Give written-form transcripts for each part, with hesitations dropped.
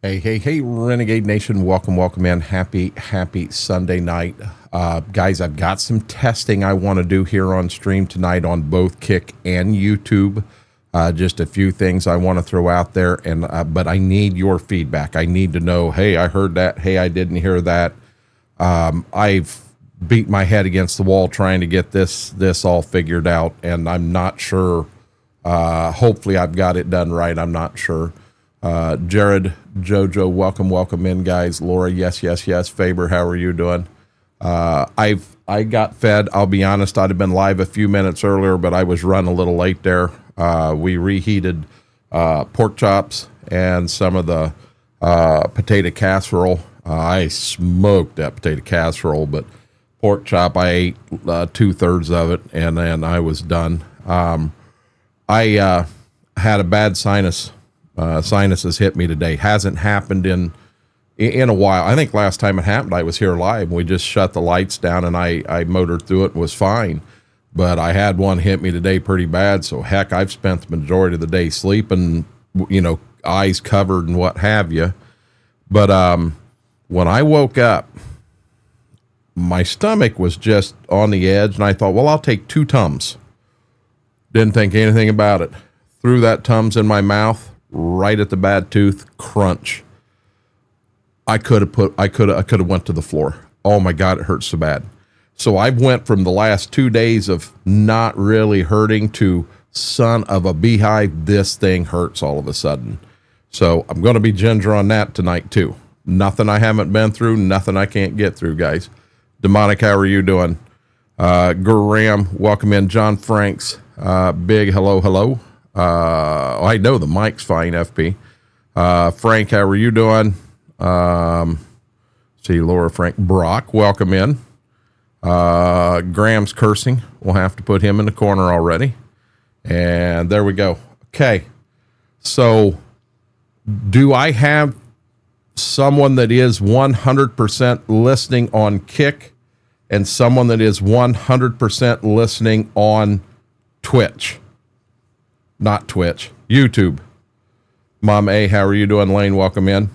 Hey, Renegade Nation. Welcome in. Happy Sunday night. Guys, I've got some testing I want to do here on stream tonight on both Kick and YouTube. Just a few things I want to throw out there, and but I need your feedback. I need to know, hey, I heard that. Hey, I didn't hear that. I've beat my head against the wall trying to get this all figured out, and I'm not sure. Hopefully I've got it done right. I'm not sure. Jared, Jojo, welcome in, guys. Laura, yes. Faber, how are you doing? I got fed. I'll be honest, I'd have been live a few minutes earlier, but I was running a little late there. We reheated pork chops and some of the potato casserole. I smoked that potato casserole, but pork chop, I ate 2/3 of it, and then I was done. I had a bad sinuses hit me today. Hasn't happened in a while. I think last time it happened, I was here live. We just shut the lights down and I motored through it and was fine. But I had one hit me today pretty bad. So heck, I've spent the majority of the day sleeping, eyes covered and what have you. But when I woke up, my stomach was just on the edge, and I thought, well, I'll take 2 Tums. Didn't think anything about it. Threw that Tums in my mouth. Right at the bad tooth, crunch. I could have went to the floor. Oh my God, it hurts so bad. So I went from the last 2 days of not really hurting to son of a beehive, this thing hurts all of a sudden. So I'm going to be ginger on that tonight too. Nothing I haven't been through, nothing I can't get through, guys. Demonic, how are you doing? Graham, welcome in. John Franks, big hello. I know the mic's fine, FP. Frank, how are you doing? See Laura, Frank, Brock, welcome in. Graham's cursing. We'll have to put him in the corner already. And there we go. Okay. So do I have someone that is 100% listening on Kick and someone that is 100% listening on Twitch? Not Twitch, YouTube. Mom A, how are you doing? Lane, welcome in.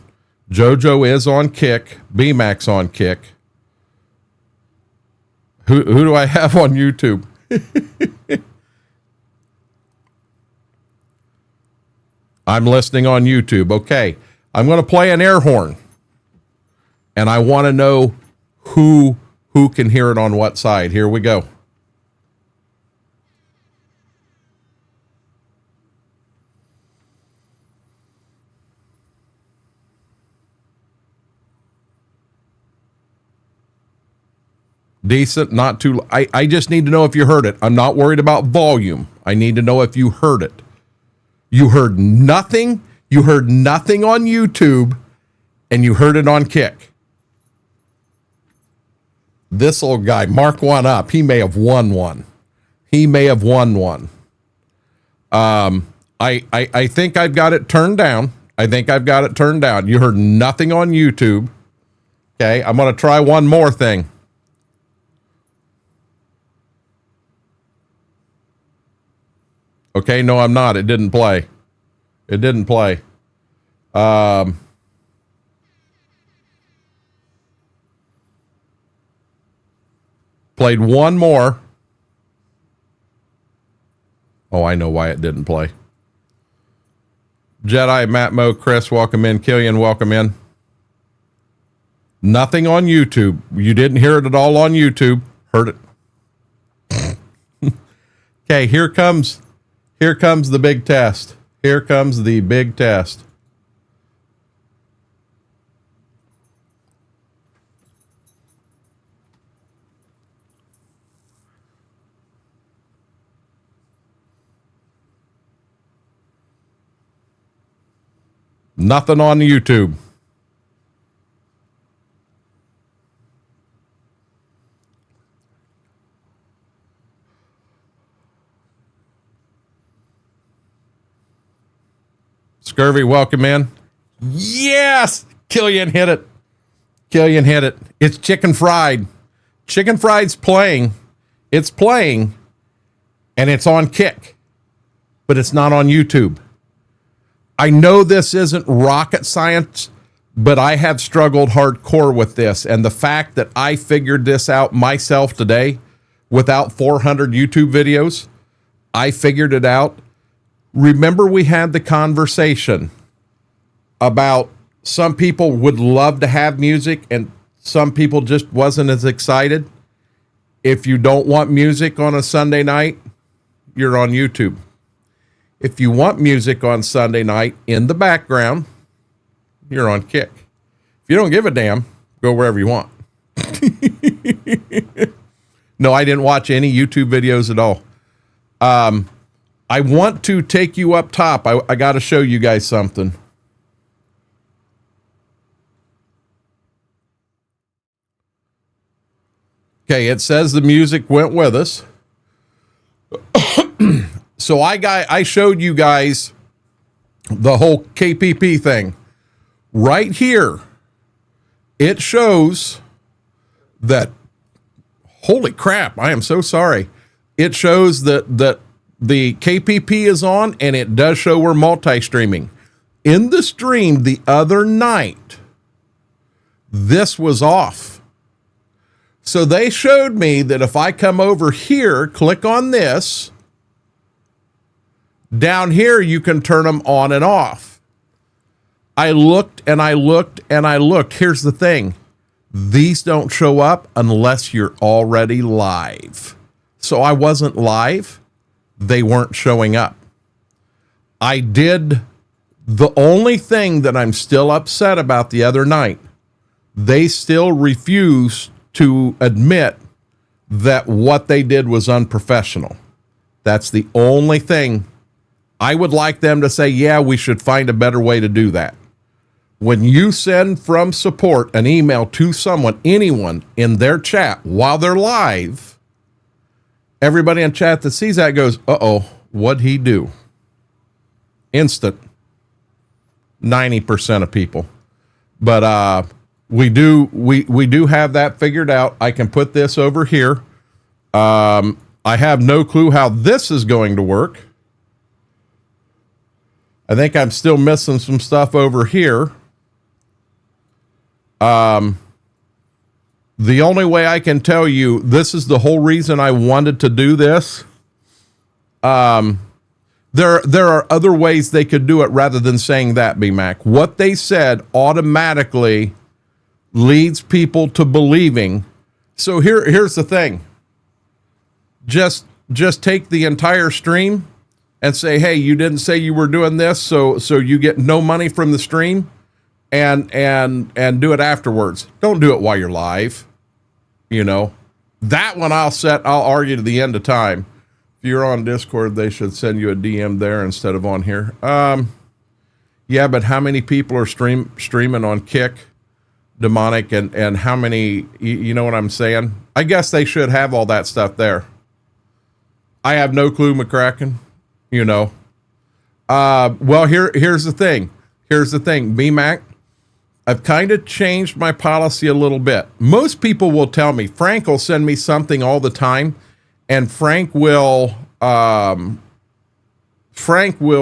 Jojo is on Kick. B-Max on Kick. Who do I have on YouTube? I'm listening on YouTube. Okay. I'm going to play an air horn. And I want to know who can hear it on what side. Here we go. Decent, not too. I just need to know if you heard it. I'm not worried about volume. I need to know if you heard it. You heard nothing. You heard nothing on YouTube, and you heard it on Kick. This old guy, mark one up. He may have won one. I think I've got it turned down. You heard nothing on YouTube. Okay, I'm going to try one more thing. Okay, no, I'm not. It didn't play. Played one more. Oh, I know why it didn't play. Jedi, Matt Mo, Chris, welcome in. Killian, welcome in. Nothing on YouTube. You didn't hear it at all on YouTube. Heard it. Okay, here comes the big test. Nothing on YouTube. Scurvy, welcome in. Yes! Killian hit it. It's chicken fried. Chicken fried's playing. It's playing, and it's on Kick, but it's not on YouTube. I know this isn't rocket science, but I have struggled hardcore with this. And the fact that I figured this out myself today without 400 YouTube videos, I figured it out. Remember, we had the conversation about some people would love to have music and some people just wasn't as excited. If you don't want music on a Sunday night, you're on YouTube. If you want music on Sunday night in the background, you're on Kick. If you don't give a damn, go wherever you want. No, I didn't watch any YouTube videos at all. I want to take you up top. I got to show you guys something. Okay, it says the music went with us. So I showed you guys the whole KPP thing. Right here, it shows that, holy crap, I am so sorry. It shows that the KPP is on, and it does show we're multi-streaming. In the stream the other night, this was off. So they showed me that if I come over here, click on this, down here you can turn them on and off. I looked and I looked and I looked. Here's the thing. These don't show up unless you're already live. So I wasn't live. They weren't showing up. I did the only thing that I'm still upset about the other night. They still refused to admit that what they did was unprofessional. That's the only thing. I would like them to say, yeah, we should find a better way to do that. When you send from support an email to someone, anyone in their chat while they're live, everybody in chat that sees that goes, uh-oh, what'd he do? Instant. 90% of people. But we do have that figured out. I can put this over here. I have no clue how this is going to work. I think I'm still missing some stuff over here. The only way I can tell you, this is the whole reason I wanted to do this. There are other ways they could do it rather than saying that, BMAC. What they said automatically leads people to believing. So here's the thing. Just take the entire stream and say, hey, you didn't say you were doing this, so you get no money from the stream, and do it afterwards. Don't do it while you're live. You know, that one I'll argue to the end of time. If you're on Discord, they should send you a DM there instead of on here. Yeah, but how many people are streaming on Kick, Demonic, and how many, you know what I'm saying? I guess they should have all that stuff there. I have no clue, McCracken. You know, well, here's the thing. BMAC, I've kind of changed my policy a little bit. Most people will tell me, Frank will send me something all the time, and Frank will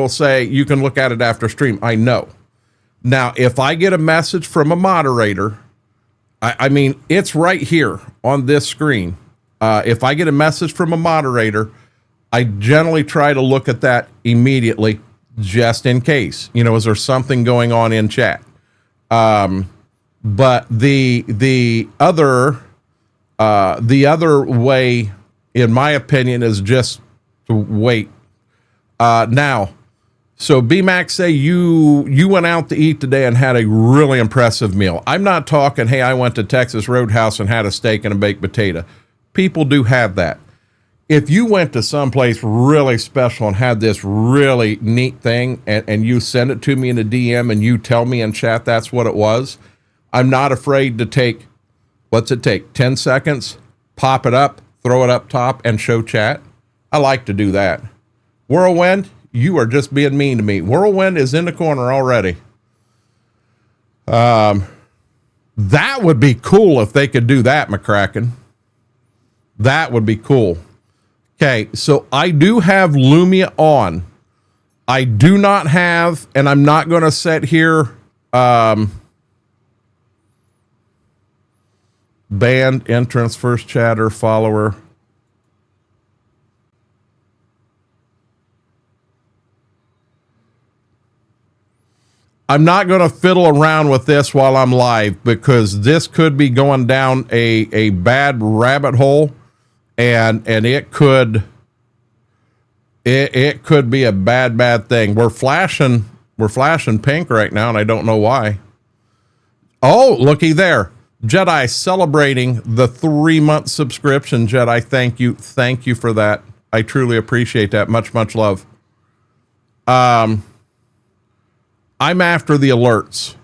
say, you can look at it after stream. I know. Now, if I get a message from a moderator, I mean, it's right here on this screen. If I get a message from a moderator, I generally try to look at that immediately, just in case. You know, is there something going on in chat? But the other way, in my opinion, is just to wait. Now, so BMAC, say you went out to eat today and had a really impressive meal. I'm not talking, hey, I went to Texas Roadhouse and had a steak and a baked potato. People do have that. If you went to someplace really special and had this really neat thing, and you send it to me in a DM and you tell me in chat that's what it was, I'm not afraid to take, what's it take, 10 seconds, pop it up, throw it up top, and show chat. I like to do that. Whirlwind, you are just being mean to me. Whirlwind is in the corner already. That would be cool if they could do that, McCracken. That would be cool. Okay, so I do have Lumia on. I do not have, and I'm not going to sit here. Banned entrance, first chatter, follower. I'm not going to fiddle around with this while I'm live because this could be going down a bad rabbit hole, and it could be a bad thing. We're flashing pink right now, and I don't know why. Oh, looky there. Jedi celebrating the 3-month subscription. Jedi, thank you for that. I truly appreciate that. Much love. I'm after the alerts.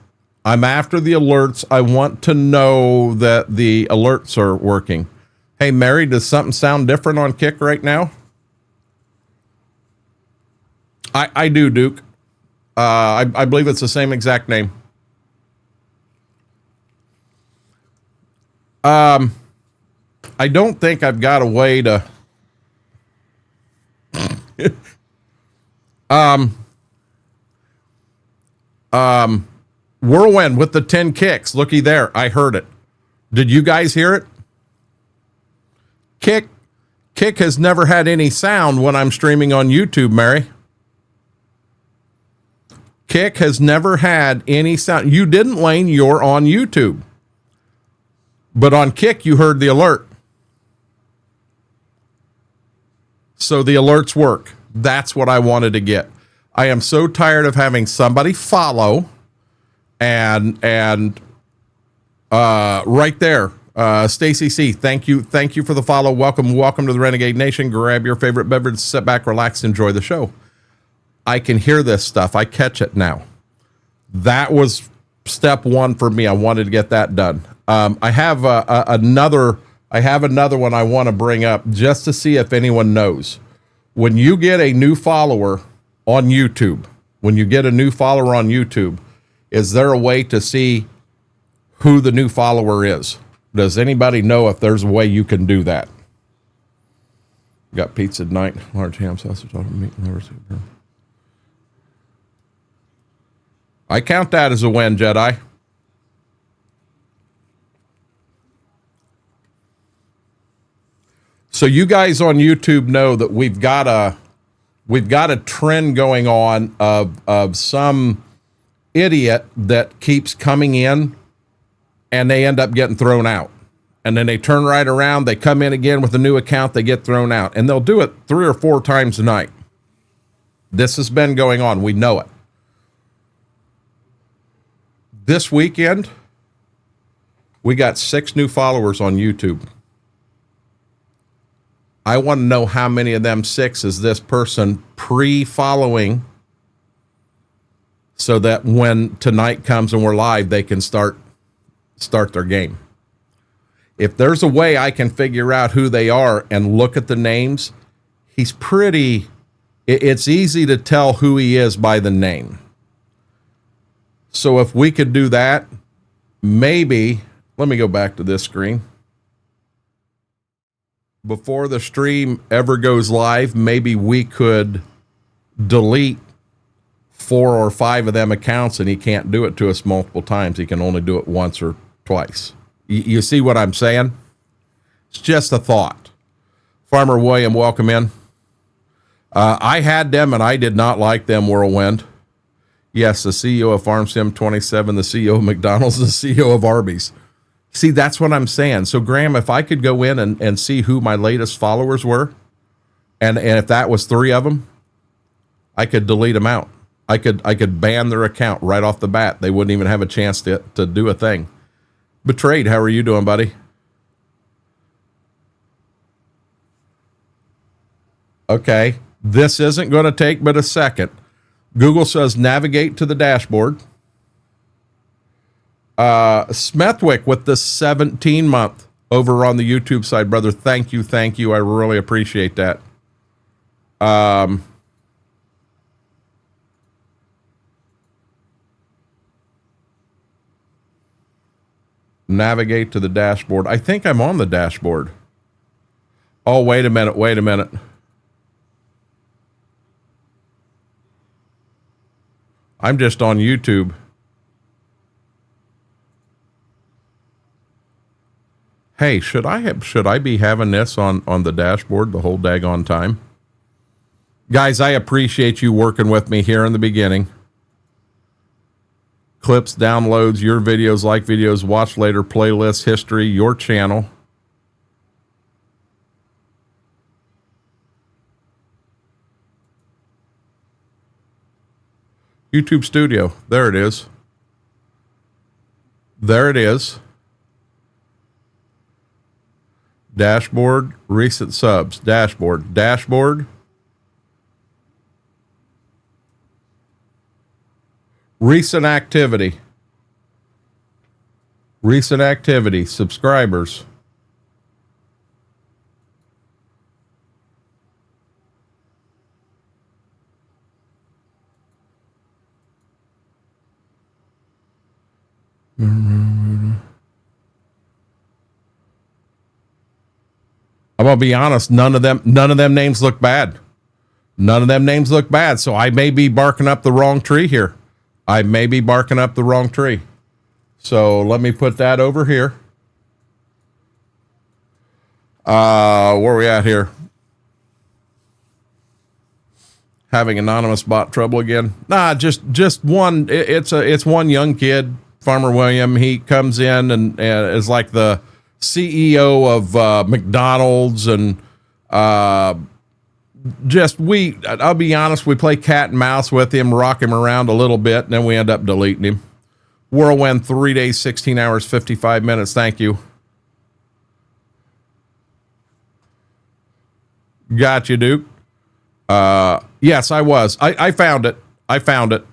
I want to know that the alerts are working. Hey, Mary, does something sound different on Kick right now? I do, Duke. I believe it's the same exact name. I don't think I've got a way to... Whirlwind with the 10 kicks. Looky there. I heard it. Did you guys hear it? Kick has never had any sound when I'm streaming on YouTube, Mary. Kick has never had any sound. You didn't, Lane. You're on YouTube. But on Kick, you heard the alert. So the alerts work. That's what I wanted to get. I am so tired of having somebody follow and right there, Stacy C, thank you for the follow. Welcome to the Renegade Nation. Grab your favorite beverage, sit back, relax, enjoy the show. I can hear this stuff. I catch it now. That was step one for me. I wanted to get that done. I have another one I want to bring up just to see if anyone knows. When you get a new follower on YouTube, is there a way to see who the new follower is? Does anybody know if there's a way you can do that? Got pizza tonight, large ham, sausage, meat, and liver. I count that as a win, Jedi. So you guys on YouTube know that we've got a trend going on of some idiot that keeps coming in and they end up getting thrown out. And then they turn right around, they come in again with a new account, they get thrown out. And they'll do it 3 or 4 times a night. This has been going on. We know it. This weekend, we got 6 new followers on YouTube. I want to know how many of them 6 is this person pre-following so that when tonight comes and we're live, they can start their game. If there's a way I can figure out who they are and look at the names, it's easy to tell who he is by the name. So if we could do that, maybe, let me go back to this screen. Before the stream ever goes live, maybe we could delete 4 or 5 of them accounts, and he can't do it to us multiple times. He can only do it once or twice. You see what I'm saying? It's just a thought. Farmer William, welcome in. I had them, and I did not like them, Whirlwind. Yes, the CEO of FarmSim27, the CEO of McDonald's, the CEO of Arby's. See, that's what I'm saying. So, Graham, if I could go in and see who my latest followers were, and if that was 3 of them, I could delete them out. I could ban their account right off the bat. They wouldn't even have a chance to do a thing. Betrayed, how are you doing, buddy? Okay, this isn't going to take but a second. Google says navigate to the dashboard. Smethwick with the 17-month over on the YouTube side, brother. Thank you. I really appreciate that. Navigate to the dashboard. I think I'm on the dashboard. Oh, wait a minute. I'm just on YouTube. Hey, should I be having this on the dashboard the whole daggone time? Guys, I appreciate you working with me here in the beginning. Clips, downloads, your videos, like videos, watch later, playlists, history, your channel. YouTube Studio. There it is. There it is. Dashboard, recent subs, dashboard, dashboard. Recent activity. Recent activity, subscribers. I'm gonna be honest, none of them names look bad. None of them names look bad, so I may be barking up the wrong tree here. I may be barking up the wrong tree. So let me put that over here. Where are we at here? Having anonymous bot trouble again? Nah, just one. It's one young kid, Farmer William. He comes in and is like the CEO of McDonald's, and I'll be honest, we play cat and mouse with him, rock him around a little bit, and then we end up deleting him. Whirlwind, 3 days, 16 hours, 55 minutes. Thank you. Got you, Duke. Yes, I was. I found it. I found it.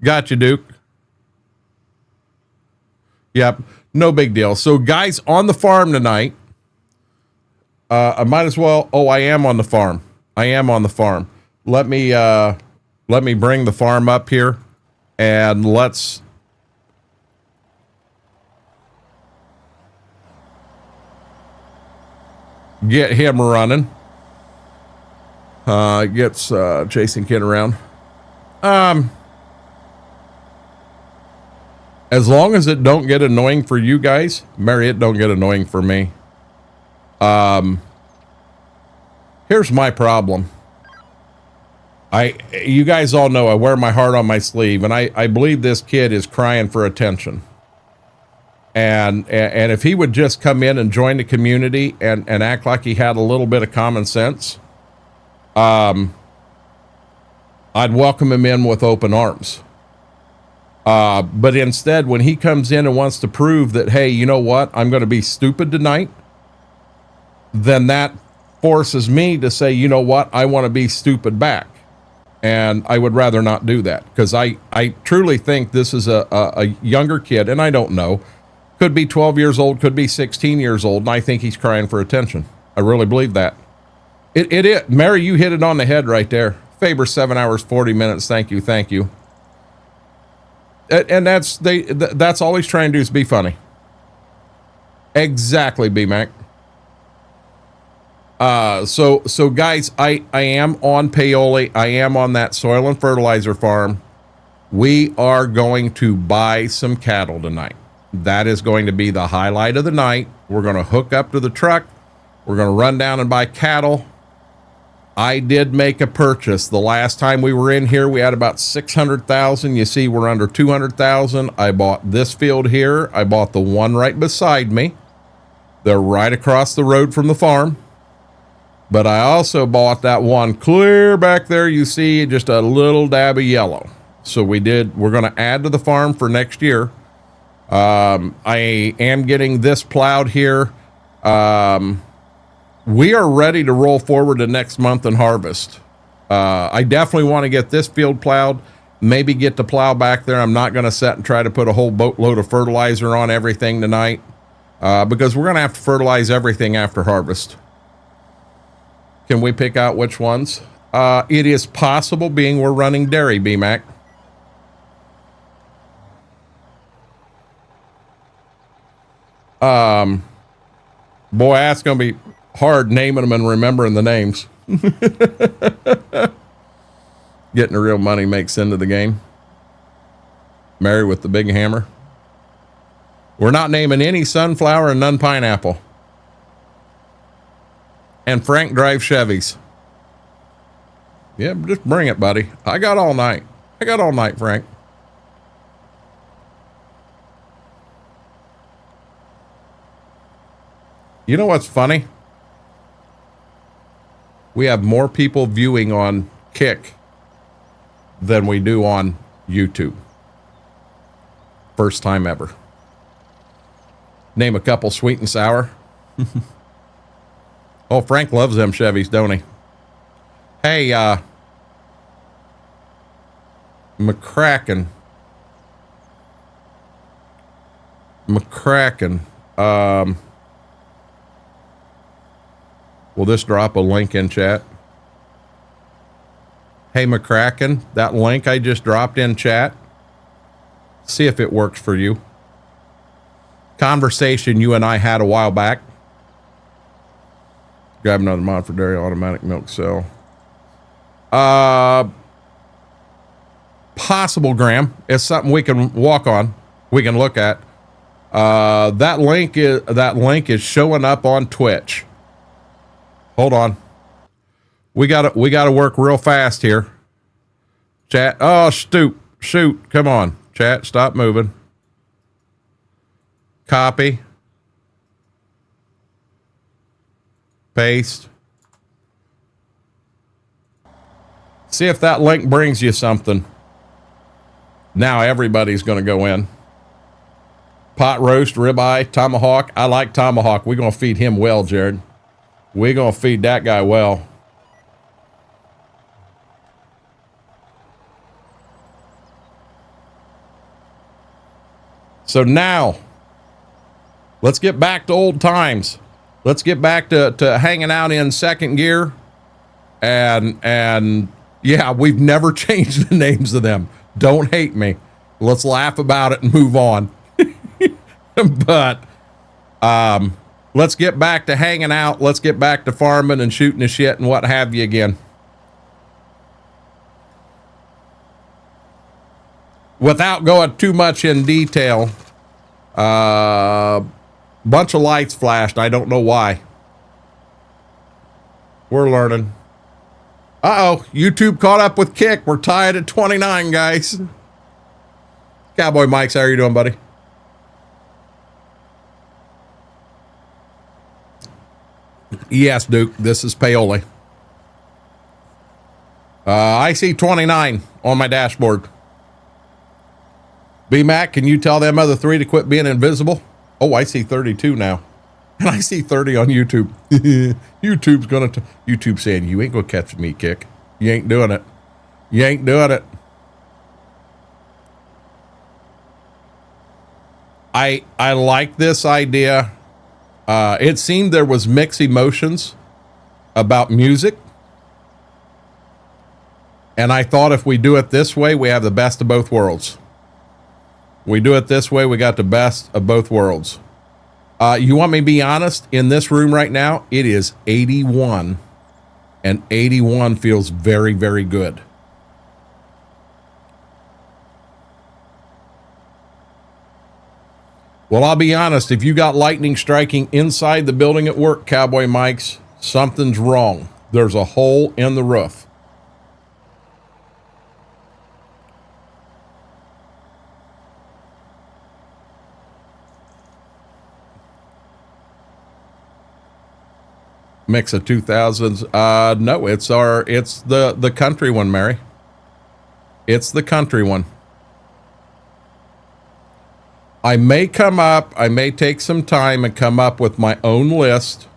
Got you, Duke. Yep. No big deal. So, guys, on the farm tonight, I might as well. Oh, I am on the farm. I am on the farm. Let me bring the farm up here, and let's get him running. Gets Jason Kid around. As long as it don't get annoying for you guys, Mary, it don't get annoying for me. Here's my problem. You guys all know I wear my heart on my sleeve, and I believe this kid is crying for attention. And if he would just come in and join the community and act like he had a little bit of common sense, I'd welcome him in with open arms. But instead, when he comes in and wants to prove that, hey, you know what, I'm going to be stupid tonight, then that forces me to say, you know what, I want to be stupid back. And I would rather not do that, because I truly think this is a younger kid, and I don't know, could be 12 years old, could be 16 years old, and I think he's crying for attention. I really believe that. It Mary, you hit it on the head right there. Faber, 7 hours, 40 minutes. Thank you. Thank you. And that's all he's trying to do is be funny. Exactly, B-Mac. So guys, I am on Paoli. I am on that soil and fertilizer farm. We are going to buy some cattle tonight. That is going to be the highlight of the night. We're going to hook up to the truck. We're going to run down and buy cattle. I did make a purchase. The last time we were in here, we had about 600,000. You see, we're under 200,000. I bought this field here. I bought the one right beside me. They're right across the road from the farm. But I also bought that one clear back there. You see just a little dab of yellow. So we're going to add to the farm for next year. I am getting this plowed here. We are ready to roll forward to next month and harvest. I definitely want to get this field plowed, maybe get the plow back there. I'm not going to sit and try to put a whole boatload of fertilizer on everything tonight, because we're going to have to fertilize everything after harvest. Can we pick out which ones? It is possible, being we're running dairy, BMAC. Boy, that's going to be hard naming them and remembering the names. Getting the real money makes into the game. Mary with the big hammer. We're not naming any sunflower and none pineapple. And Frank drives Chevys. Yeah, just bring it, buddy. I got all night. I got all night, Frank. You know what's funny? We have more people viewing on Kick than we do on YouTube. First time ever. Name a couple sweet and sour. Oh, Frank loves them Chevys, don't he? Hey, McCracken. Will this drop a link in chat? Hey, McCracken, that link I just dropped in chat, see if it works for you. Conversation you and I had a while back. Grab another mod for dairy automatic milk cell. Possible, Graham. It's something we can walk on. We can look at. That link is showing up on Twitch. Hold on. We gotta work real fast here. Chat. Oh, shoot. Come on. Chat, stop moving. Copy. Paste. See if that link brings you something. Now everybody's going to go in. Pot roast, ribeye, tomahawk. I like tomahawk. We're going to feed him well, Jared. We're going to feed that guy well. So now, let's get back to old times. Let's get back to hanging out in second gear. And yeah, we've never changed the names of them. Don't hate me. Let's laugh about it and move on. But let's get back to hanging out. Let's get back to farming and shooting the shit and what have you again. Without going too much in detail, bunch of lights flashed. I don't know why. We're learning. Uh-oh, YouTube caught up with Kick. We're tied at 29, guys. Cowboy Mike's, how are you doing, buddy? Yes, Duke, this is Paoli. I see 29 on my dashboard. B-Mac, can you tell them other three to quit being invisible? Oh, I see 32 now. And I see 30 on YouTube. YouTube's YouTube saying, you ain't gonna catch me, Kick. You ain't doing it. You ain't doing it. I like this idea. It seemed there was mixed emotions about music. And I thought if we do it this way, we have the best of both worlds. We do it this way, we got the best of both worlds. You want me to be honest? In this room right now, it is 81. And 81 feels very, very good. Well, I'll be honest. If you got lightning striking inside the building at work, Cowboy Mike's, something's wrong. There's a hole in the roof. Mix of 2000s. No, it's the country one, Mary. It's the country one. I may take some time and come up with my own list.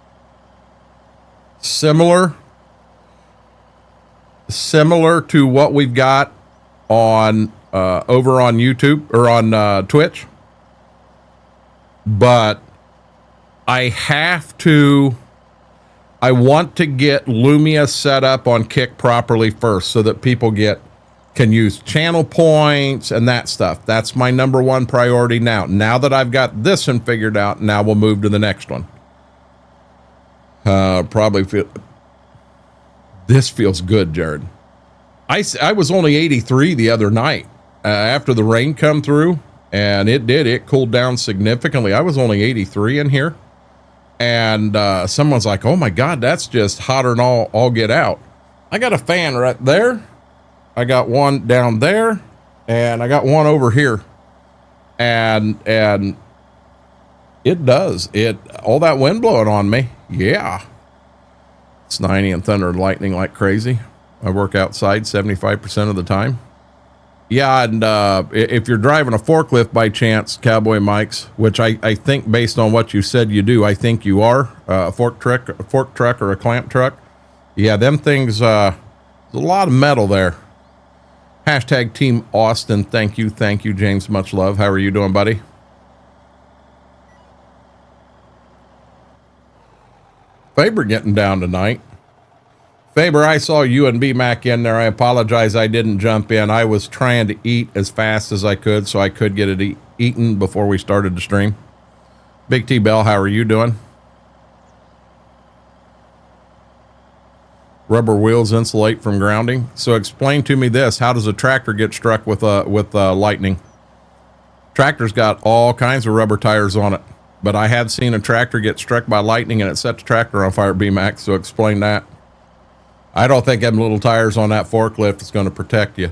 Similar to what we've got on over on YouTube or on Twitch. But I want to get Lumia set up on Kick properly first so that people can use channel points and that stuff. That's my number one priority now. Now that I've got this one figured out, now we'll move to the next one. This feels good, Jared. I was only 83 the other night after the rain come through And it did. It cooled down significantly. I was only 83 in here. And someone's like, oh my God, that's just hotter than all get out. I got a fan right there. I got one down there. And I got one over here. And it does. All that wind blowing on me. Yeah. It's 90 and thunder and lightning like crazy. I work outside 75% of the time. Yeah, and if you're driving a forklift by chance, Cowboy Mike's, which I think based on what you said you do, I think you are, a fork truck or a clamp truck. Yeah, them things, there's a lot of metal there. Hashtag Team Austin. Thank you, James. Much love. How are you doing, buddy? Faber getting down tonight. Faber, I saw you and B-Mac in there. I apologize I didn't jump in. I was trying to eat as fast as I could so I could get it eaten before we started the stream. Big T Bell, how are you doing? Rubber wheels insulate from grounding. So explain to me this. How does a tractor get struck with lightning? Tractor's got all kinds of rubber tires on it. But I have seen a tractor get struck by lightning and it set the tractor on fire, B-Mac, so explain that. I don't think having little tires on that forklift is going to protect you.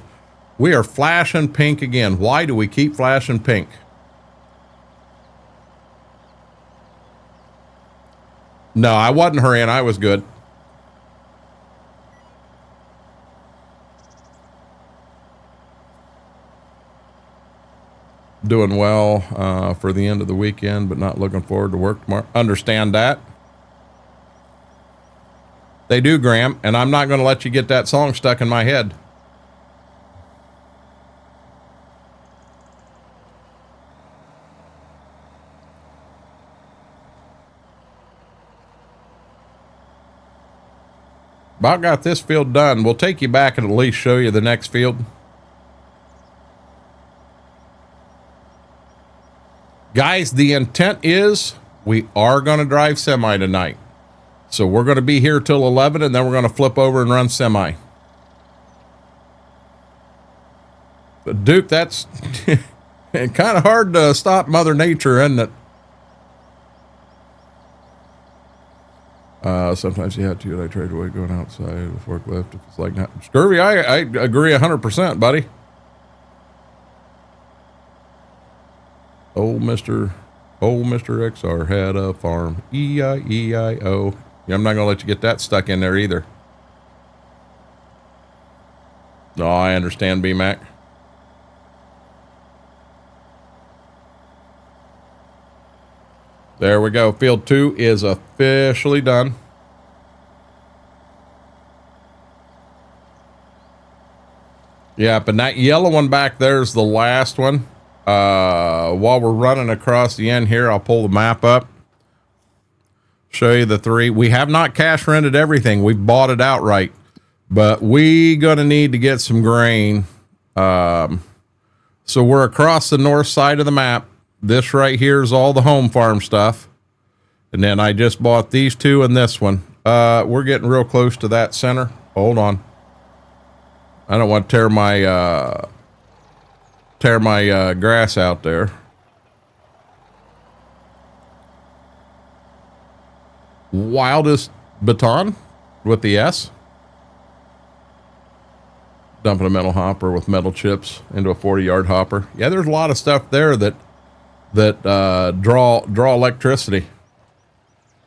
We are flashing pink again. Why do we keep flashing pink? No, I wasn't hurrying. I was good. Doing well for the end of the weekend, but not looking forward to work tomorrow. Understand that. They do, Graham, and I'm not going to let you get that song stuck in my head. About got this field done. We'll take you back and at least show you the next field. Guys, the intent is we are going to drive semi tonight. So we're going to be here till 11 and then we're going to flip over and run semi. But Duke, that's kind of hard to stop Mother Nature, isn't it? Sometimes you have to, and I trade away going outside the forklift if it's like that. Scurvy, I agree 100%, buddy. Old Mr. XR had a farm. E-I-E-I-O. Yeah, I'm not going to let you get that stuck in there either. No, I understand, B-Mac. There we go. Field 2 is officially done. Yep, and that yellow one back there is the last one. While we're running across the end here, I'll pull the map up. Show you the 3. We have not cash rented everything. We bought it outright. But we gonna need to get some grain. So we're across the north side of the map. This right here is all the home farm stuff. And then I just bought these 2 and this one. We're getting real close to that center. Hold on. I don't want to tear my grass out there. Wildest baton with the S. Dumping a metal hopper with metal chips into a 40-yard hopper. Yeah, there's a lot of stuff there that draw electricity.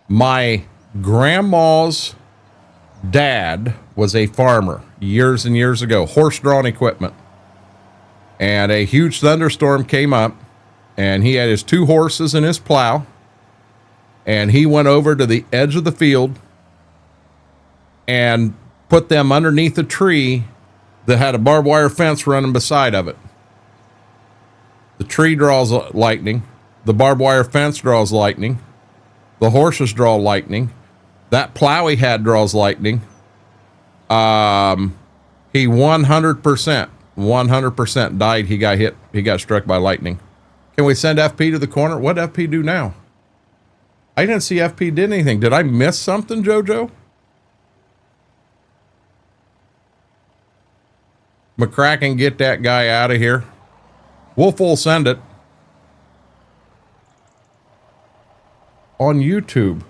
My grandma's dad was a farmer years and years ago, horse-drawn equipment. And a huge thunderstorm came up, and he had his 2 horses and his plow, and he went over to the edge of the field and put them underneath a tree that had a barbed wire fence running beside of it. The tree draws lightning. The barbed wire fence draws lightning. The horses draw lightning. That plow he had draws lightning. He 100% died. He got hit. He got struck by lightning. Can we send FP to the corner? What did FP do now? I didn't see FP did anything. Did I miss something, JoJo? McCracken, get that guy out of here. Wolf will send it. on YouTube.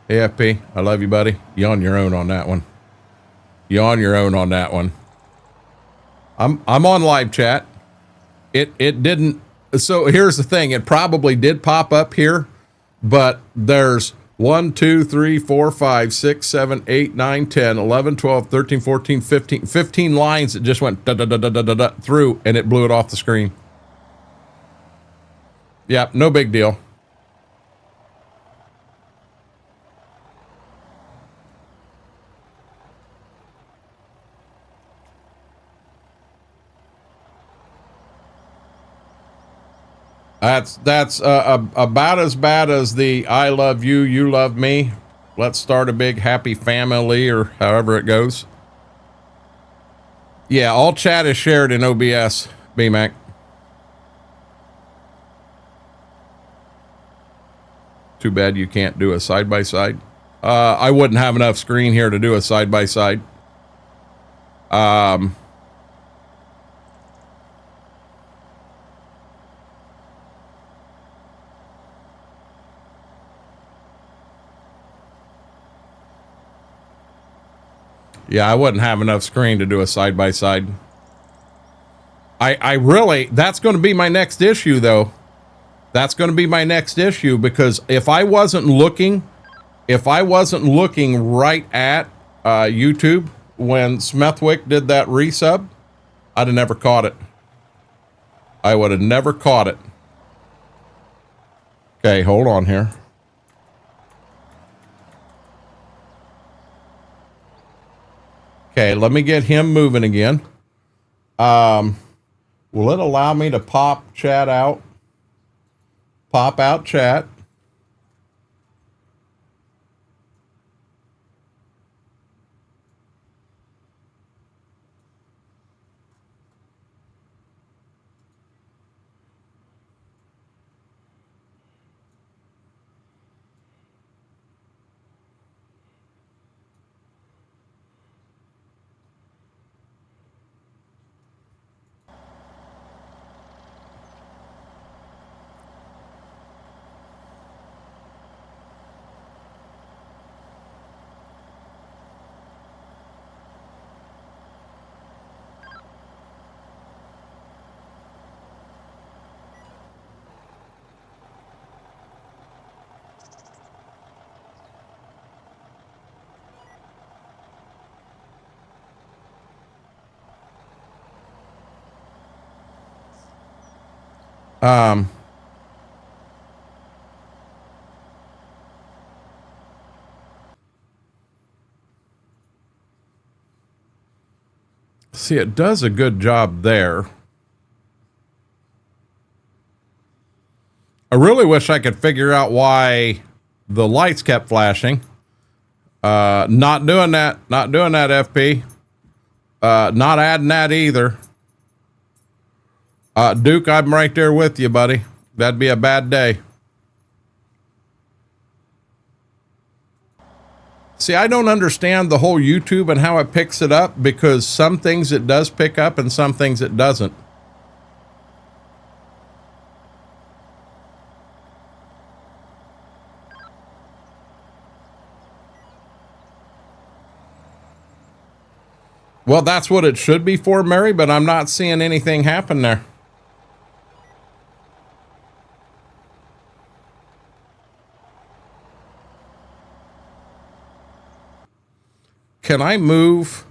Hey, FP, I love you, buddy. You're on your own on that one. You're on your own on that one. I'm on live chat. It didn't. So here's the thing. It probably did pop up here, but there's 1, 2, 3, 4, 5, 6, 7, 8, 9, 10, 11, 12, 13, 14, 15 lines that just went da, da, da, da, da, da, da, through, and it blew it off the screen. Yeah, no big deal. That's about as bad as the I love you, you love me. Let's start a big happy family, or however it goes. Yeah, all chat is shared in OBS, BMAC. Too bad you can't do a side-by-side. I wouldn't have enough screen here to do a side-by-side. Yeah, I wouldn't have enough screen to do a side-by-side. I really, that's going to be my next issue, though. That's going to be my next issue, because if I wasn't looking right at YouTube when Smethwick did that resub, I'd have never caught it. I would have never caught it. Okay, hold on here. Okay, let me get him moving again. Will it allow me to pop chat out? Pop out chat. See, it does a good job there. I really wish I could figure out why the lights kept flashing. Not doing that. Not doing that, FP. Not adding that either. Duke, I'm right there with you, buddy. That'd be a bad day. See, I don't understand the whole YouTube and how it picks it up, because some things it does pick up and some things it doesn't. Well, that's what it should be for, Mary, but I'm not seeing anything happen there. Can I move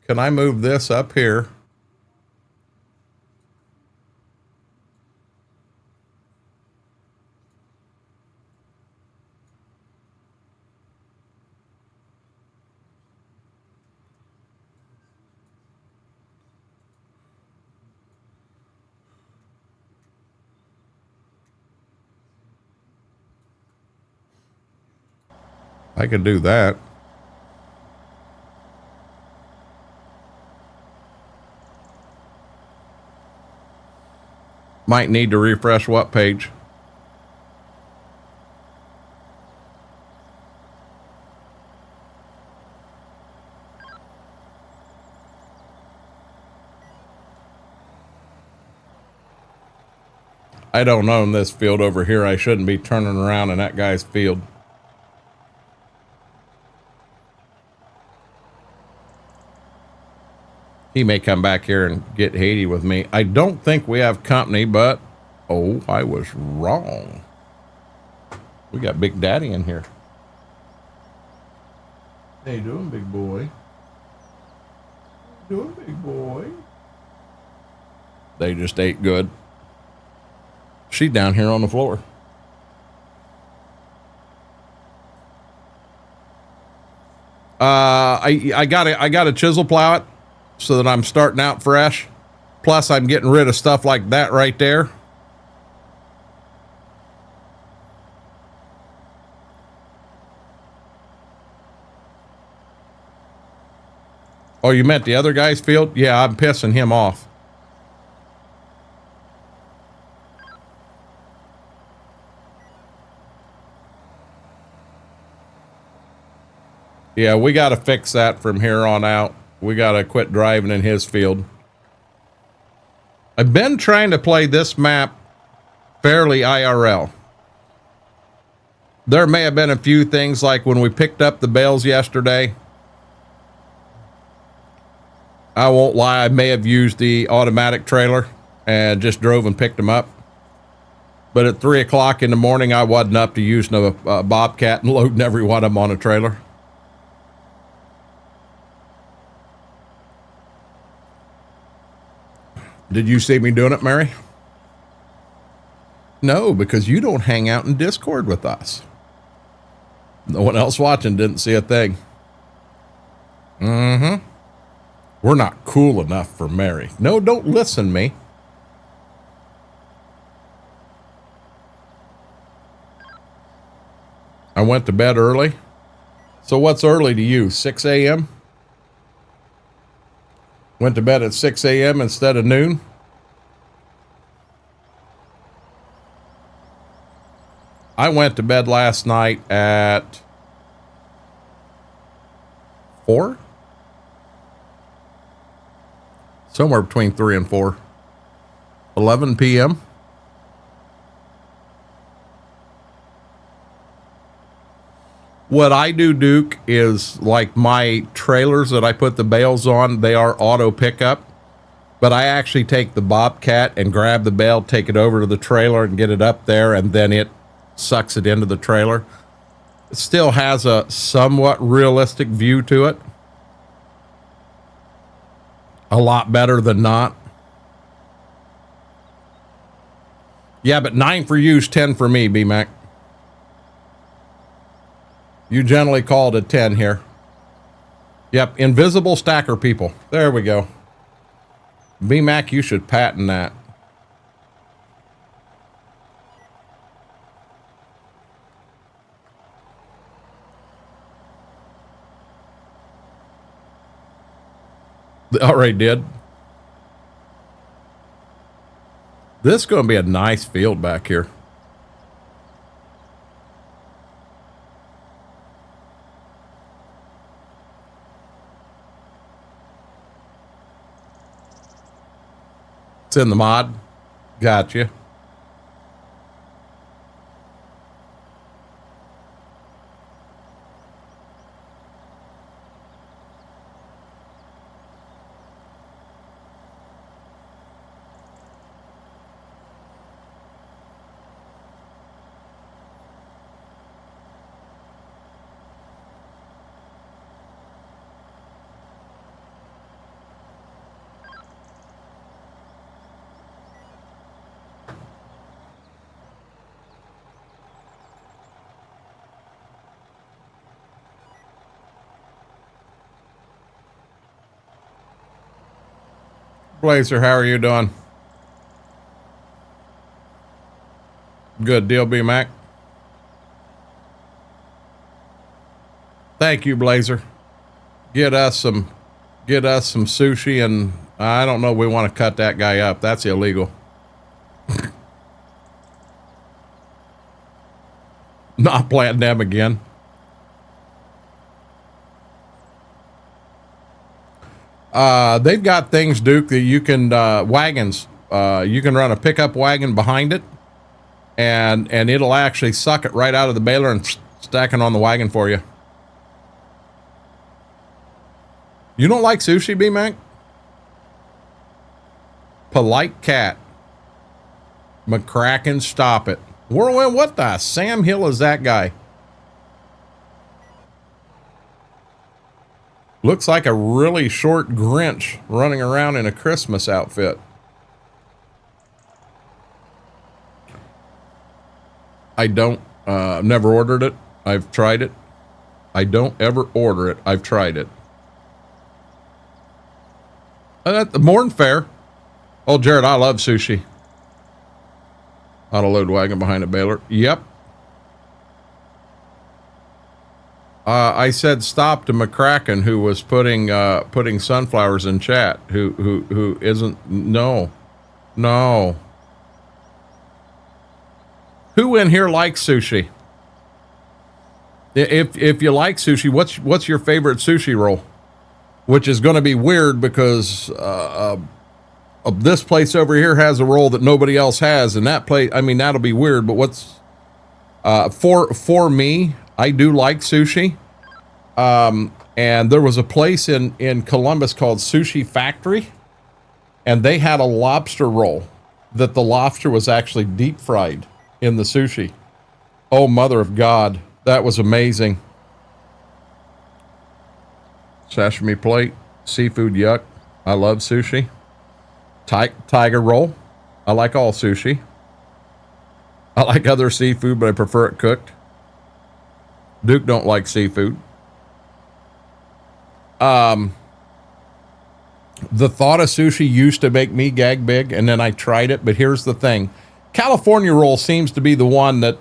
this up here? I could do that. Might need to refresh what page? I don't own this field over here. I shouldn't be turning around in that guy's field. He may come back here and get Haiti with me. I don't think we have company, but oh, I was wrong. We got Big Daddy in here. How you doing, big boy? Doing, big boy? They just ate good. She's down here on the floor. I got a chisel plow it so that I'm starting out fresh. Plus, I'm getting rid of stuff like that right there. Oh, you meant the other guy's field? Yeah, I'm pissing him off. Yeah, we got to fix that from here on out. We got to quit driving in his field. I've been trying to play this map fairly IRL. There may have been a few things like when we picked up the bales yesterday. I won't lie, I may have used the automatic trailer and just drove and picked them up. But at 3 o'clock in the morning, I wasn't up to using a Bobcat and loading every one of them on a trailer. Did you see me doing it, Mary? No, because you don't hang out in Discord with us. No one else watching didn't see a thing. Mm-hmm. We're not cool enough for Mary. No, don't listen me. I went to bed early. So what's early to you? 6 a.m.? Went to bed at 6 a.m. instead of noon? I went to bed last night at 4? Somewhere between 3 and 4. 11 p.m. What I do, Duke, is like my trailers that I put the bales on, they are auto pickup. But I actually take the Bobcat and grab the bale, take it over to the trailer and get it up there, and then it sucks it into the trailer. It still has a somewhat realistic view to it. A lot better than not. Yeah, but 9 for you is 10 for me, B-Mac. You generally call it a 10 here. Yep, invisible stacker people. There we go. B-Mac, you should patent that. They already did. This is going to be a nice field back here. It's in the mod. Gotcha. Blazer, how are you doing? Good deal, B-Mac. Thank you, Blazer. Get us some sushi, and I don't know, we want to cut that guy up. That's illegal. Not planting them again. They've got things, Duke, that you can, wagons. You can run a pickup wagon behind it, and it'll actually suck it right out of the baler and stack it on the wagon for you. You don't like sushi, B-Mac? Polite cat. McCracken, stop it. Whirlwind, what the Sam Hill is that guy? Looks like a really short Grinch running around in a Christmas outfit. I don't, never ordered it. I've tried it. I don't ever order it. I've tried it. More than fair. Oh, Jared, I love sushi. Auto load wagon behind a baler. Yep. I said stop to McCracken, who was putting sunflowers in chat. Who isn't? No. Who in here likes sushi? If you like sushi, what's your favorite sushi roll? Which is going to be weird because this place over here has a roll that nobody else has, and that place, I mean, that'll be weird. But what's for me, I do like sushi, and there was a place in Columbus called Sushi Factory, and they had a lobster roll that the lobster was actually deep fried in the sushi. Oh, mother of God, that was amazing. Sashimi plate, seafood, yuck. I love sushi. Tiger roll. I like all sushi. I like other seafood, but I prefer it cooked. Duke don't like seafood. The thought of sushi used to make me gag big, and then I tried it, but here's the thing. California roll seems to be the one that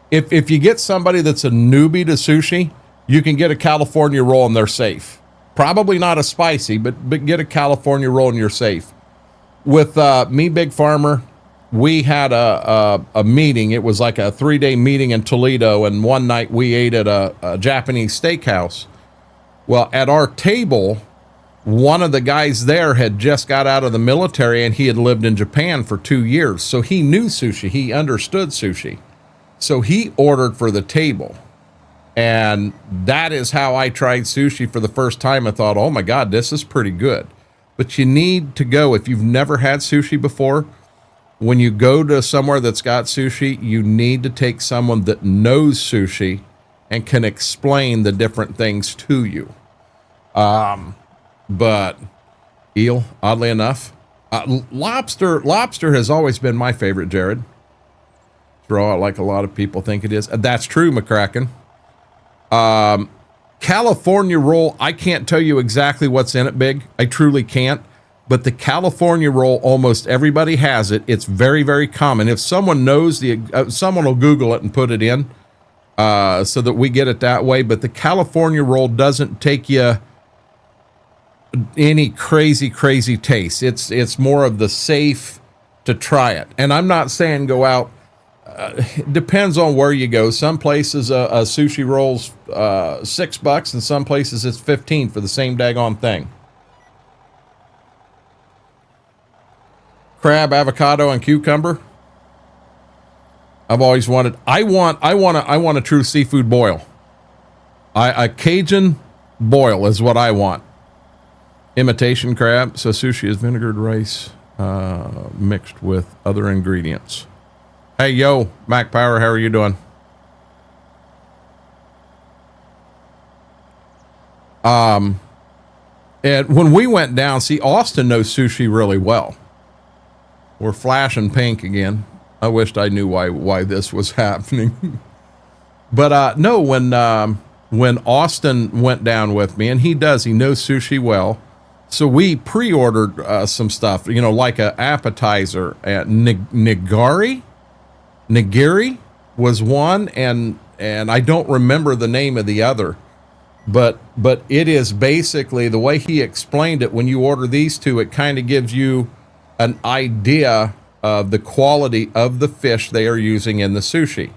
if you get somebody that's a newbie to sushi, you can get a California roll and they're safe. Probably not a spicy, but get a California roll and you're safe. With me, Big Farmer, we had a meeting. It was like a 3-day meeting in Toledo, and one night we ate at a Japanese steakhouse. Well, at our table, one of the guys there had just got out of the military, and he had lived in Japan for 2 years. So he knew sushi. He understood sushi. So he ordered for the table. And that is how I tried sushi for the first time. I thought, oh my God, this is pretty good. But you need to go, if you've never had sushi before, when you go to somewhere that's got sushi, you need to take someone that knows sushi and can explain the different things to you. But eel, oddly enough, lobster has always been my favorite, Jared. Draw like a lot of people think it is. That's true, McCracken. California roll, I can't tell you exactly what's in it, Big. I truly can't. But the California roll, almost everybody has it. It's very, very common. If someone knows someone will Google it and put it in, so that we get it that way. But the California roll doesn't take you any crazy taste. It's more of the safe to try it. And I'm not saying go out. It depends on where you go. Some places a sushi roll's $6, and some places it's $15 for the same daggone thing. Crab, avocado, and cucumber. I've always wanted. I want a true seafood boil. A Cajun boil is what I want. Imitation crab. So sushi is vinegared rice mixed with other ingredients. Hey, yo, Mac Power, how are you doing? And when we went down, see, Austin knows sushi really well. We're flashing pink again. I wished I knew why this was happening. But no, when Austin went down with me, and he knows sushi well, so we pre-ordered some stuff, like a appetizer at Nigiri was one, and I don't remember the name of the other, but it is basically the way he explained it. When you order these two, it kind of gives you an idea of the quality of the fish they are using in the sushi.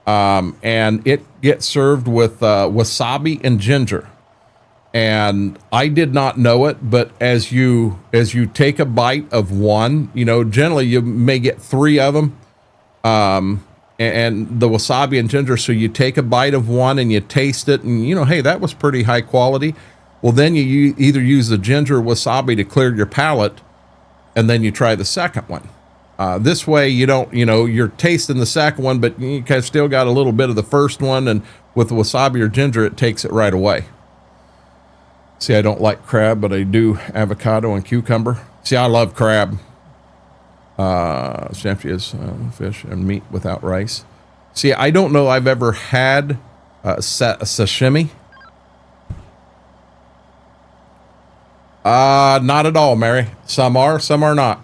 And it gets served with wasabi and ginger. And I did not know it, but as you take a bite of one, generally you may get 3 of them. and the wasabi and ginger. So you take a bite of one and you taste it, and you know, hey, that was pretty high quality. Well, then you either use the ginger or wasabi to clear your palate, and then you try the second one. This way you don't, you know, you're tasting the second one, but you kind of still got a little bit of the first one, and with the wasabi or ginger, it takes it right away. See, I don't like crab, but I do avocado and cucumber. See, I love crab. Essentially is fish and meat without rice. See, I don't know I've ever had sashimi. Not at all, Mary. Some are not.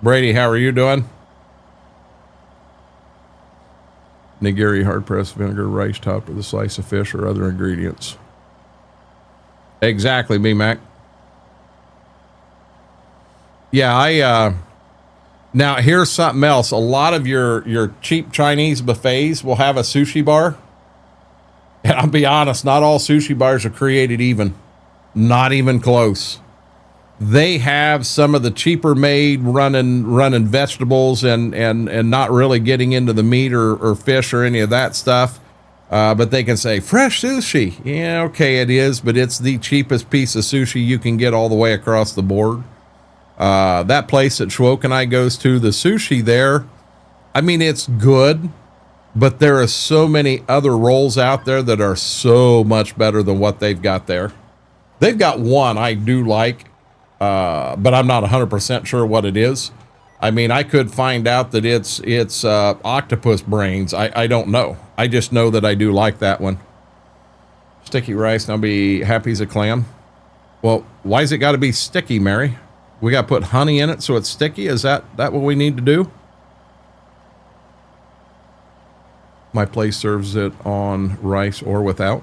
Brady, how are you doing? Nigiri hard-pressed vinegar, rice topped with a slice of fish or other ingredients. Exactly, B-Mac. Yeah, now here's something else. A lot of your cheap Chinese buffets will have a sushi bar. And I'll be honest, not all sushi bars are created even. Not even close. They have some of the cheaper made running vegetables and not really getting into the meat or fish or any of that stuff. But they can say fresh sushi. Yeah, okay, it is, but it's the cheapest piece of sushi you can get all the way across the board. That place that Schwoke and I goes to, the sushi there, I mean, it's good, but there are so many other rolls out there that are so much better than what they've got there. They've got one I do like. But I'm not 100% sure what it is. I mean, I could find out that it's octopus brains. I don't know. I just know that I do like that one. Sticky rice, and I'll be happy as a clam. Well, why is it got to be sticky, Mary? We got to put honey in it so it's sticky? Is that what we need to do? My place serves it on rice or without.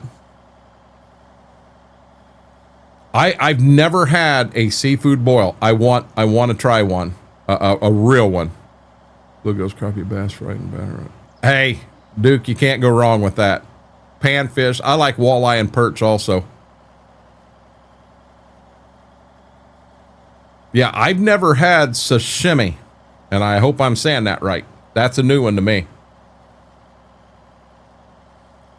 I've never had a seafood boil. I want to try one, a real one. Look at those crappie bass fried in batter. Hey, Duke, you can't go wrong with that. Panfish. I like walleye and perch also. Yeah, I've never had sashimi, and I hope I'm saying that right. That's a new one to me.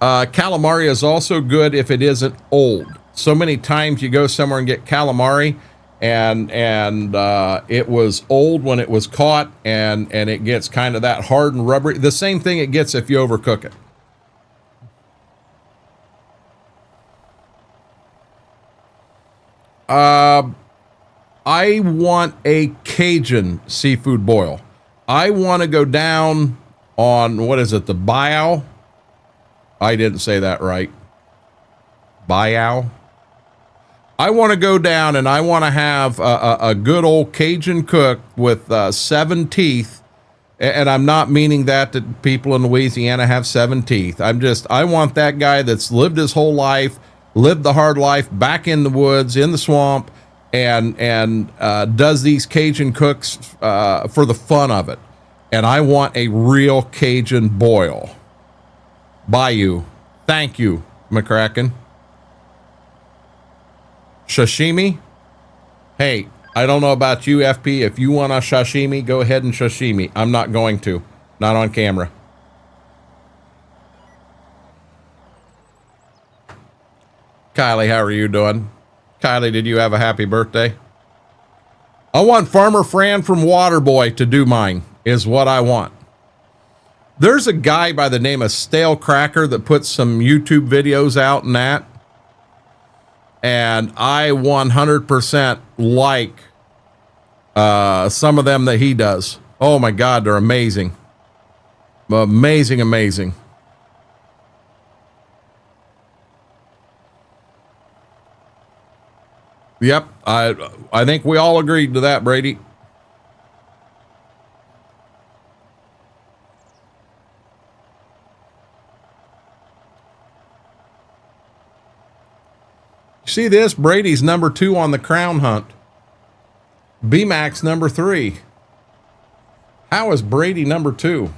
Calamari is also good if it isn't old. So many times you go somewhere and get calamari and it was old when it was caught and it gets kind of that hard and rubbery. The same thing it gets if you overcook it. I want a Cajun seafood boil. I want to go down on, what is it, the bayou? I didn't say that right. Bayou. I want to go down and I want to have a good old Cajun cook with 7 teeth. And I'm not meaning that people in Louisiana have 7 teeth. I want that guy that's lived his whole life, lived the hard life back in the woods, in the swamp, and does these Cajun cooks for the fun of it. And I want a real Cajun boil. Bayou. Thank you, McCracken. Sashimi? Hey, I don't know about you, FP. If you want a sashimi, go ahead and sashimi. I'm not going to. Not on camera. Kylie, how are you doing? Kylie, did you have a happy birthday? I want Farmer Fran from Waterboy to do mine, is what I want. There's a guy by the name of Stale Cracker that puts some YouTube videos out and that. And I 100% like some of them that he does. Oh my God, they're amazing. Amazing, amazing. Yep, I think we all agreed to that, Brady. See this? Brady's number 2 on the crown hunt. B-Max number 3. How is Brady number 2?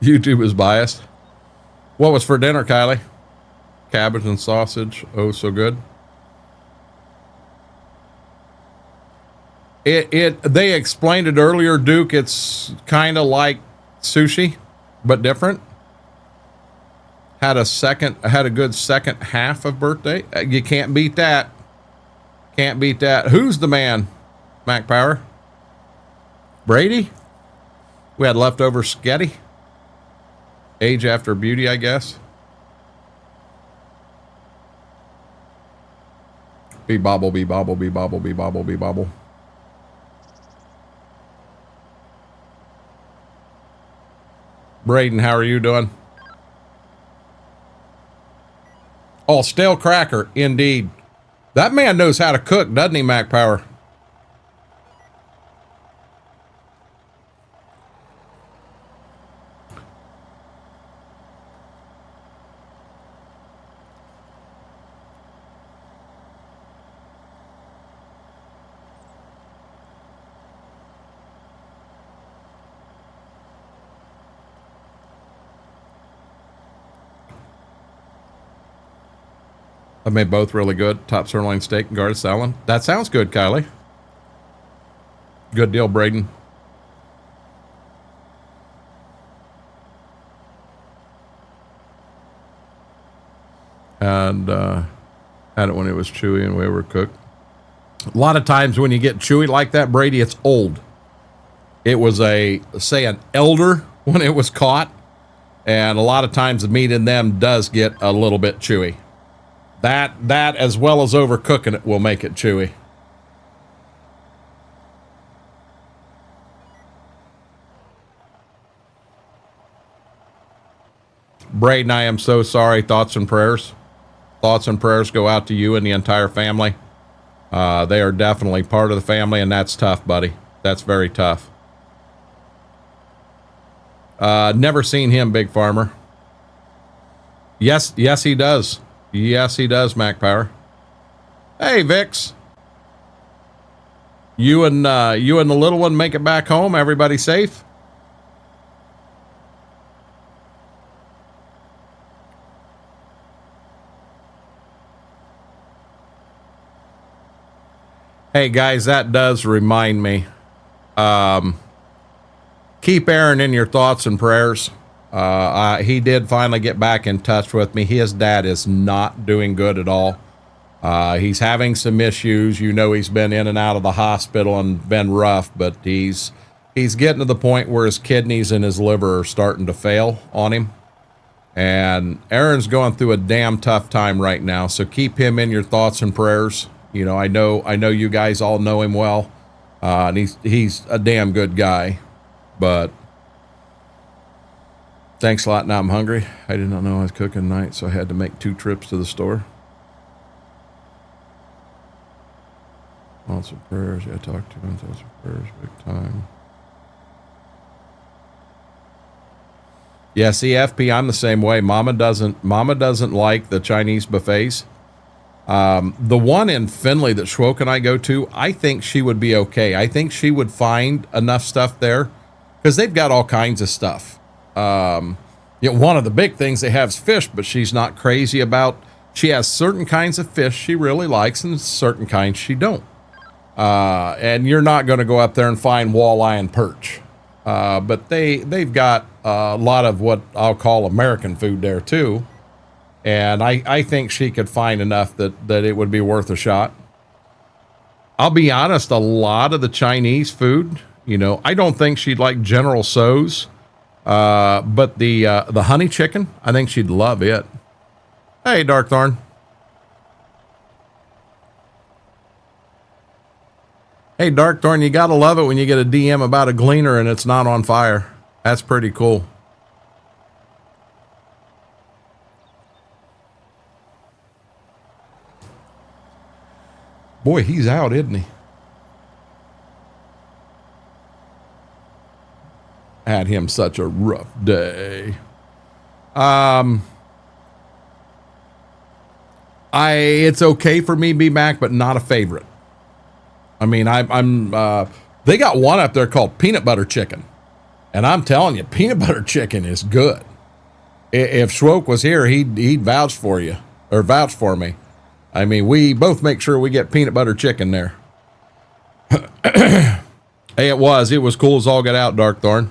YouTube is biased. What was for dinner, Kylie? Cabbage and sausage. Oh, so good. They explained it earlier, Duke. It's kind of like sushi, but different. Had a good second half of birthday. You can't beat that. Can't beat that. Who's the man? Mac Power. Brady. We had leftover sketty. Age after beauty, I guess. Be bobble, be bobble, be bobble, be bobble, be bobble. Braden, how are you doing? Oh, stale cracker, indeed. That man knows how to cook, doesn't he, Mac Power? I made both really good. Top sirloin steak and garlic salad. That sounds good, Kylie. Good deal, Braden. And had it when it was chewy and we were cooked. A lot of times when you get chewy like that, Brady, it's old. It was say an elder when it was caught. And a lot of times the meat in them does get a little bit chewy. That as well as overcooking it will make it chewy. Braden, I am so sorry. Thoughts and prayers. Thoughts and prayers go out to you and the entire family. They are definitely part of the family, and that's tough, buddy. That's very tough. Never seen him, Big Farmer. Yes, he does. Yes, he does, Mac Power. Hey, Vix. You and the little one make it back home. Everybody safe? Hey, guys, that does remind me. Keep Aaron in your thoughts and prayers. He did finally get back in touch with me. His dad is not doing good at all. He's having some issues. You know, he's been in and out of the hospital and been rough, but he's getting to the point where his kidneys and his liver are starting to fail on him. And Aaron's going through a damn tough time right now. So keep him in your thoughts and prayers. You know, I know you guys all know him well. And he's a damn good guy, but thanks a lot. Now I'm hungry. I did not know I was cooking tonight, so I had to make 2 trips to the store. Lots of prayers. Yeah, I talked to him. Lots of prayers, big time. Yeah, see, FP, I'm the same way. Mama doesn't like the Chinese buffets. The one in Findlay that Schwoke and I go to, I think she would be okay. I think she would find enough stuff there because they've got all kinds of stuff. One of the big things they have is fish, but she's not crazy about. She has certain kinds of fish she really likes and certain kinds she don't. And you're not going to go up there and find walleye and perch. But they've got a lot of what I'll call American food there too. And I think she could find enough that it would be worth a shot. I'll be honest, a lot of the Chinese food, I don't think she'd like General Tso's. But the honey chicken, I think she'd love it. Hey, Darkthorn. Hey, Darkthorn, you gotta love it when you get a DM about a gleaner and it's not on fire. That's pretty cool. Boy, he's out, isn't he? Had him such a rough day. It's okay for me to be back, but not a favorite. I mean, they got one up there called peanut butter chicken. And I'm telling you, peanut butter chicken is good. If Schwoke was here, he'd vouch for you, or vouch for me. I mean, we both make sure we get peanut butter chicken there. Hey, it was cool as all get out, Darkthorn.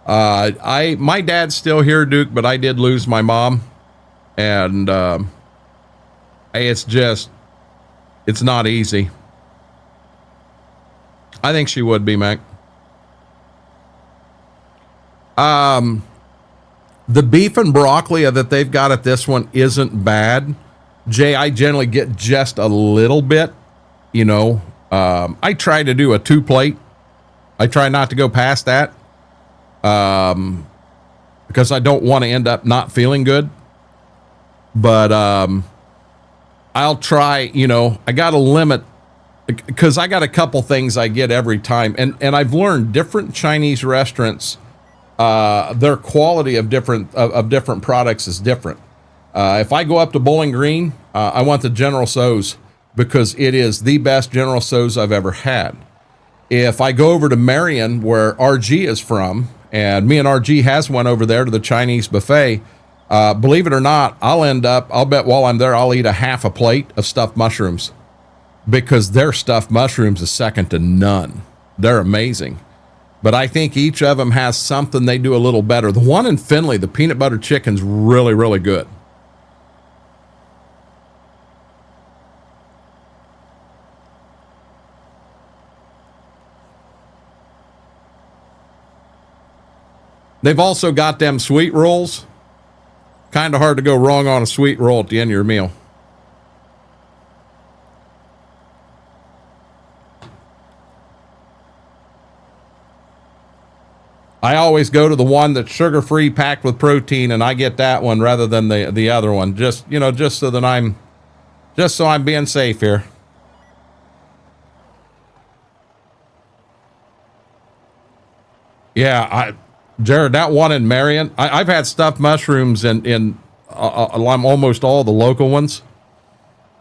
My dad's still here, Duke, but I did lose my mom, and it's not easy. I think she would be, Mac. The beef and broccoli that they've got at this one isn't bad. Jay, I generally get just a little bit, you know. I try to do a 2-plate. I try not to go past that. Because I don't want to end up not feeling good. But I'll try, you know, I got to limit, because I got a couple things I get every time. And I've learned different Chinese restaurants, their quality of different products is different. If I go up to Bowling Green, I want the General Tso's, because it is the best General Tso's I've ever had. If I go over to Marion, where RG is from, and me and RG has one over there to the Chinese buffet, believe it or not, I'll bet while I'm there, I'll eat a half a plate of stuffed mushrooms, because their stuffed mushrooms is second to none. They're amazing. But I think each of them has something they do a little better. The one in Findlay, the peanut butter chicken's really, really good. They've also got them sweet rolls. Kind of hard to go wrong on a sweet roll at the end of your meal. I always go to the one that's sugar-free, packed with protein, and I get that one rather than the other one. Just so I'm being safe here. Yeah, Jared, that one in Marion, I've had stuffed mushrooms in almost all the local ones,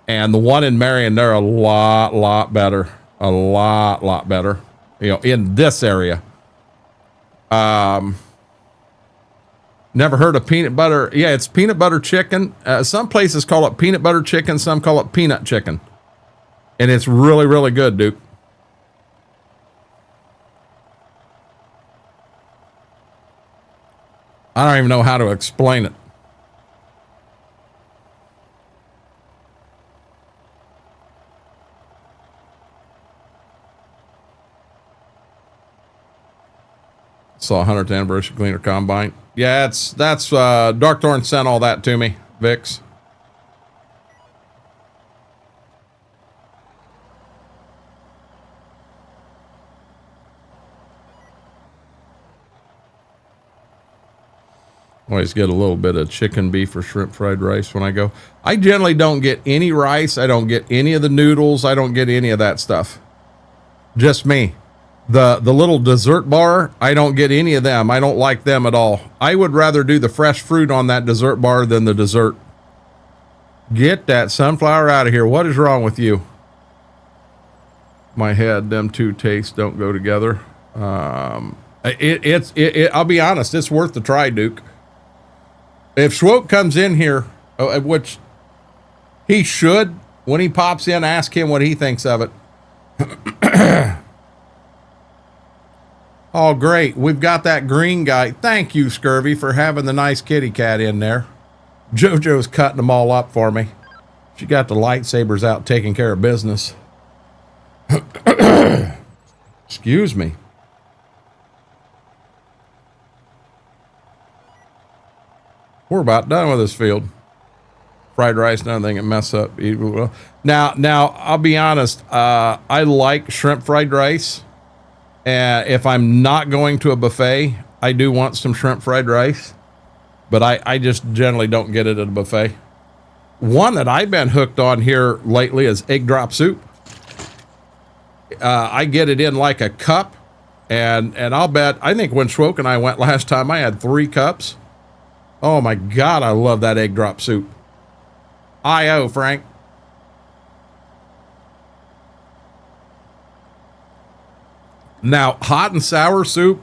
and the one in Marion, they're a lot better, a lot better. You know, in this area. Never heard of peanut butter. Yeah, it's peanut butter chicken. Some places call it peanut butter chicken. Some call it peanut chicken, and it's really, really good, Duke. I don't even know how to explain it. Saw 100th anniversary cleaner combine. Yeah, that's Darkthorn sent all that to me, Vix. Always get a little bit of chicken, beef, or shrimp fried rice when I go. I generally don't get any rice. I don't get any of the noodles. I don't get any of that stuff. Just me. The little dessert bar, I don't get any of them. I don't like them at all. I would rather do the fresh fruit on that dessert bar than the dessert. Get that sunflower out of here. What is wrong with you? My head, them two tastes don't go together. I'll be honest, it's worth the try, Duke. If Schwoke comes in here, which he should, when he pops in, ask him what he thinks of it. Oh, great. We've got that green guy. Thank you, Scurvy, for having the nice kitty cat in there. JoJo's cutting them all up for me. She got the lightsabers out taking care of business. Excuse me. We're about done with this field. Fried rice, nothing can mess up. Now, I'll be honest. I like shrimp fried rice. If I'm not going to a buffet, I do want some shrimp fried rice. But I just generally don't get it at a buffet. One that I've been hooked on here lately is egg drop soup. I get it in like a cup. And I'll bet, I think when Schwoke and I went last time, I had 3 cups. Oh my God, I love that egg drop soup. I.O. Frank. Now, hot and sour soup,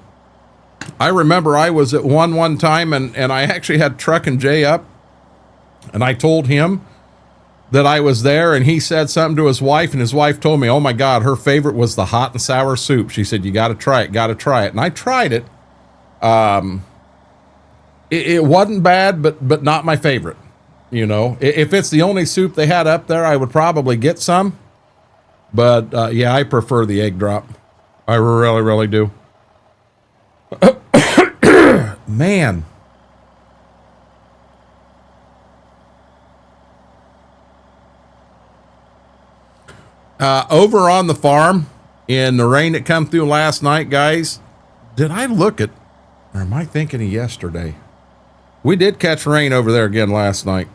I remember I was at one time, and I actually had Truck and Jay up, and I told him that I was there, and he said something to his wife, and his wife told me, oh my God, her favorite was the hot and sour soup. She said, you got to try it. And I tried it. It wasn't bad, but not my favorite. You know, if it's the only soup they had up there, I would probably get some. But yeah, I prefer the egg drop. I really, really do. Man. Over on the farm, in the rain that come through last night, guys, did I look at, or am I thinking of yesterday? We did catch rain over there again last night.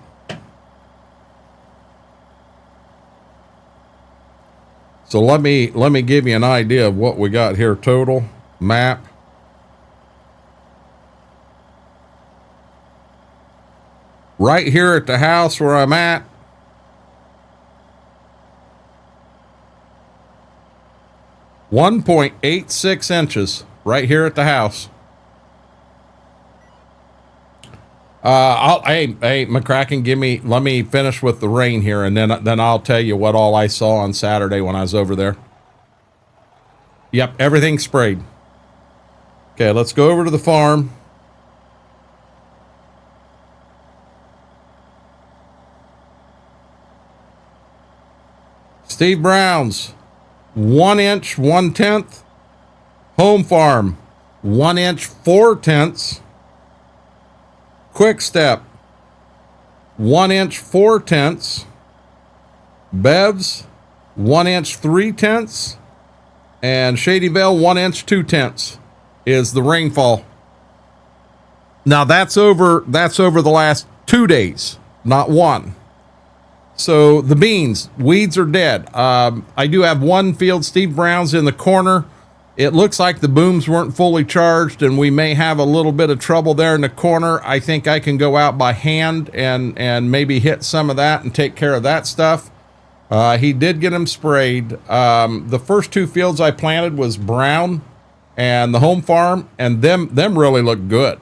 So let me give you an idea of what we got here total. Map. Right here at the house where I'm at, $1.86 right here at the house. Hey, McCracken, let me finish with the rain here, and then I'll tell you what all I saw on Saturday when I was over there. Yep, everything sprayed. Okay, let's go over to the farm. Steve Brown's 1 inch 1/10. Home Farm 1 inch 4/10. Quick Step 1 inch 4/10. Bev's 1 inch 3/10. And Shady Vale 1 inch 2/10 is the rainfall. Now that's over the last 2 days, not one. So the beans, weeds are dead. I do have one field, Steve Brown's, in the corner. It looks like the booms weren't fully charged, and we may have a little bit of trouble there in the corner. I think I can go out by hand and maybe hit some of that and take care of that stuff. He did get them sprayed. The first 2 fields I planted was Brown and the Home Farm, and them really look good.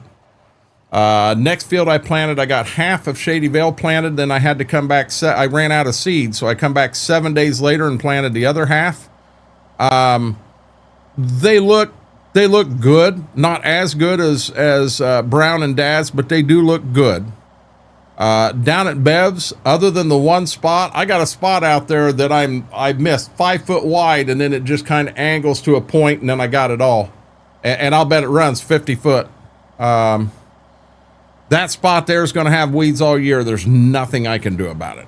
Next field I planted, I got half of Shady Vale planted. Then I had to come back. I ran out of seed, so I come back 7 days later and planted the other half. They look good, not as good as Brown and Dad's, but they do look good. Down at Bev's, other than the one spot, I got a spot out there that I missed 5 foot wide, and then it just kind of angles to a point, and then I got it all. And I'll bet it runs 50 foot. That spot there is going to have weeds all year. There's nothing I can do about it.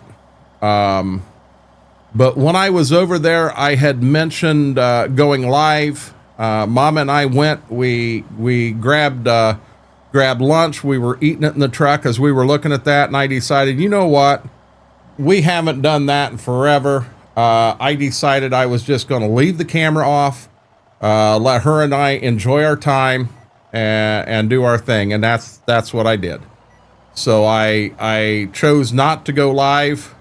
But when I was over there, I had mentioned going live. Mama and I went. We grabbed lunch. We were eating it in the truck as we were looking at that, and I decided, you know what? We haven't done that in forever. I decided I was just going to leave the camera off, let her and I enjoy our time, and do our thing, and that's what I did. So I chose not to go live.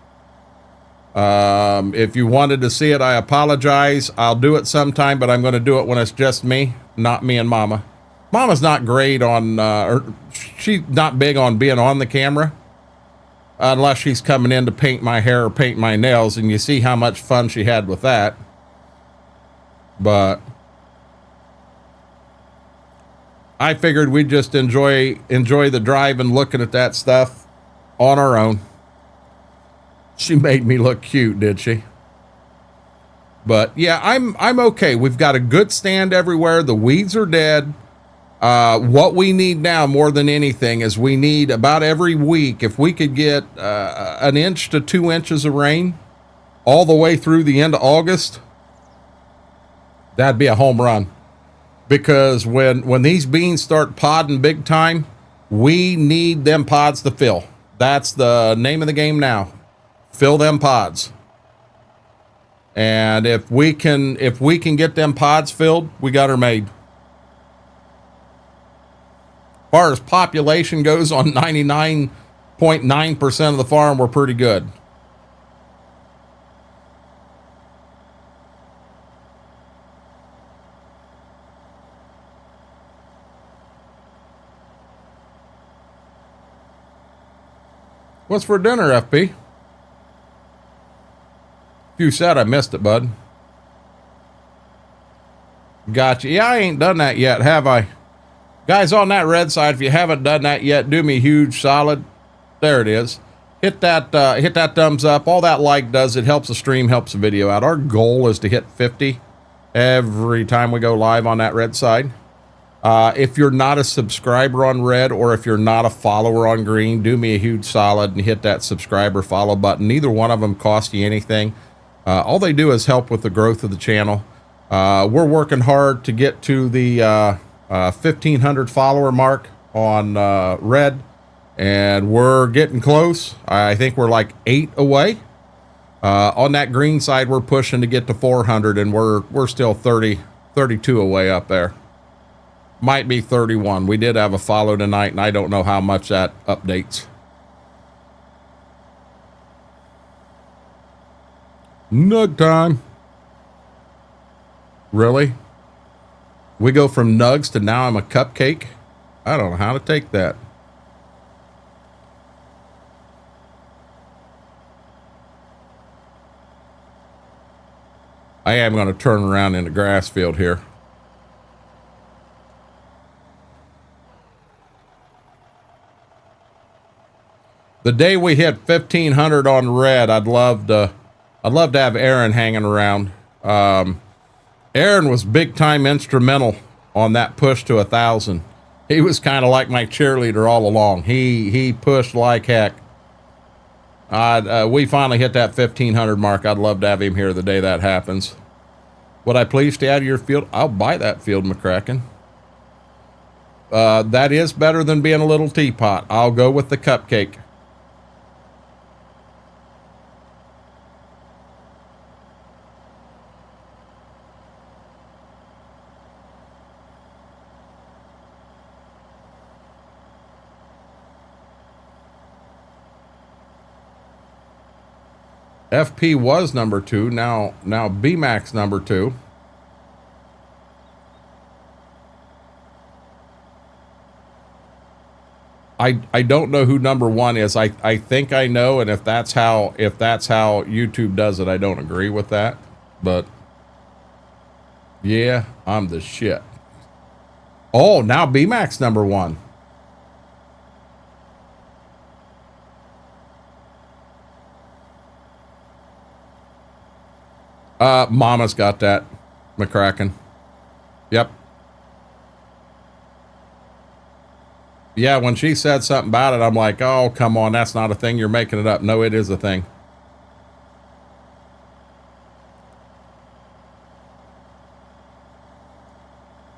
If you wanted to see it, I apologize. I'll do it sometime, but I'm going to do it when it's just me, not me and Mama. Mama's not great on, or she's not big on being on the camera, unless she's coming in to paint my hair or paint my nails, and you see how much fun she had with that. But I figured we'd just enjoy the drive and looking at that stuff on our own. She made me look cute, did she? But yeah, I'm okay. We've got a good stand everywhere. The weeds are dead. What we need now more than anything is we need about every week, if we could get 1 inch to 2 inches of rain all the way through the end of August, that'd be a home run. Because when these beans start podding big time, we need them pods to fill. That's the name of the game now. Fill them pods. And if we can get them pods filled, we got her made. As far as population goes, on 99.9% of the farm, we're pretty good. What's for dinner, FP? If you said, I missed it, bud. Gotcha. Yeah, I ain't done that yet, have I? Guys, on that red side, if you haven't done that yet, do me a huge solid. There it is. Hit that thumbs up. All that like does, it helps the stream, helps the video out. Our goal is to hit 50 every time we go live on that red side. If you're not a subscriber on red, or if you're not a follower on green, do me a huge solid and hit that subscribe or follow button. Neither one of them cost you anything. All they do is help with the growth of the channel. We're working hard to get to the 1,500 follower mark on red, and we're getting close. I think we're like 8 away. On that green side, we're pushing to get to 400, and we're still 32 away up there. Might be 31. We did have a follow tonight, and I don't know how much that updates. Nug time. Really? We go from nugs to now I'm a cupcake? I don't know how to take that. I am going to turn around in the grass field here. The day we hit 1,500 on red, I'd love to have Aaron hanging around. Aaron was big time instrumental on that push to 1,000. He was kind of like my cheerleader all along. He pushed like heck. We finally hit that 1,500 mark. I'd love to have him here the day that happens. Would I please stay out of your field? I'll buy that field, McCracken. That is better than being a little teapot. I'll go with the cupcake. FP was number 2. Now BMAX number 2. I don't know who number 1 is. I think I know, and if that's how YouTube does it, I don't agree with that. But yeah, I'm the shit. Oh, now BMAX number 1. Mama's got that, McCracken. Yep. Yeah, when she said something about it, I'm like, oh, come on, that's not a thing. You're making it up. No, it is a thing.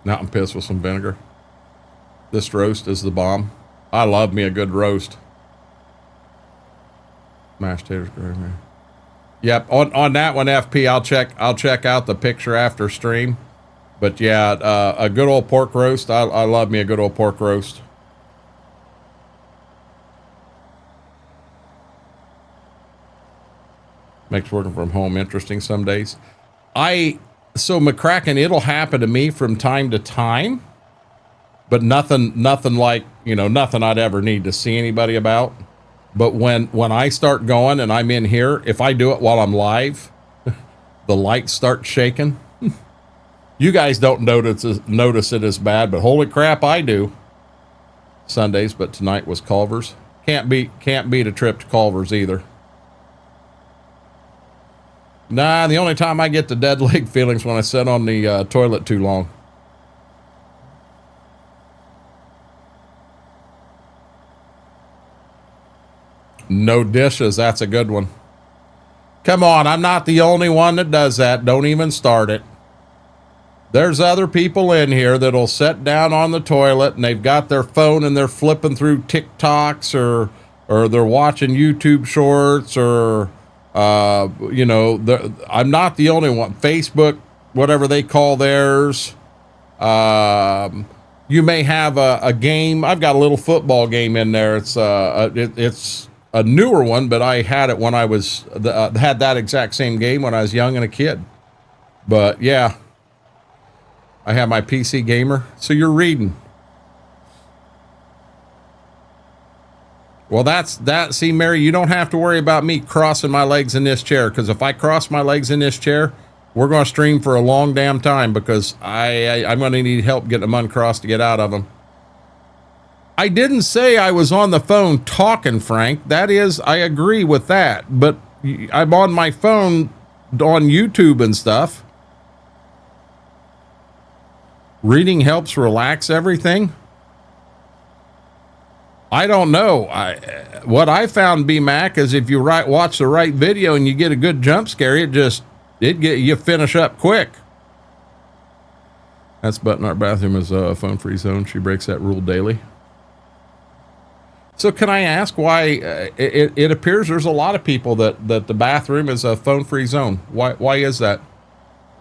Now I'm pissed with some vinegar. This roast is the bomb. I love me a good roast. Mashed taters, great, man. Yep, on that one, FP, I'll check out the picture after stream. But yeah, a good old pork roast. I love me a good old pork roast. Makes working from home interesting some days. So McCracken, it'll happen to me from time to time, but nothing like, nothing I'd ever need to see anybody about. But when I start going and I'm in here, if I do it while I'm live, the lights start shaking. You guys don't notice it as bad, but holy crap, I do. Sundays, but tonight was Culver's. Can't beat a trip to Culver's either. Nah, the only time I get the dead leg feelings when I sit on the toilet too long. No dishes, that's a good one. Come on, I'm not the only one that does that. Don't even start it. There's other people in here that'll sit down on the toilet and they've got their phone and they're flipping through TikToks or they're watching YouTube shorts or, I'm not the only one. Facebook, whatever they call theirs. You may have a game. I've got a little football game in there. It's a newer one, but I had it when I was had that exact same game when I was young and a kid. But yeah, I have my PC gamer. So you're reading. Well, see, Mary, you don't have to worry about me crossing my legs in this chair, because if I cross my legs in this chair, we're going to stream for a long damn time, because I'm going to need help getting them uncrossed to get out of them. I didn't say I was on the phone talking, Frank. That is, I agree with that, but I'm on my phone on YouTube and stuff. Reading helps relax everything. I don't know. What I found, B-Mac, is if you watch the right video and you get a good jump scare, you finish up quick. That's button. Our bathroom is a phone-free zone. She breaks that rule daily. So can I ask why it appears there's a lot of people that the bathroom is a phone-free zone? Why is that?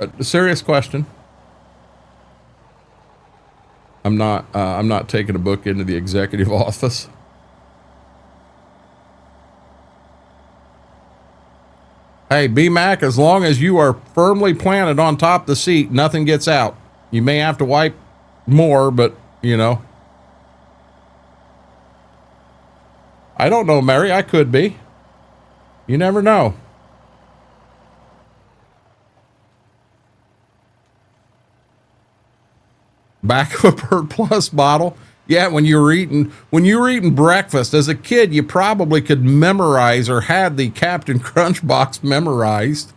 A serious question. I'm not taking a book into the executive office. Hey, B-Mac, as long as you are firmly planted on top of the seat, nothing gets out. You may have to wipe more, but, you know. I don't know, Mary. I could be. You never know. Back of a Bird Plus bottle. Yeah, when you were eating breakfast as a kid, you probably could memorize or had the Captain Crunch box memorized.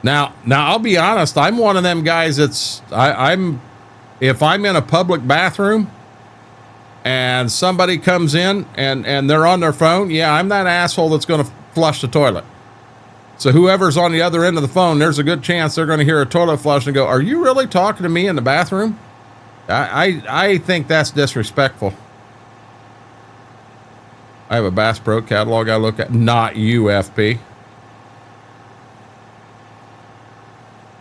Now I'll be honest. I'm one of them guys that's if I'm in a public bathroom and somebody comes in and they're on their phone, yeah, I'm that asshole that's going to flush the toilet. So whoever's on the other end of the phone, there's a good chance they're going to hear a toilet flush and go, "Are you really talking to me in the bathroom?" I think that's disrespectful. I have a Bass Pro catalog I look at. Not you, FP.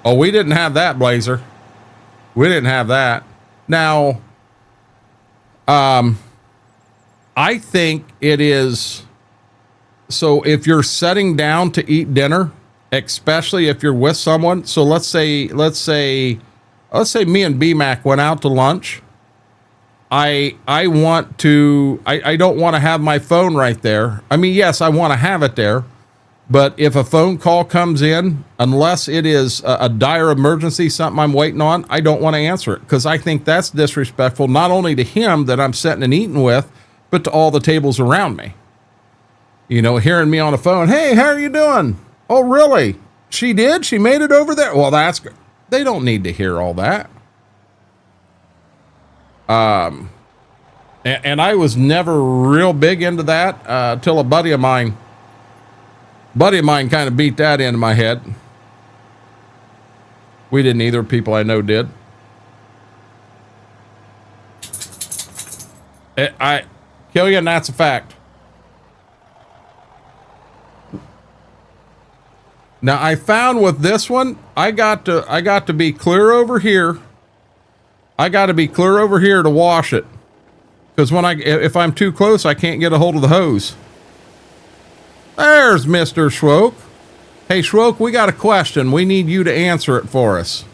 Oh, we didn't have that, Blazer. We didn't have that. Now, I think it is, so if you're sitting down to eat dinner, especially if you're with someone, so let's say me and B-Mac went out to lunch. I don't want to have my phone right there. I mean, yes, I want to have it there, but if a phone call comes in, unless it is a dire emergency, something I'm waiting on, I don't want to answer it, because I think that's disrespectful, not only to him that I'm sitting and eating with, but to all the tables around me. You know, hearing me on the phone, "Hey, how are you doing?" "Oh, really? She did? She made it over there?" Well, that's good. They don't need to hear all that. And I was never real big into that till a buddy of mine kind of beat that into my head. We didn't either. People I know did. I kill you, and that's a fact. Now I found with this one, I got to be clear over here. I got to be clear over here to wash it, because if I'm too close, I can't get a hold of the hose. There's Mr. Schwoke. Hey, Schwoke, we got a question. We need you to answer it for us.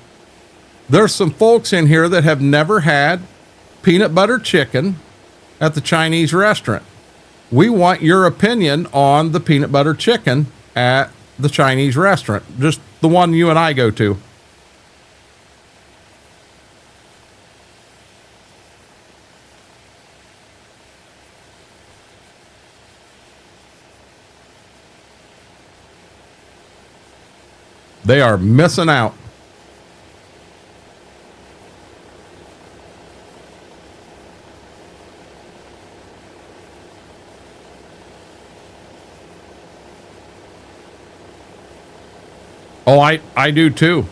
There's some folks in here that have never had peanut butter chicken at the Chinese restaurant. We want your opinion on the peanut butter chicken at the Chinese restaurant. Just the one you and I go to. They are missing out. Oh, I do too.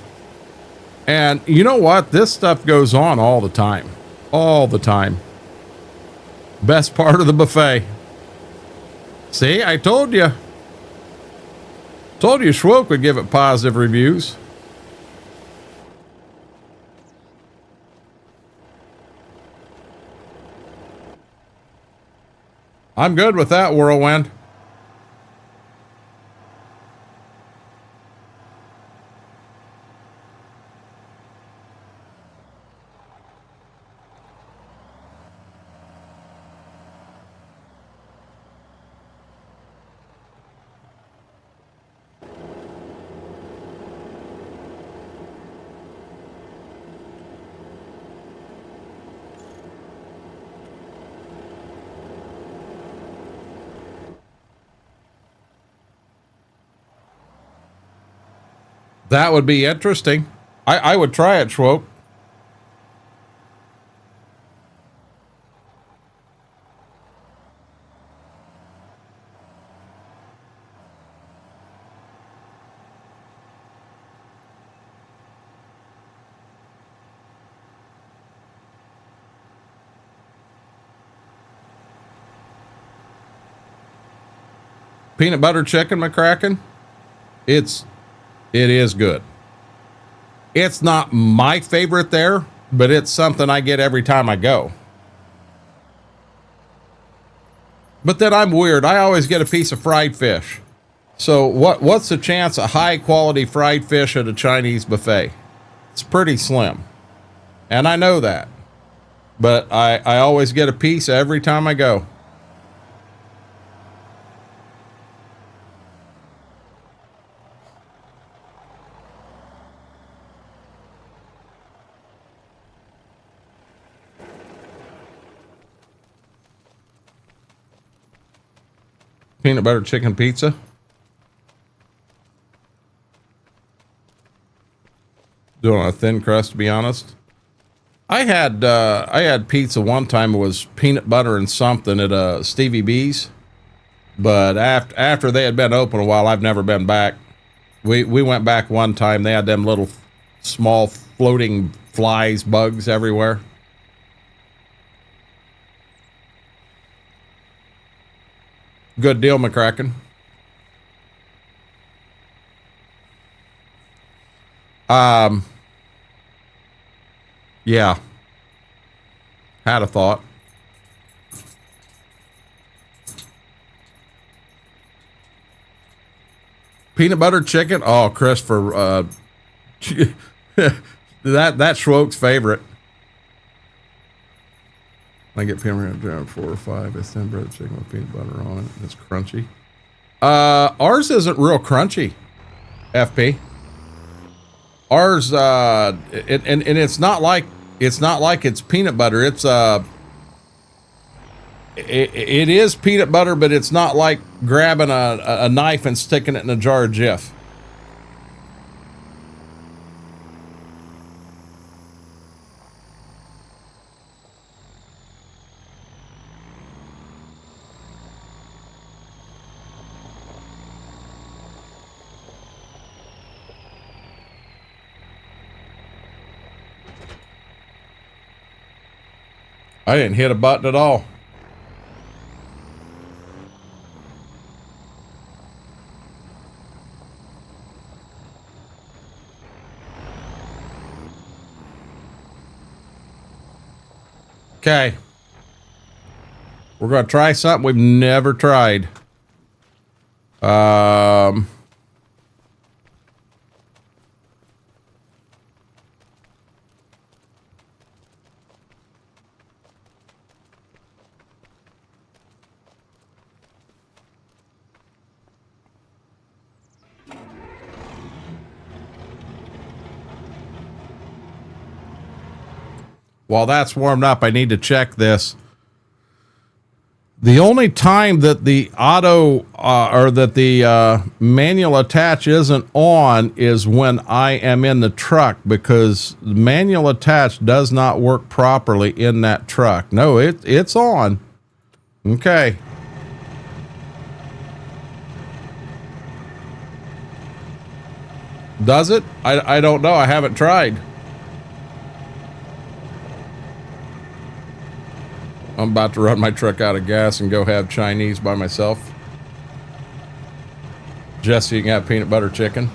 And you know what? This stuff goes on all the time. All the time. Best part of the buffet. See, I told you. Told you Schwoke would give it positive reviews. I'm good with that, Whirlwind. That would be interesting. I would try it, Schwope. Peanut butter chicken, McCracken. It is good. It's not my favorite there, but it's something I get every time I go. But then I'm weird. I always get a piece of fried fish. So what's the chance of high quality fried fish at a Chinese buffet? It's pretty slim. And I know that. But I always get a piece every time I go. Peanut butter chicken pizza. Doing a thin crust, to be honest. I had pizza one time. It was peanut butter and something at Stevie B's, but after they had been open a while, I've never been back. We went back one time. They had them little small floating flies, bugs everywhere. Good deal, McCracken. Yeah. Had a thought. Peanut butter chicken? Oh, Christopher, that's Schwoke's favorite. I get peanut butter 4 or 5. It's thin bread chicken with peanut butter on it. It's crunchy. Ours isn't real crunchy, FP. Ours, and it's not like it's peanut butter. It's it is peanut butter, but it's not like grabbing a knife and sticking it in a jar of Jif. I didn't hit a button at all. Okay. We're going to try something we've never tried. While that's warmed up, I need to check this. The only time that the auto or that the manual attach isn't on is when I am in the truck, because the manual attach does not work properly in that truck. No, it's on. Okay. Does it? I don't know. I haven't tried. I'm about to run my truck out of gas and go have Chinese by myself. Jesse, you can have peanut butter chicken.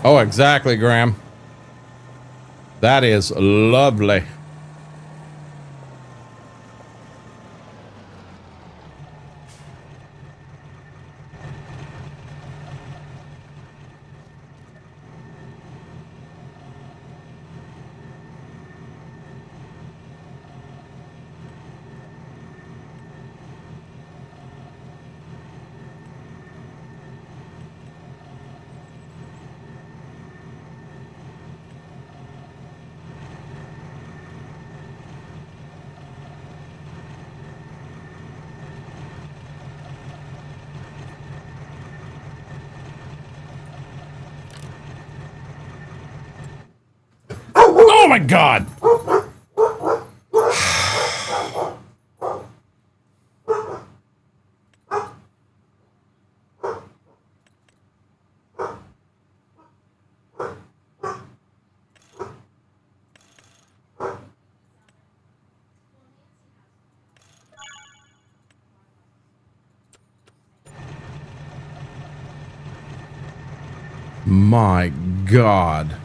Oh, exactly, Graham. That is lovely. my God! My God.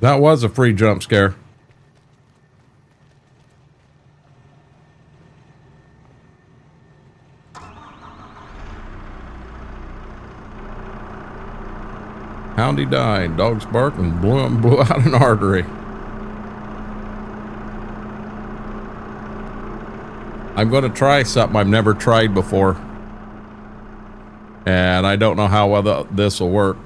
That was a free jump scare. Houndy died. Dogs barked and blew out an artery. I'm going to try something I've never tried before. And I don't know how well this will work.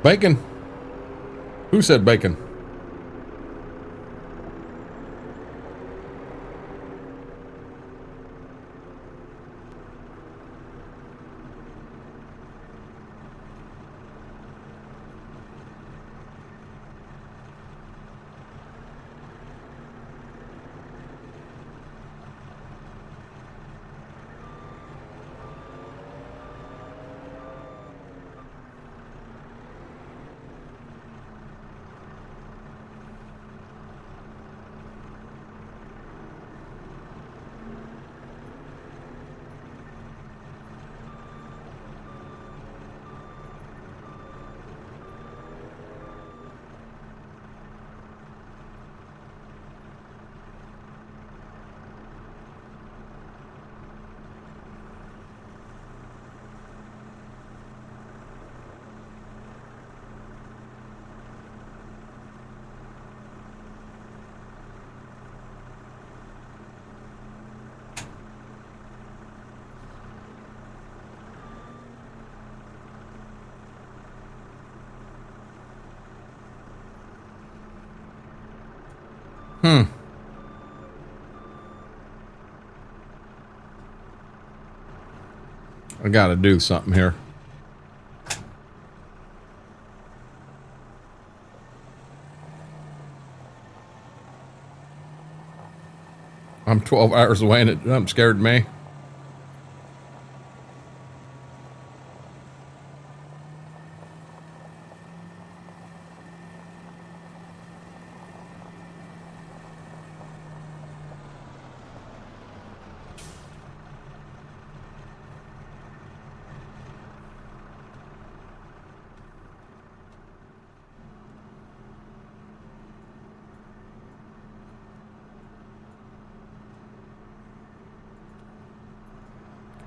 Bacon? Who said bacon? I gotta do something here. I'm 12 hours away and it jump scared me.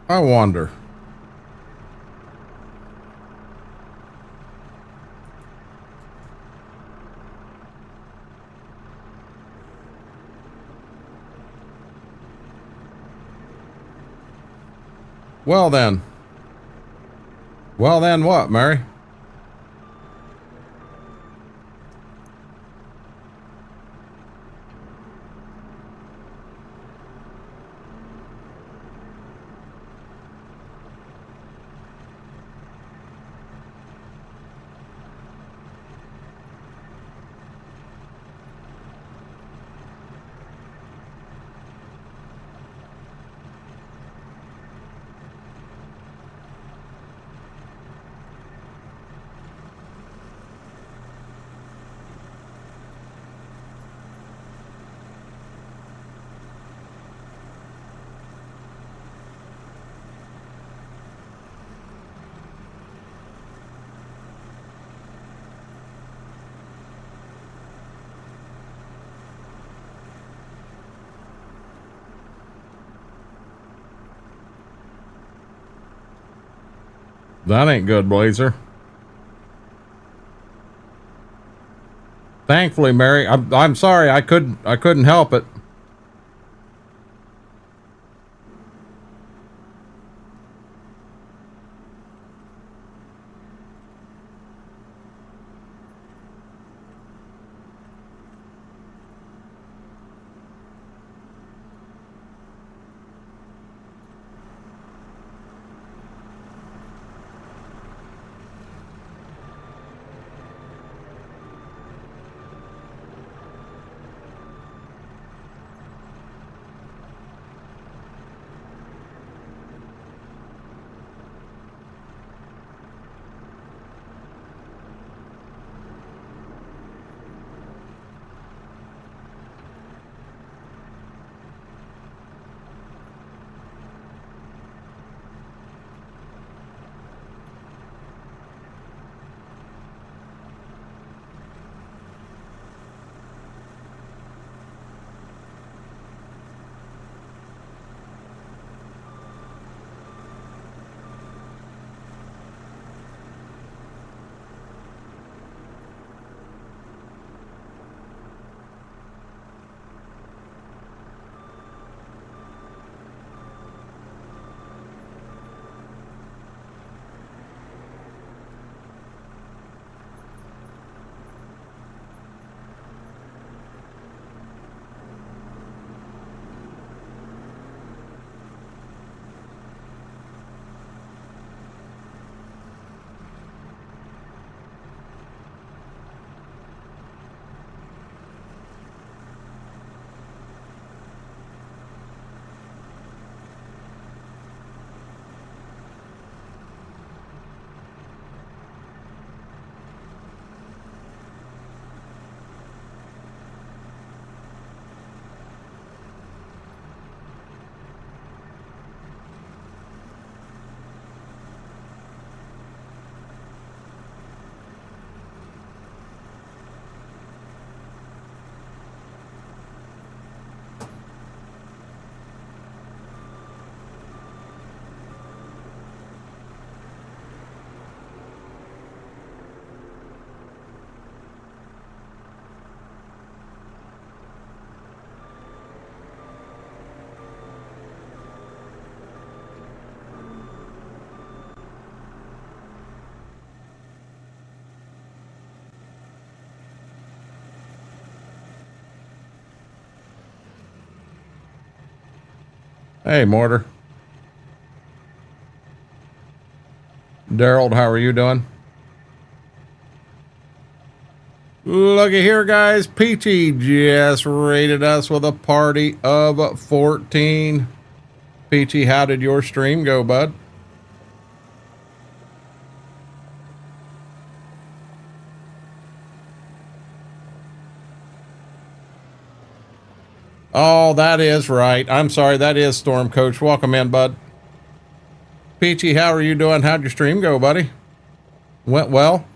I wonder. Well then. Well then what, Mary? That ain't good, Blazer. Thankfully, Mary, I'm sorry, I couldn't help it. Hey, Mortar. Daryl, how are you doing? Looky here, guys. Peachy just rated us with a party of 14. Peachy, how did your stream go, bud? Oh, that is right. I'm sorry. That is Storm Coach. Welcome in, bud. Peachy, how are you doing? How'd your stream go, buddy? Went well.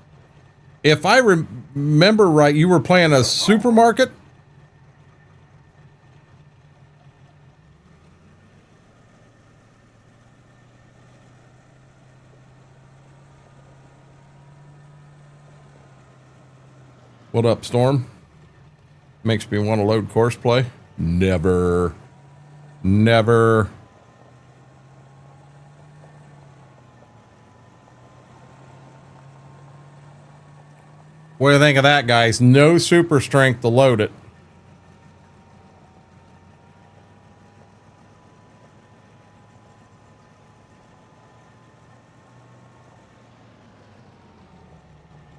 If I remember right, you were playing a supermarket? What up, Storm? Makes me want to load course play. Never. Never. What do you think of that, guys? No super strength to load it.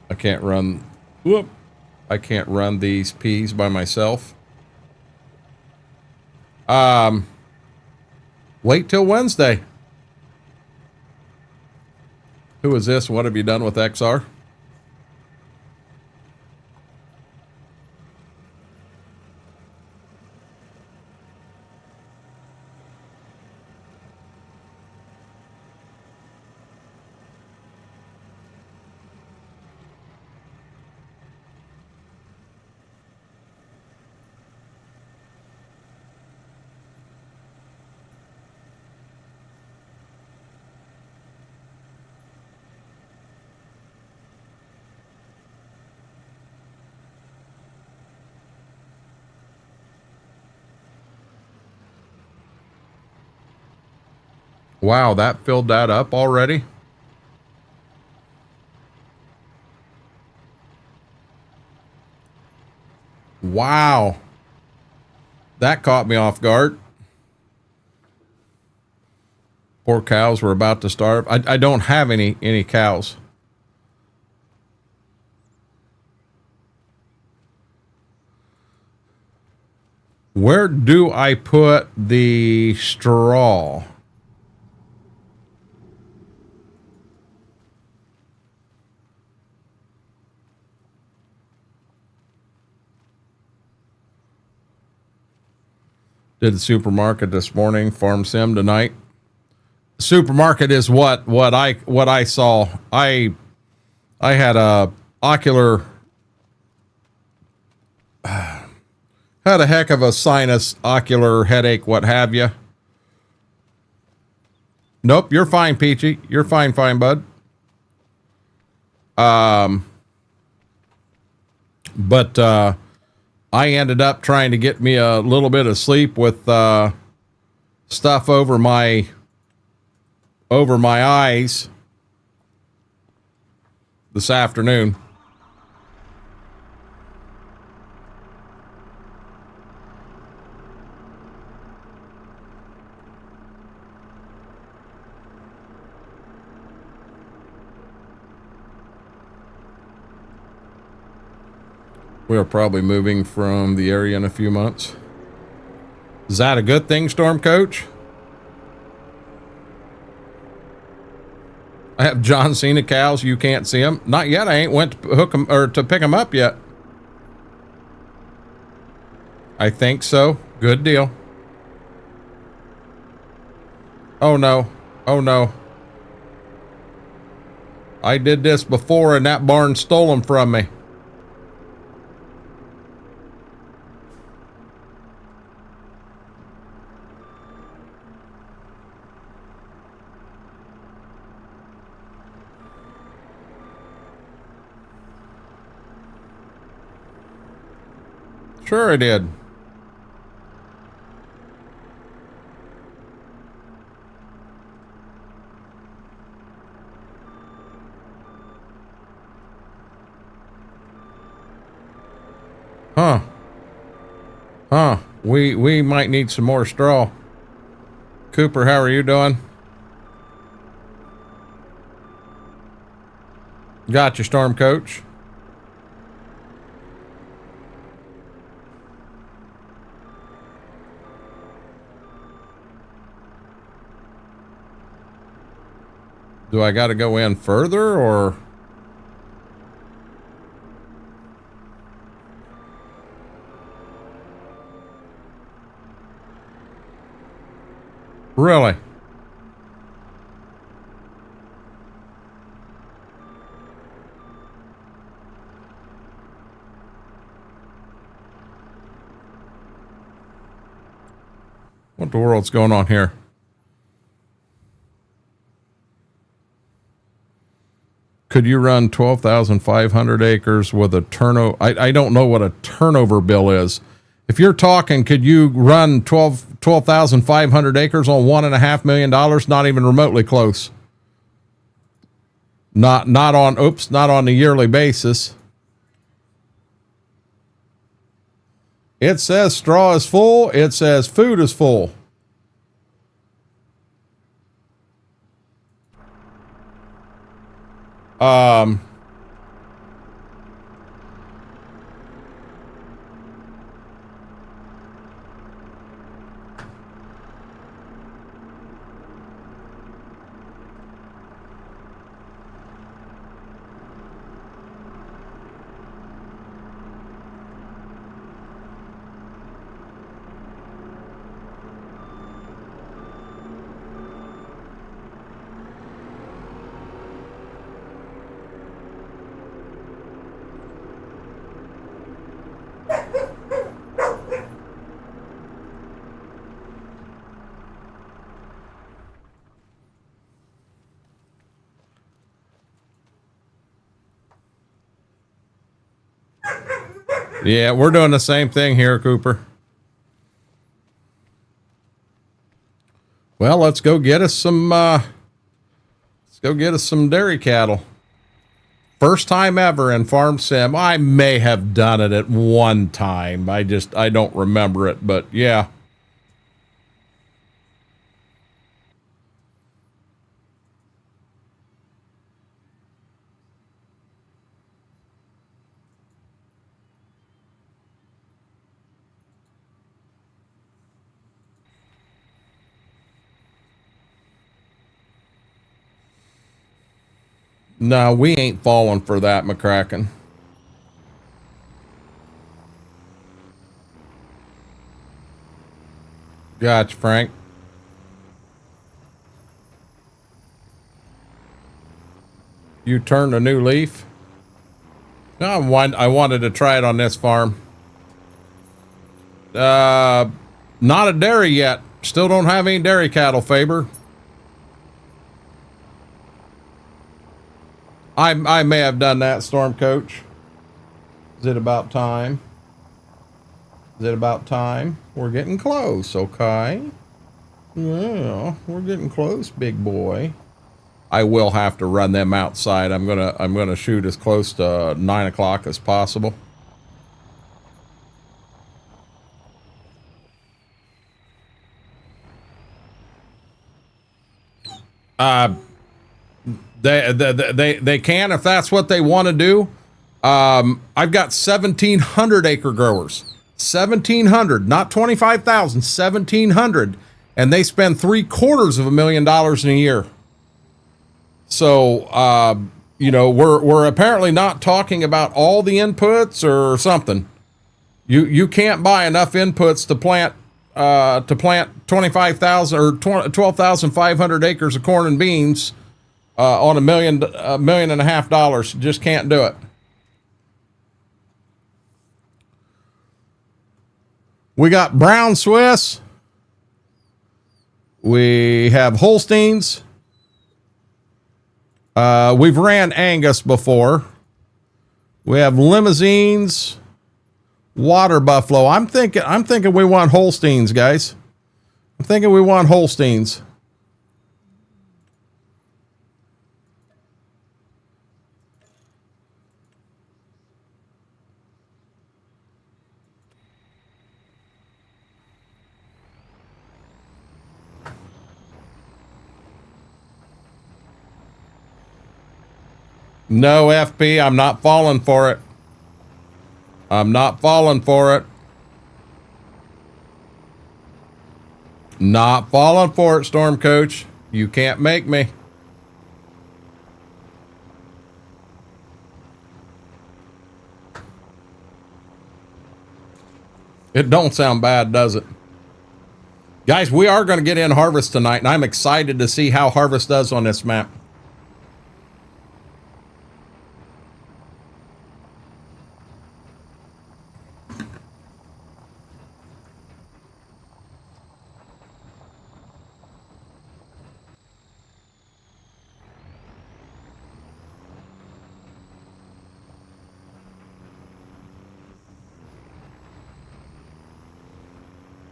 I can't run. Whoop. I can't run these peas by myself. Wait till Wednesday. Who is this? What have you done with XR? Wow, that filled that up already? Wow. That caught me off guard. Poor cows were about to starve. I don't have any cows. Where do I put the straw? Did the supermarket this morning, farm sim tonight. Supermarket is what I saw. I had a ocular had a heck of a sinus ocular headache, what have you. Nope, you're fine, Peachy. You're fine, bud. But I ended up trying to get me a little bit of sleep with stuff over my eyes this afternoon. We are probably moving from the area in a few months. Is that a good thing, Storm Coach? I have John Cena cows. You can't see them. Not yet. I ain't went to hook them or to pick them up yet. I think so. Good deal. Oh no. Oh no. I did this before and that barn stole them from me. Sure I did. Huh. Huh. We might need some more straw. Cooper, how are you doing? Got your Storm Coach. Do I got to go in further or? Really? What the world's going on here? Could you run 12,500 acres with a turnover? I don't know what a turnover bill is. If you're talking, could you run 12,500 acres on $1.5 million? Not even remotely close. Not on the yearly basis. It says straw is full. It says food is full. Yeah, we're doing the same thing here, Cooper. Well, let's go get us some dairy cattle. First time ever in Farm Sim. I may have done it at one time. I don't remember it, but yeah. No, we ain't falling for that, McCracken. Gotcha, Frank. You turned a new leaf? No, I wanted to try it on this farm. Not a dairy yet. Still don't have any dairy cattle, Faber. I may have done that, Storm Coach. Is it about time? Is it about time? We're getting close, okay? Yeah, we're getting close, big boy. I will have to run them outside. I'm gonna shoot as close to 9 o'clock as possible. They can if that's what they want to do. I've got 1,700 acre growers, 1,700, not 25,000, 1,700, and they spend $750,000 in a year. So you know, we're apparently not talking about all the inputs or something. You can't buy enough inputs to plant 25,000 or 12,500 acres of corn and beans on $1.5 million. Just can't do it. We got brown Swiss. We have Holsteins. We've ran Angus before. We have limousines, water buffalo. I'm thinking we want Holsteins, guys. I'm thinking we want Holsteins. No, FP, I'm not falling for it. I'm not falling for it. Not falling for it, Storm Coach. You can't make me. It don't sound bad, does it? Guys, we are going to get in Harvest tonight, and I'm excited to see how Harvest does on this map.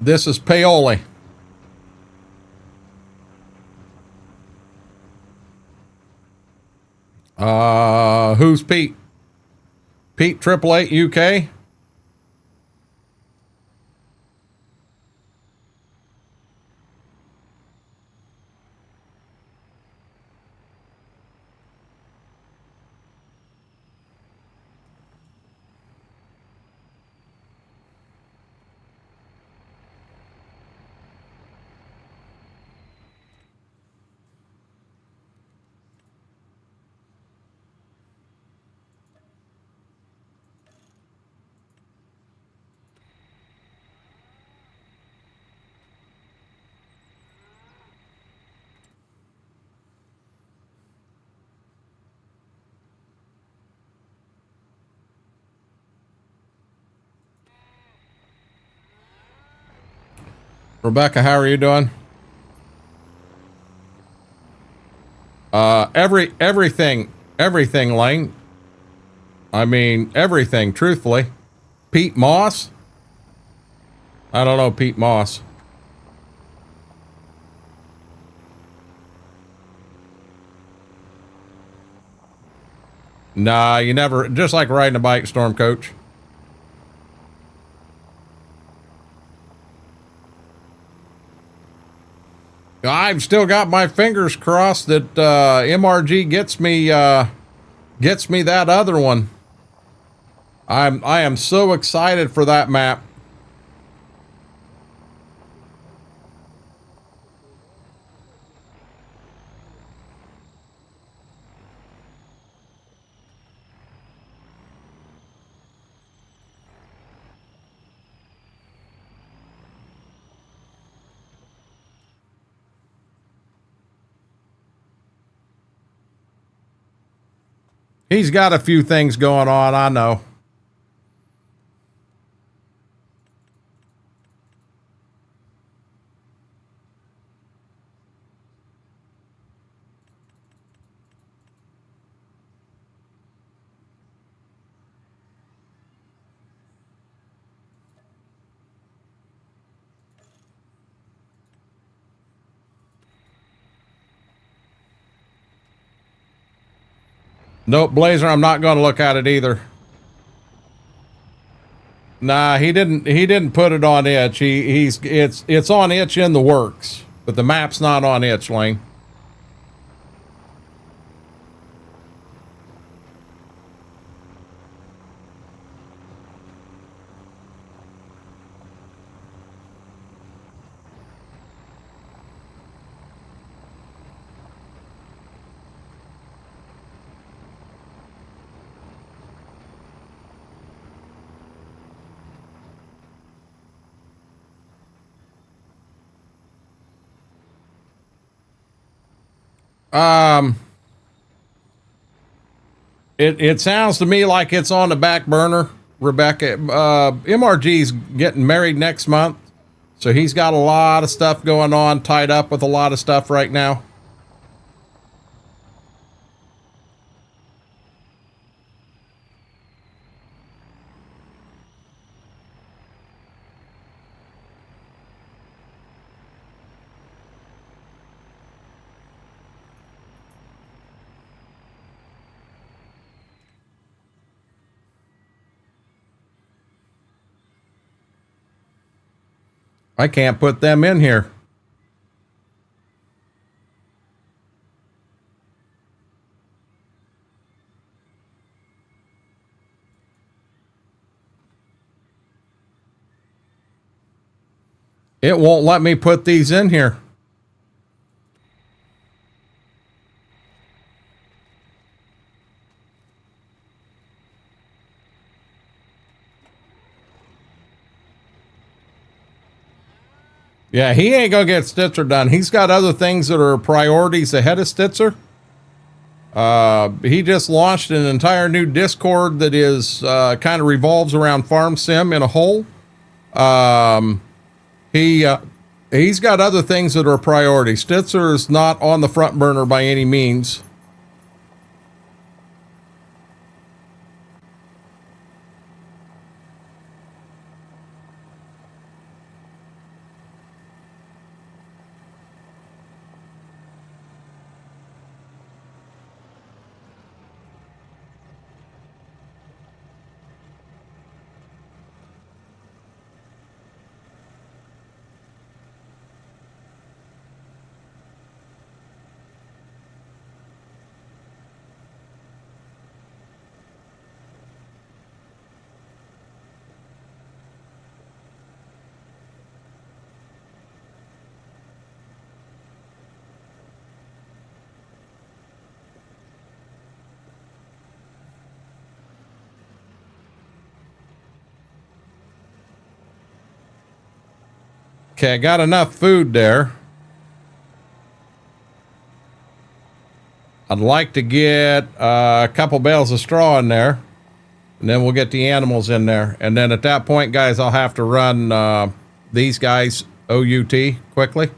This is Paoli. Who's Pete? Pete 888 UK. Rebecca, how are you doing? Everything, Lane. I mean, everything, truthfully. Pete Moss? I don't know Pete Moss. Nah, you never, just like riding a bike, Storm Coach. I've still got my fingers crossed that MRG gets me that other one. I am so excited for that map. He's got a few things going on, I know. Nope, Blazer, I'm not going to look at it either. Nah, he didn't put it on itch. It's on itch in the works, but the map's not on itch, Lane. It sounds to me like it's on the back burner, Rebecca. MRG's getting married next month, so he's got a lot of stuff going on, tied up with a lot of stuff right now. I can't put them in here. It won't let me put these in here. Yeah, he ain't gonna get Stitzer done. He's got other things that are priorities ahead of Stitzer. He just launched an entire new Discord that is kind of revolves around Farm Sim in a whole. He's got other things that are a priority. Stitzer is not on the front burner by any means. Okay, I got enough food there. I'd like to get a couple bales of straw in there, and then we'll get the animals in there. And then at that point, guys, I'll have to run these guys OUT quickly.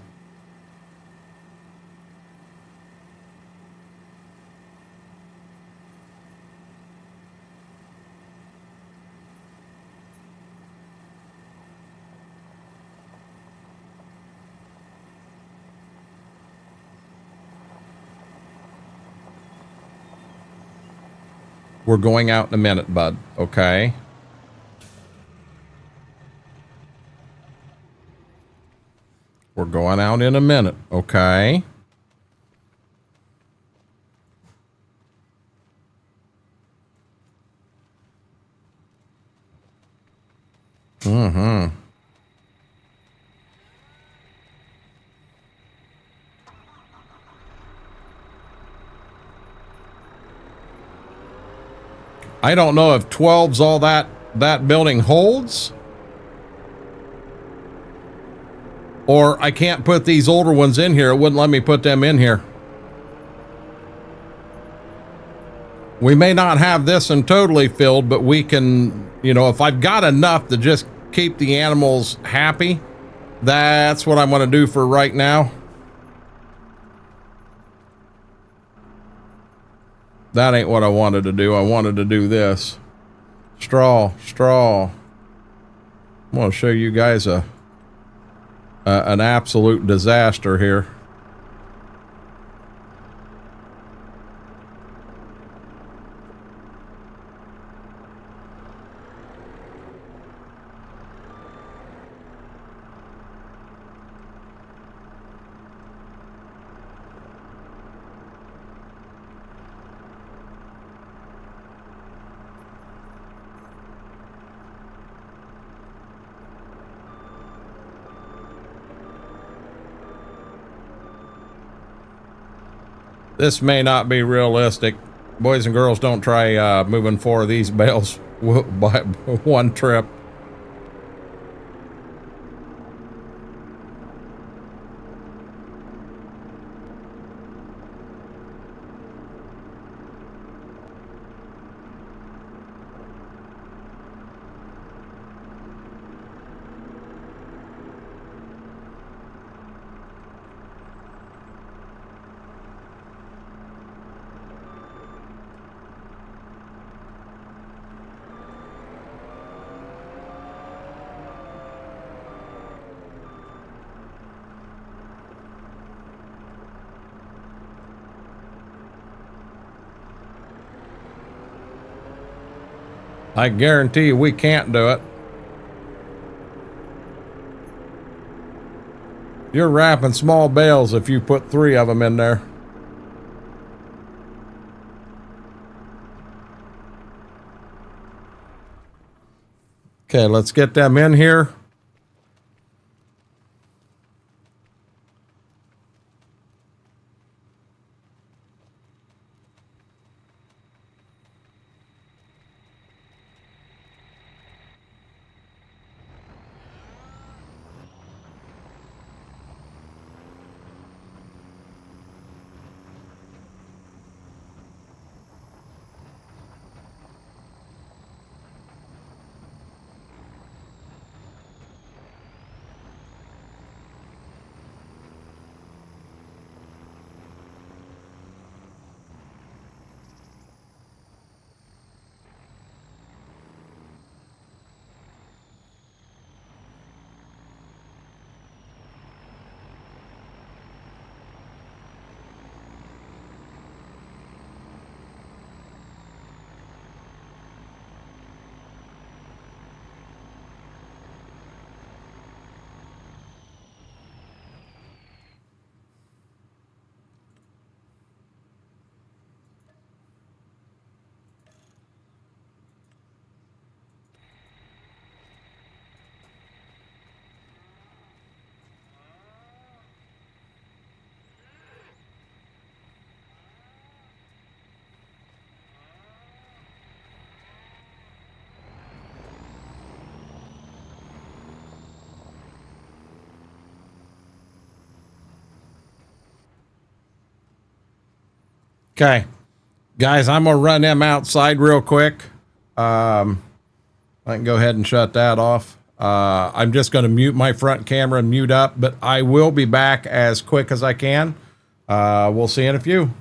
We're going out in a minute, bud. Okay. We're going out in a minute. Okay. Mm-hmm. I don't know if 12's all that building holds. Or I can't put these older ones in here. It wouldn't let me put them in here. We may not have this one totally filled, but we can, you know, if I've got enough to just keep the animals happy, that's what I'm going to do for right now. That ain't what I wanted to do. I wanted to do this. Straw. I'm going to show you guys an absolute disaster here. This may not be realistic. Boys and girls, don't try moving 4 of these bales by one trip. I guarantee you we can't do it. You're wrapping small bales if you put 3 of them in there. Okay, let's get them in here. Okay, guys, I'm gonna run them outside real quick. I can go ahead and shut that off. I'm just gonna mute my front camera and mute up, but I will be back as quick as I can. We'll see you in a few.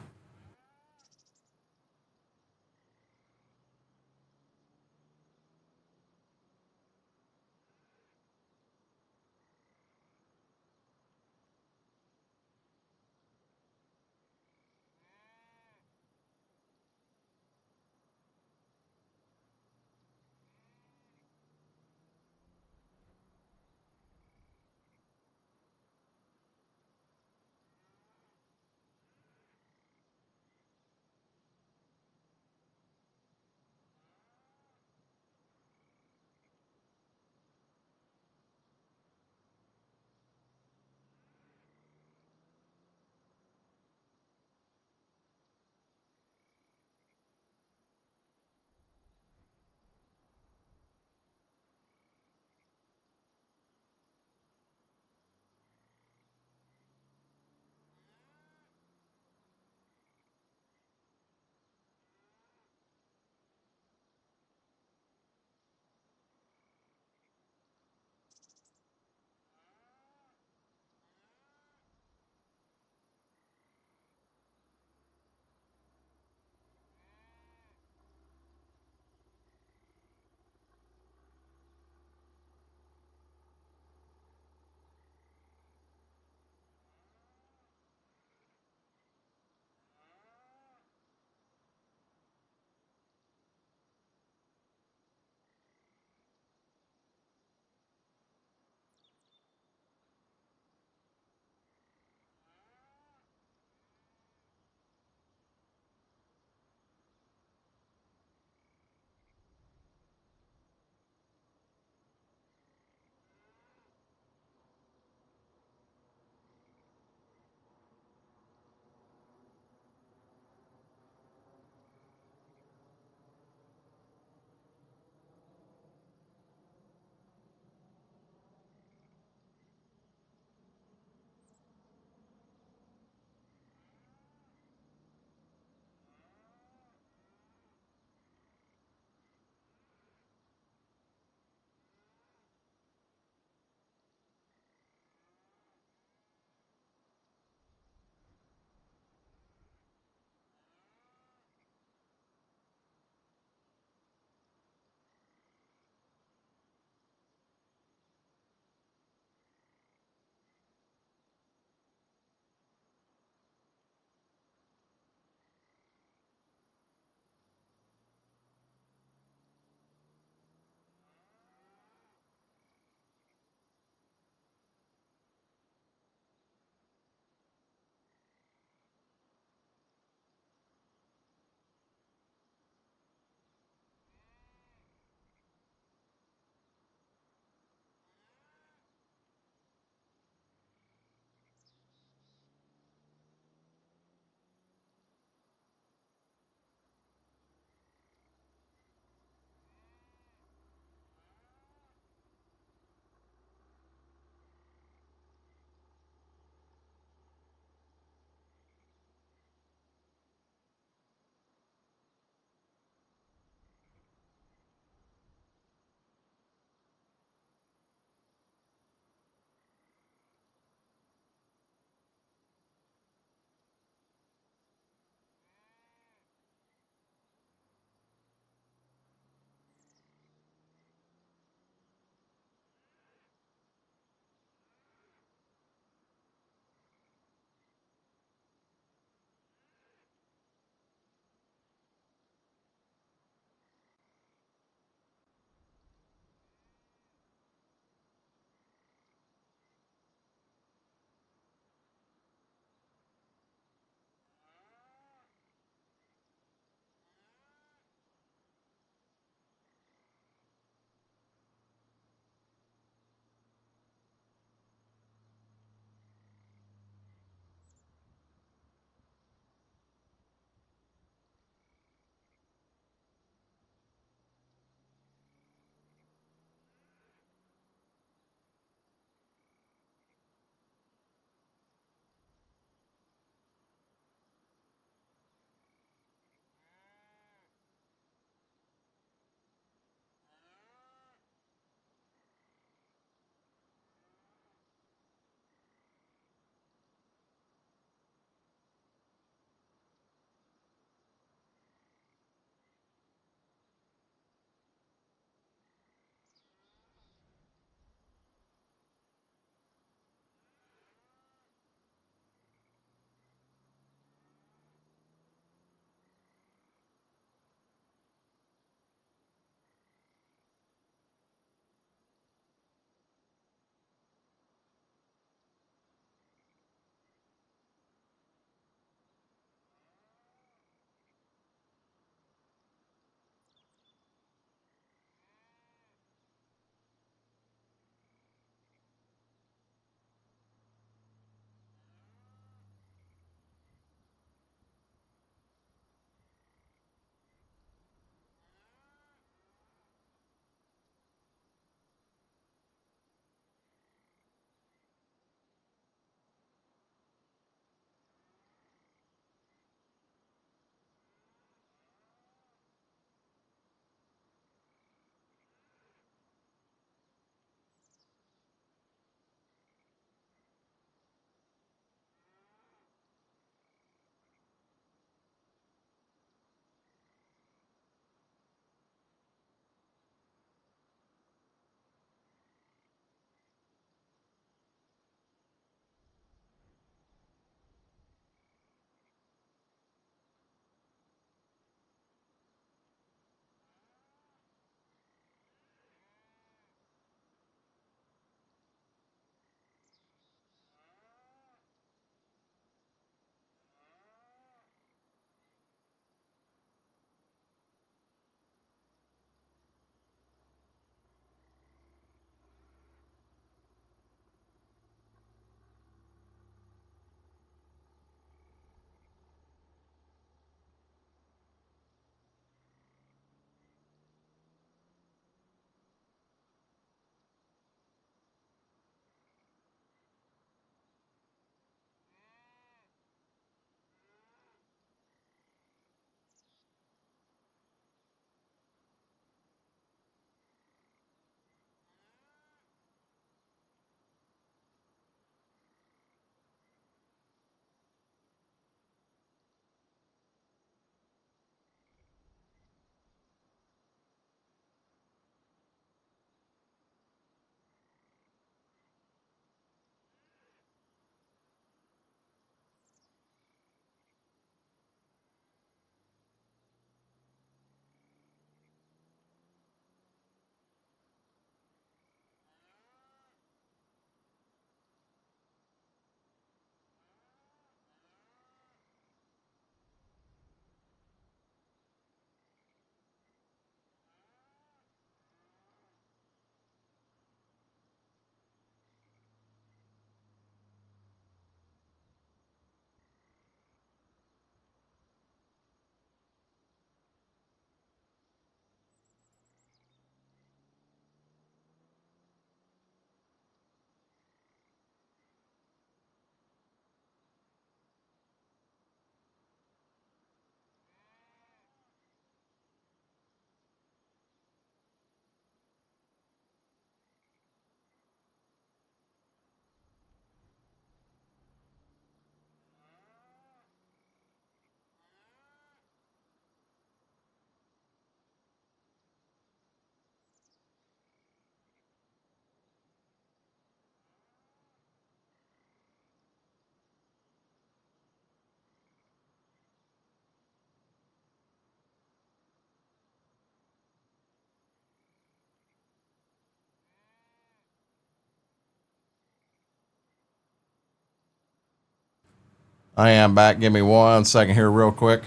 I am back. Give me 1 second here real quick.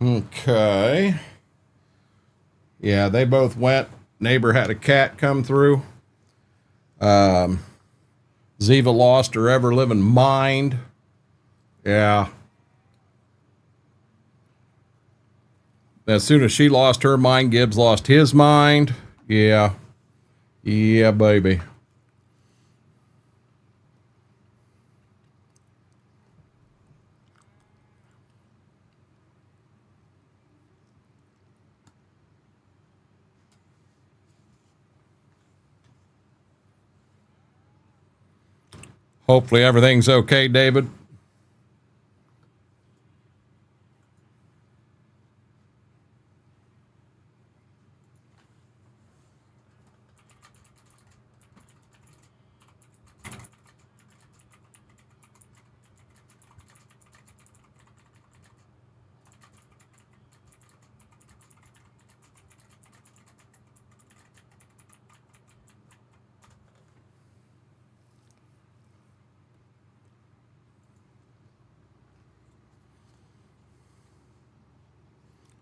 Okay. Yeah, they both went. Neighbor had a cat come through. Ziva lost her ever-living mind. Yeah. As soon as she lost her mind, Gibbs lost his mind. Yeah. Yeah, baby. Hopefully everything's okay, David.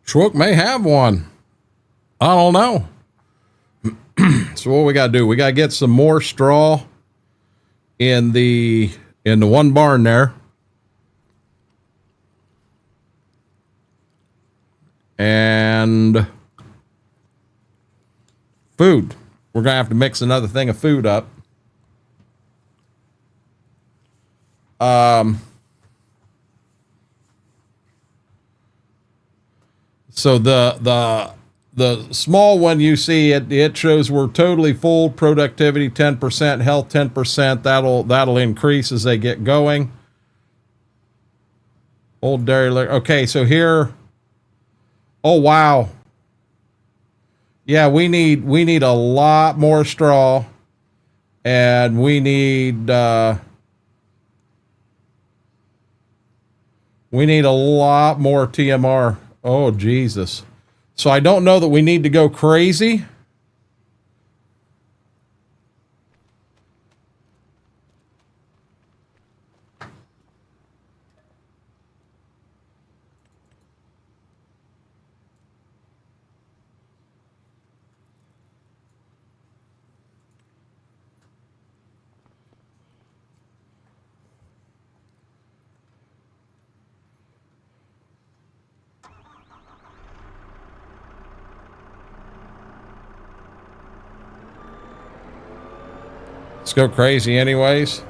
Schwook may have one. I don't know. So what we got to do? We got to get some more straw in the one barn there. And food. We're going to have to mix another thing of food up. So the small one you see, it shows we're totally full, productivity 10%, health 10%. That'll increase as they get going. Old dairy. Okay, so here. Oh wow. Yeah, we need a lot more straw, and we need a lot more TMR. Oh, Jesus. So I don't know that we need to go crazy. Let's go crazy anyways.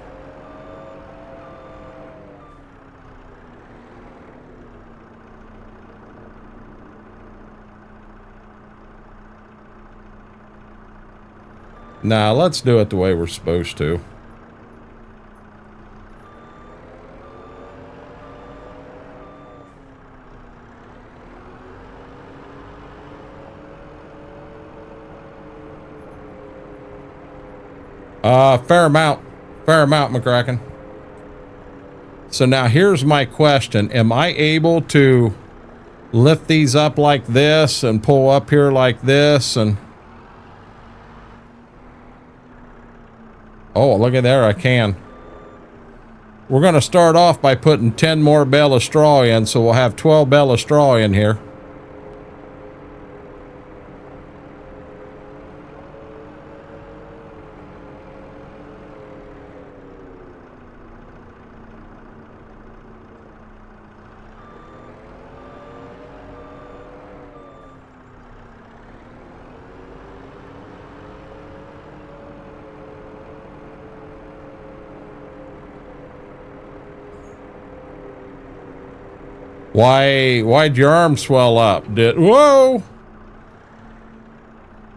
Nah, let's do it the way we're supposed to. Fair amount, McCracken. So now here's my question. Am I able to lift these up like this and pull up here like this? And oh, look at there, I can. We're going to start off by putting 10 more bale of straw in, so we'll have 12 bale of straw in here. Why'd your arm swell up? Whoa!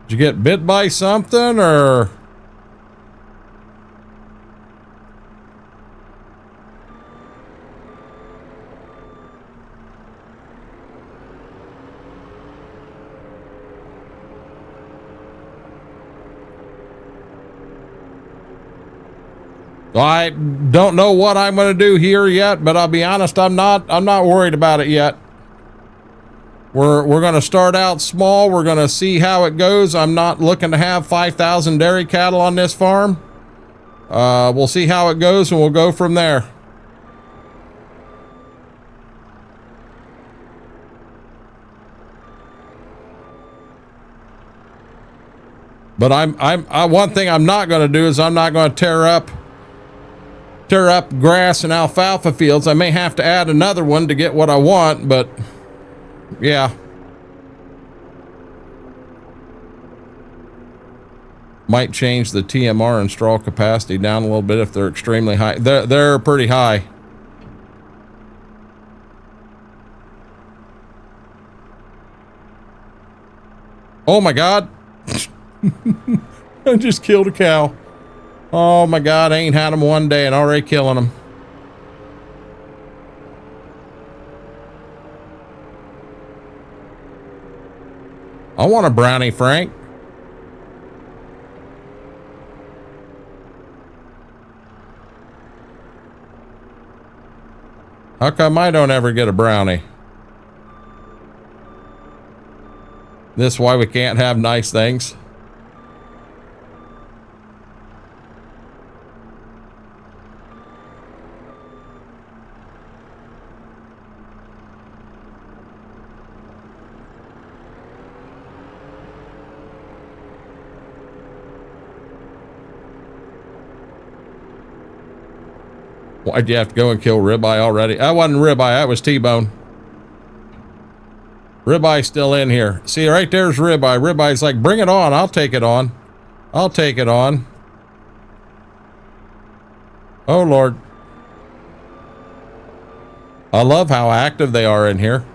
Did you get bit by something, or? I don't know what I'm going to do here yet, but I'll be honest, I'm not worried about it yet. We're going to start out small. We're going to see how it goes. I'm not looking to have 5,000 dairy cattle on this farm. We'll see how it goes, and we'll go from there. But one thing I'm not going to do is I'm not going to tear up grass and alfalfa fields. I may have to add another one to get what I want, but yeah. Might change the TMR and straw capacity down a little bit if they're extremely high. They're pretty high. Oh my God. I just killed a cow. Oh my God, I ain't had them one day and already killing them. I want a brownie, Frank. How come I don't ever get a brownie? This why we can't have nice things? Why'd you have to go and kill ribeye already? That wasn't ribeye, that was T-bone. Ribeye's still in here. See, right there's ribeye. Ribeye's like, bring it on. I'll take it on. I'll take it on. Oh, Lord. I love how active they are in here.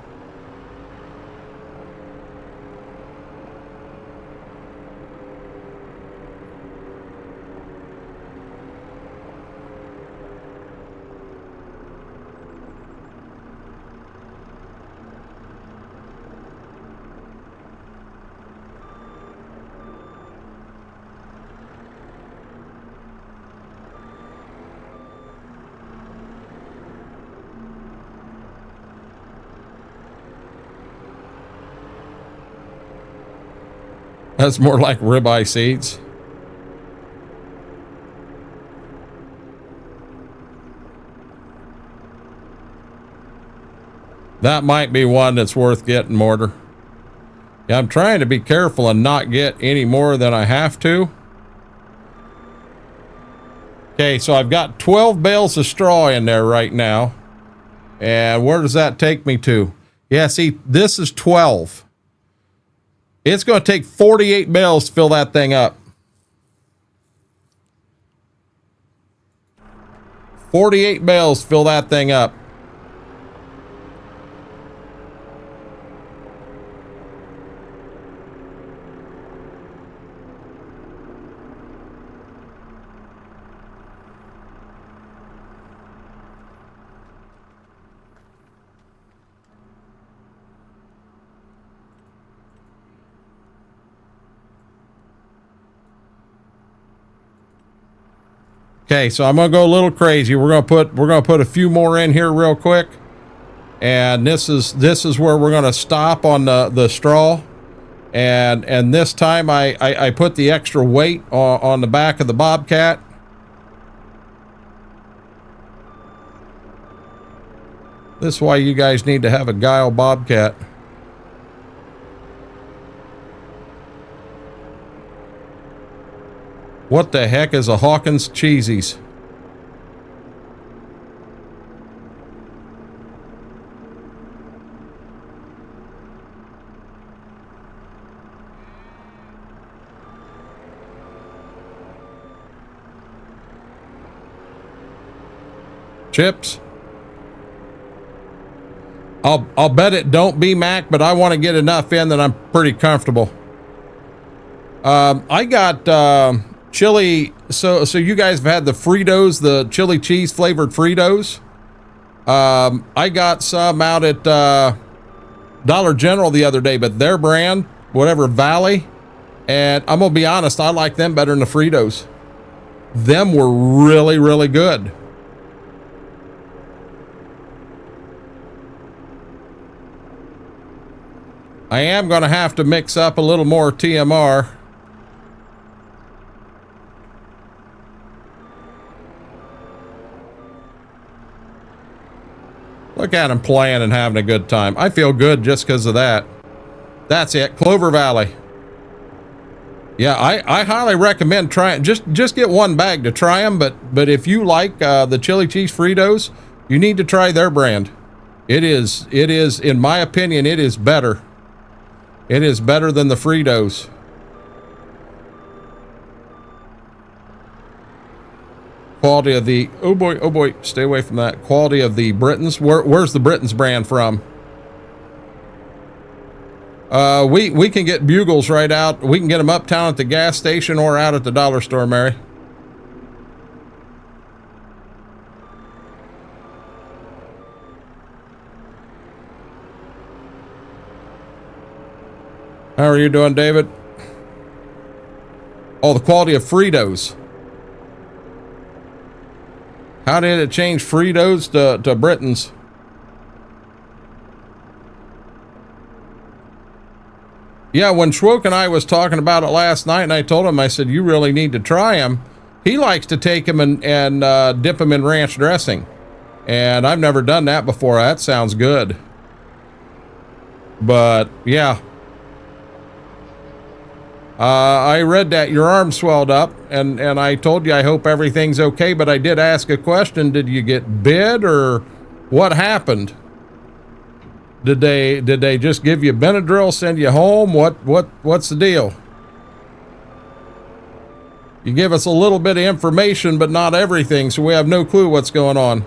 That's more like ribeye seeds. That might be one that's worth getting, Mortar. Yeah, I'm trying to be careful and not get any more than I have to. Okay, so I've got 12 bales of straw in there right now. And where does that take me to? Yeah, see, this is 12. It's going to take 48 bales to fill that thing up. 48 bales to fill that thing up. Okay, so I'm gonna go a little crazy. We're gonna put a few more in here real quick, and this is where we're gonna stop on the straw, and this time I put the extra weight on the back of the Bobcat. This is why you guys need to have a guile Bobcat. What the heck is a Hawkins Cheesies? Chips? I'll bet it don't be Mac, but I want to get enough in that I'm pretty comfortable. I got chili. So you guys have had the Fritos, the chili cheese flavored Fritos. I got some out at Dollar General the other day, but their brand, whatever Valley, and I'm gonna be honest, I like them better than the Fritos. Them were really, really good. I am gonna have to mix up a little more TMR. Look at him playing and having a good time. I feel good just because of that. That's it, Clover Valley. Yeah, I highly recommend trying. Just get one bag to try them. But if you like the chili cheese Fritos, you need to try their brand. It is in my opinion, it is better. It is better than the Fritos. Quality of the oh boy, stay away from that. Quality of the Britons. Where's the Britons brand from? We can get bugles right out. We can get them uptown at the gas station or out at the dollar store, Mary. How are you doing, David? Oh, the quality of Fritos. How did it change Fritos to Britons? Yeah, when Schwoke and I was talking about it last night, and I told him, I said, you really need to try them. He likes to take them and dip them in ranch dressing. And I've never done that before. That sounds good. But, yeah. I read that your arm swelled up, and I told you I hope everything's okay, but I did ask a question. Did you get bit, or what happened? Did they just give you Benadryl, send you home? What's the deal? You give us a little bit of information, but not everything, so we have no clue what's going on.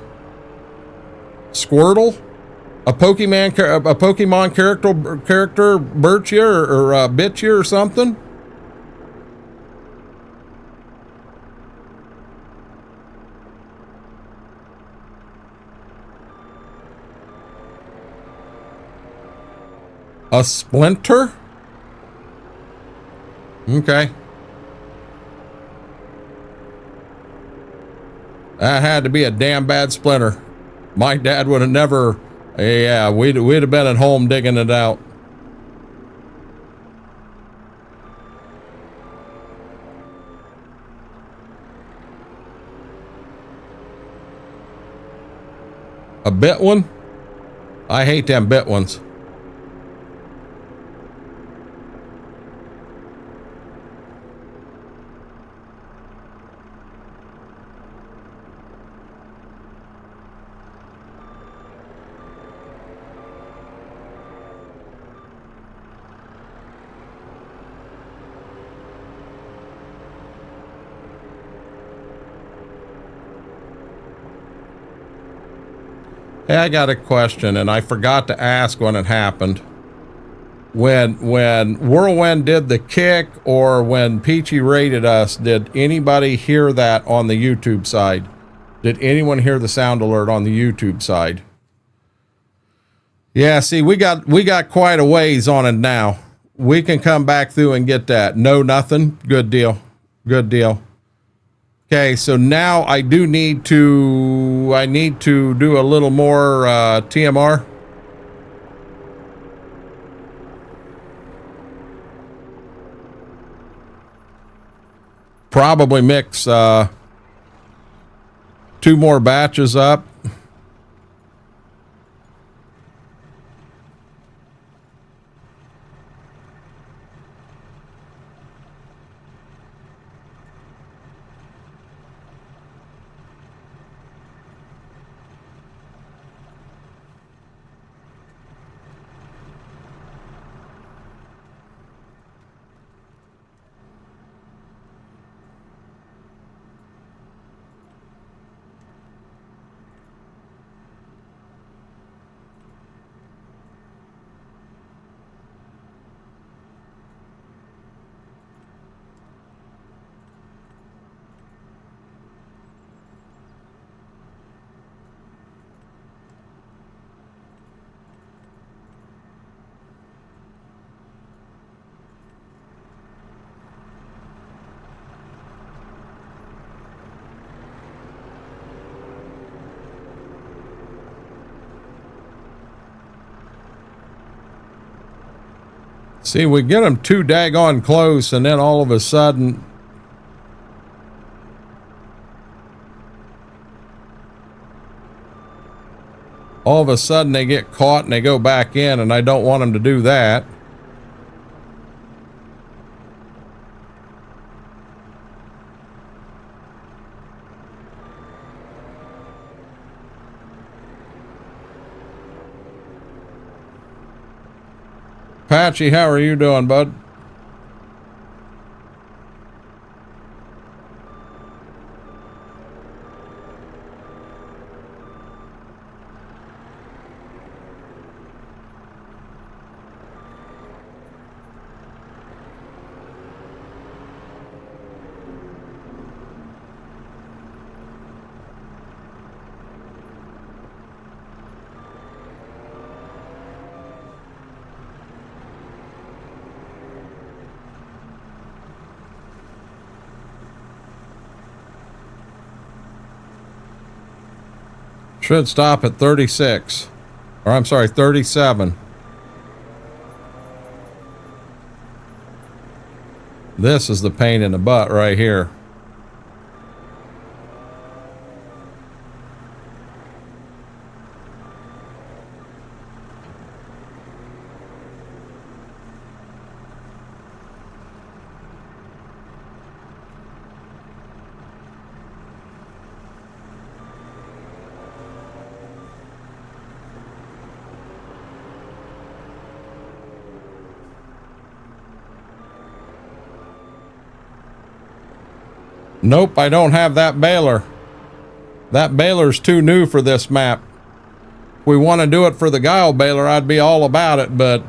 Squirtle? A Pokemon character burnt you or bit you or something? A splinter? Okay. That had to be a damn bad splinter. My dad would have never, yeah, we'd have been at home digging it out. A bit one? I hate them bit ones. Hey, I got a question, and I forgot to ask when it happened. When Whirlwind did the kick, or when Peachy rated us, did anybody hear that on the YouTube side? Did anyone hear the sound alert on the YouTube side? Yeah, see, we got quite a ways on it now. We can come back through and get that. No, nothing. Good deal. Good deal. Okay, so now I need to do a little more TMR. Probably mix 2 more batches up. See, we get them too daggone close, and then all of a sudden, they get caught and they go back in, and I don't want them to do that. Patchy, how are you doing, bud? Should stop at 36, or I'm sorry, 37. This is the pain in the butt right here. Nope, I don't have that baler. That baler's too new for this map. If we want to do it for the guile baler, I'd be all about it, but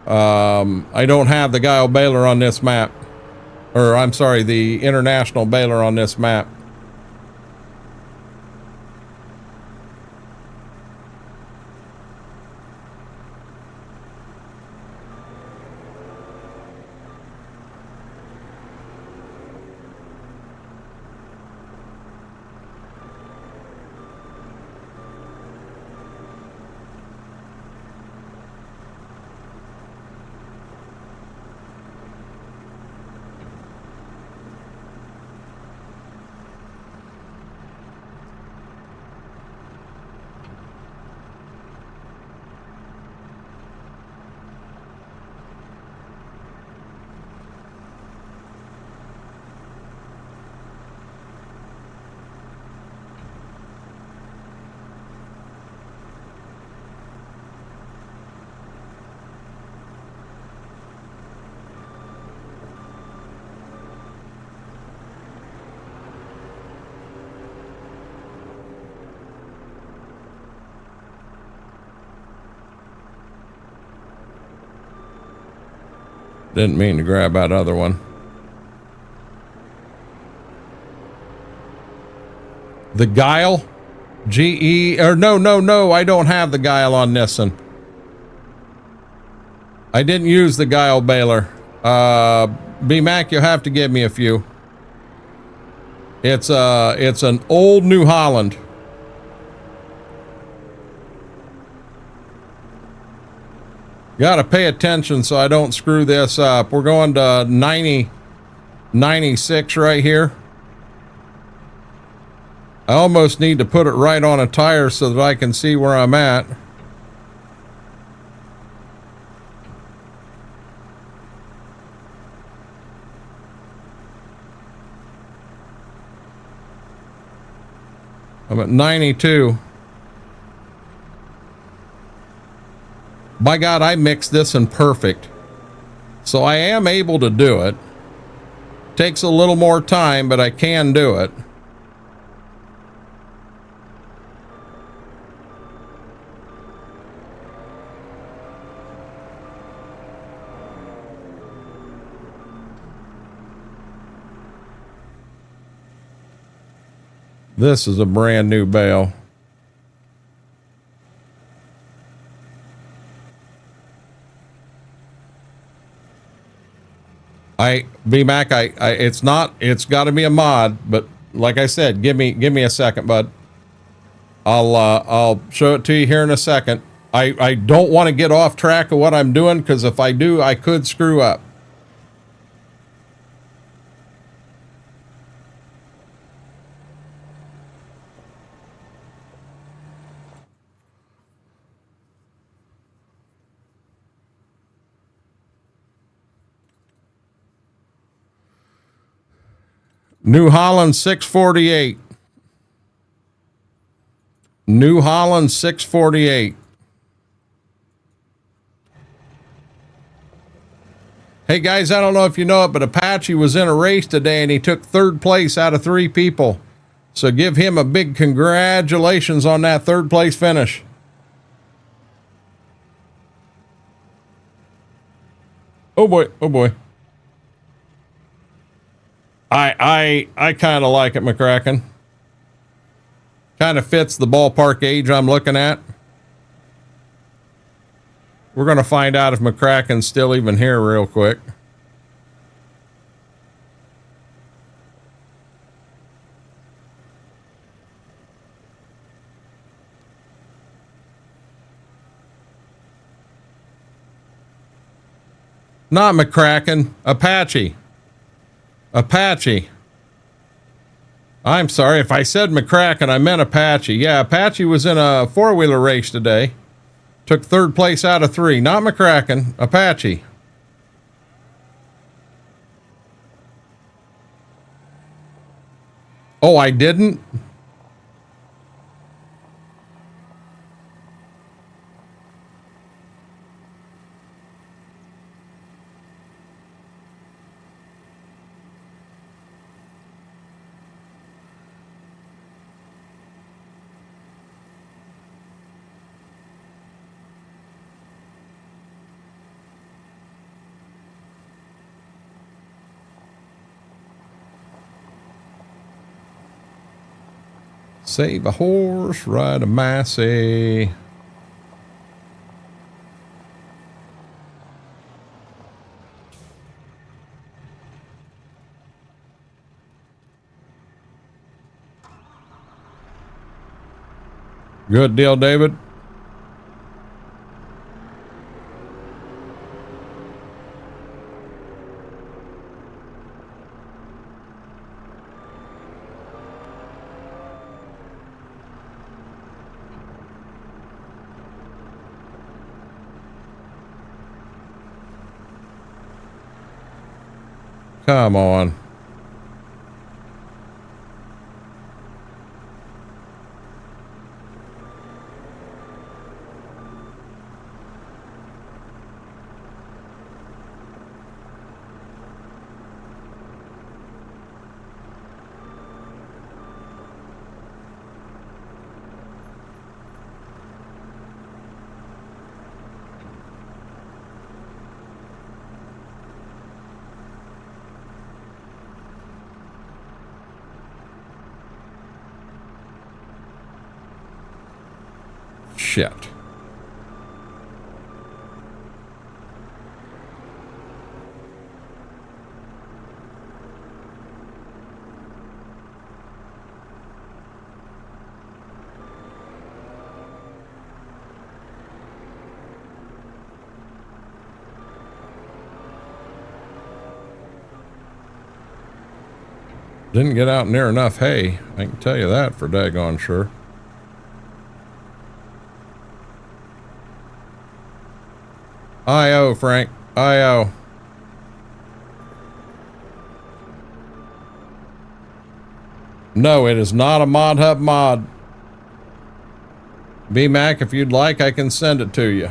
I don't have the guile baler on this map. Or I'm sorry, the international baler on this map. Didn't mean to grab that other one. The guile? GE, or no, I don't have the guile on this one. I didn't use the guile baler. B-Mac, you'll have to give me a few. It's an old New Holland. Gotta pay attention so I don't screw this up. We're going to 96 right here. I almost need to put it right on a tire so that I can see where I'm at. I'm at 92. By God, I mixed this in perfect. So I am able to do it. Takes a little more time, but I can do it. This is a brand new bale. B-Mac, it's got to be a mod, but like I said, give me a second, bud. I'll show it to you here in a second. I don't want to get off track of what I'm doing, because if I do, I could screw up. New Holland 648. New Holland 648. Hey guys, I don't know if you know it, but Apache was in a race today and he took 3rd place out of 3 people. So give him a big congratulations on that 3rd place finish. Oh boy, oh boy. I kind of like it, McCracken. Kind of fits the ballpark age I'm looking at. We're going to find out if McCracken's still even here real quick. Not McCracken, Apache. Apache. I'm sorry if I said McCracken, I meant Apache. Yeah, Apache was in a 4-wheeler race today. Took 3rd place out of 3. Not McCracken, Apache. Oh, I didn't? Save a horse, ride a Massey. Good deal, David. Come on. Shit. Didn't get out near enough hay. I can tell you that for daggone sure. I-O, Frank. I-O. No, it is not a Mod Hub mod. B-Mac, if you'd like, I can send it to you.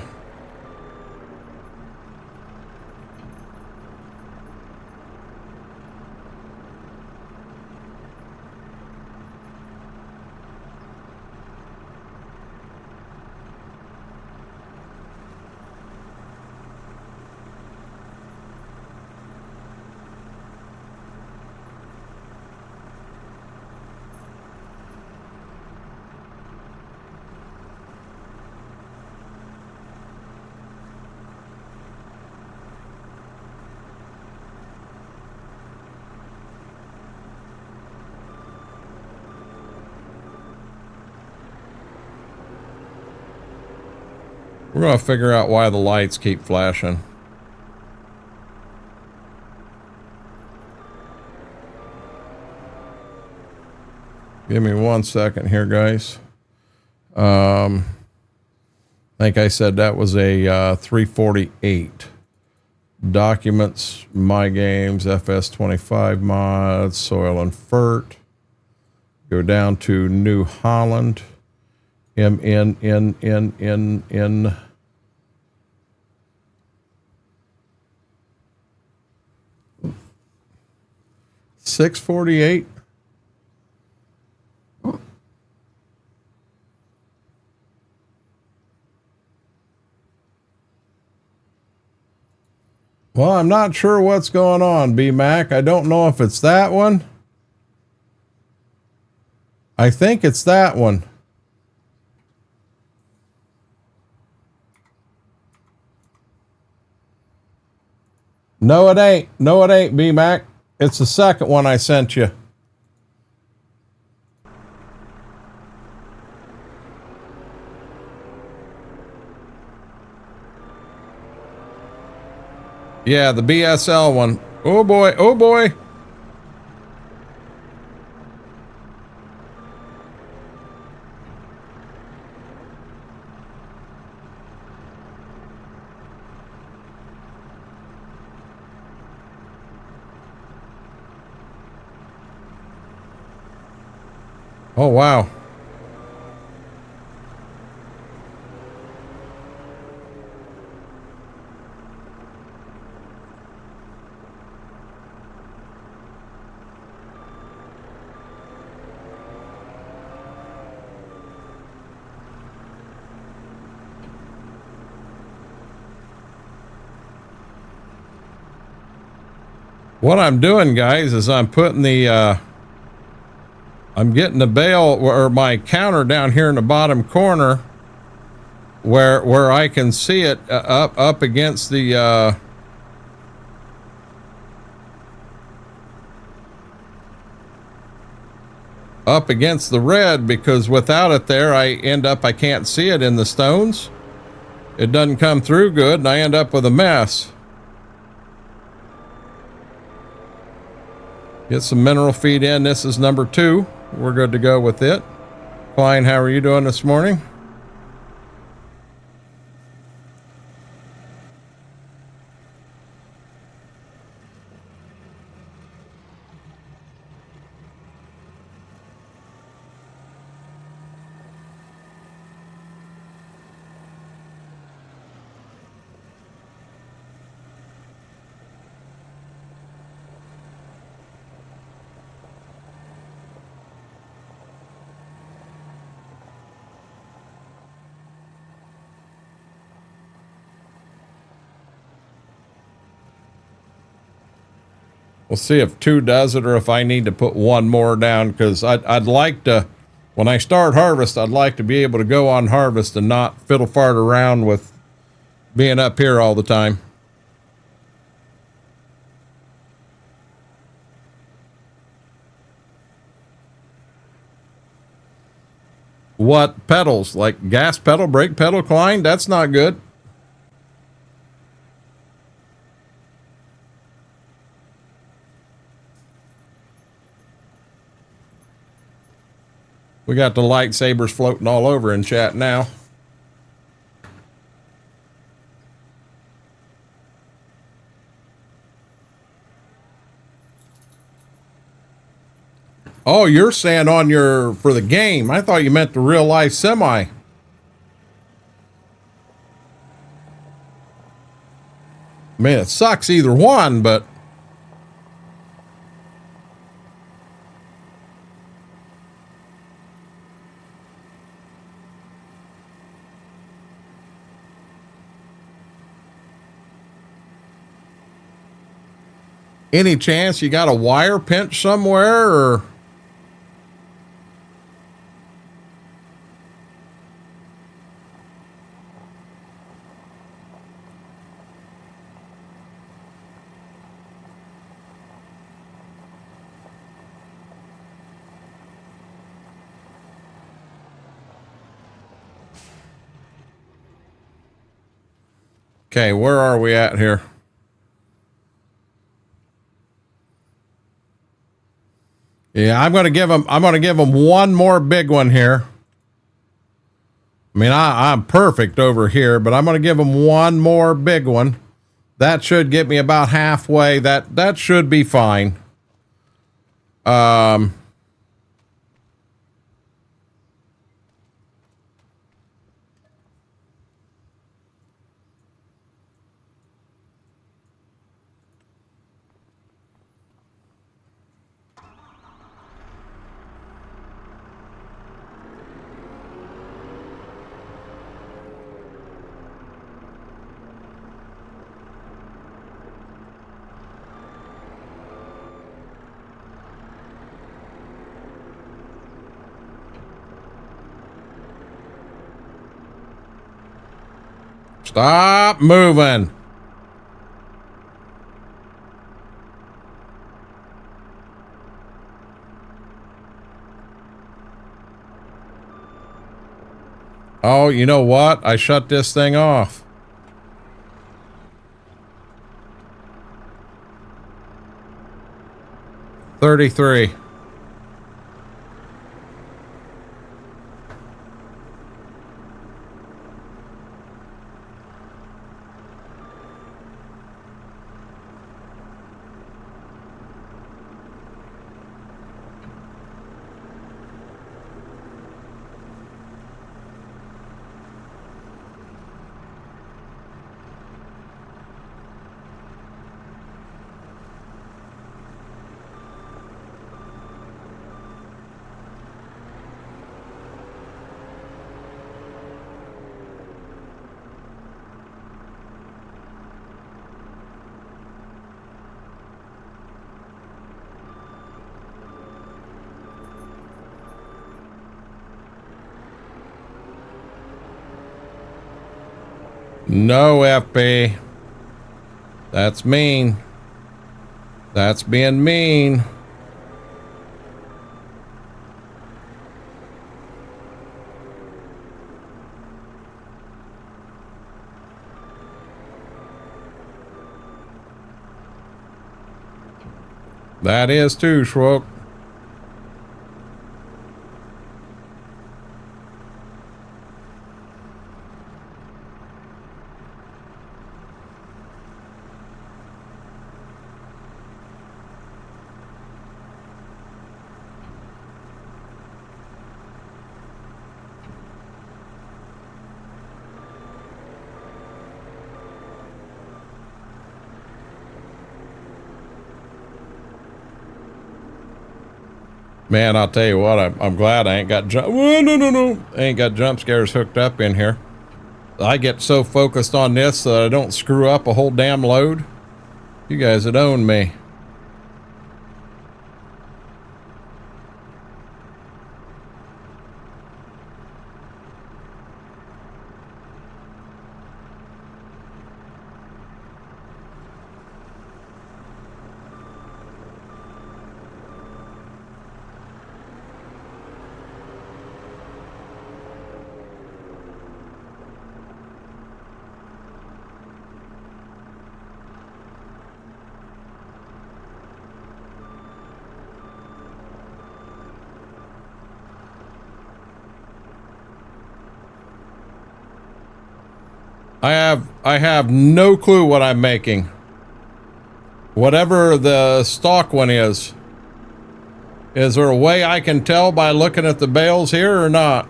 We're going to figure out why the lights keep flashing. Give me 1 second here, guys. I think I said that was a 348. Documents, My Games, FS25 mods, Soil and Fert. Go down to New Holland. MNNNNN. $648. Well, I'm not sure what's going on, B-Mac. I don't know if it's that one. I think it's that one. No, it ain't. No, it ain't, B-Mac. It's the second one I sent you. Yeah, the BSL one. Oh boy, oh boy. Oh, wow. What I'm doing, guys, is I'm putting the, I'm getting the bale or my counter down here in the bottom corner where I can see it up against the, up against the red, because without it there, I can't see it in the stones. It doesn't come through good, and I end up with a mess. Get some mineral feed in. This is number 2. We're good to go with it. Klein, how are you doing this morning? We'll see if 2 does it or if I need to put 1 more down, because I'd like to, when I start harvest, I'd like to be able to go on harvest and not fiddle fart around with being up here all the time. What pedals? Like gas pedal, brake pedal, Klein? That's not good. We got the lightsabers floating all over in chat now. Oh, you're saying on your, for the game. I thought you meant the real life semi. I mean, it sucks either one, but any chance you got a wire pinch somewhere, or? Okay, where are we at here? Yeah, I'm going to give them one more big one here. I mean, I'm perfect over here, but I'm going to give them one more big one. That should get me about halfway. That should be fine. Stop moving. Oh, you know what? I shut this thing off. $33. No, FB. That's mean. That's being mean. That is too, Schwook. Man, I'll tell you what, I'm glad I ain't got ain't got jump scares hooked up in here. I get so focused on this that I don't screw up a whole damn load. You guys would own me. I have no clue what I'm making. Whatever the stock one is there a way I can tell by looking at the bales here or not?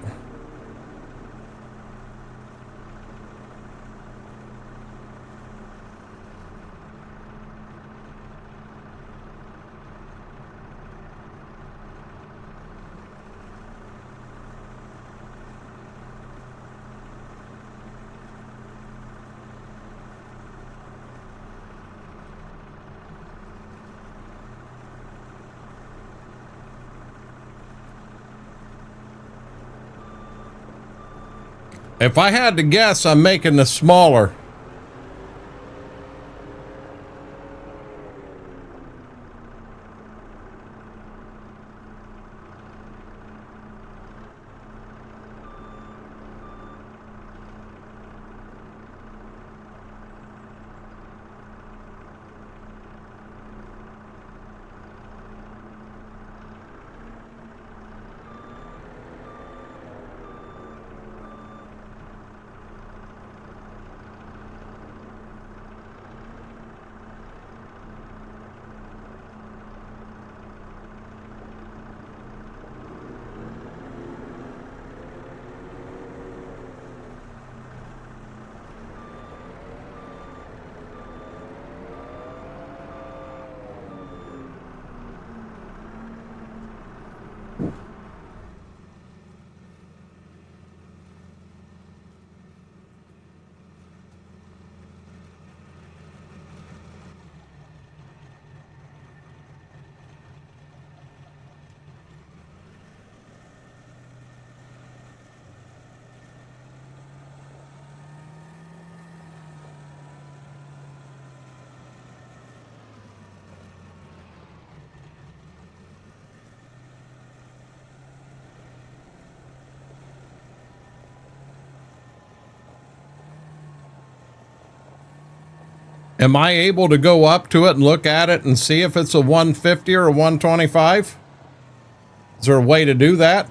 If I had to guess, I'm making this smaller. Am I able to go up to it and look at it and see if it's a 150 or a 125? Is there a way to do that?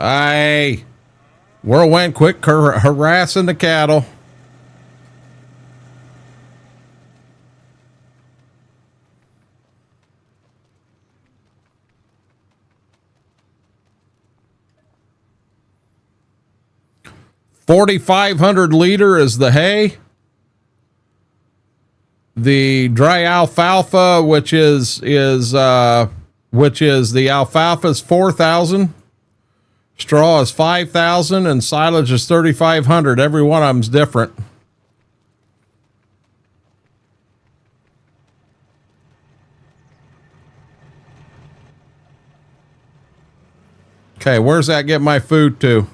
Aye. Whirlwind, quit harassing the cattle. $4,500 is the hay. The dry alfalfa, which is the alfalfa is 4,000. Straw is 5,000 and silage is 3,500. Every one of them's different. Okay, where's that get my food to?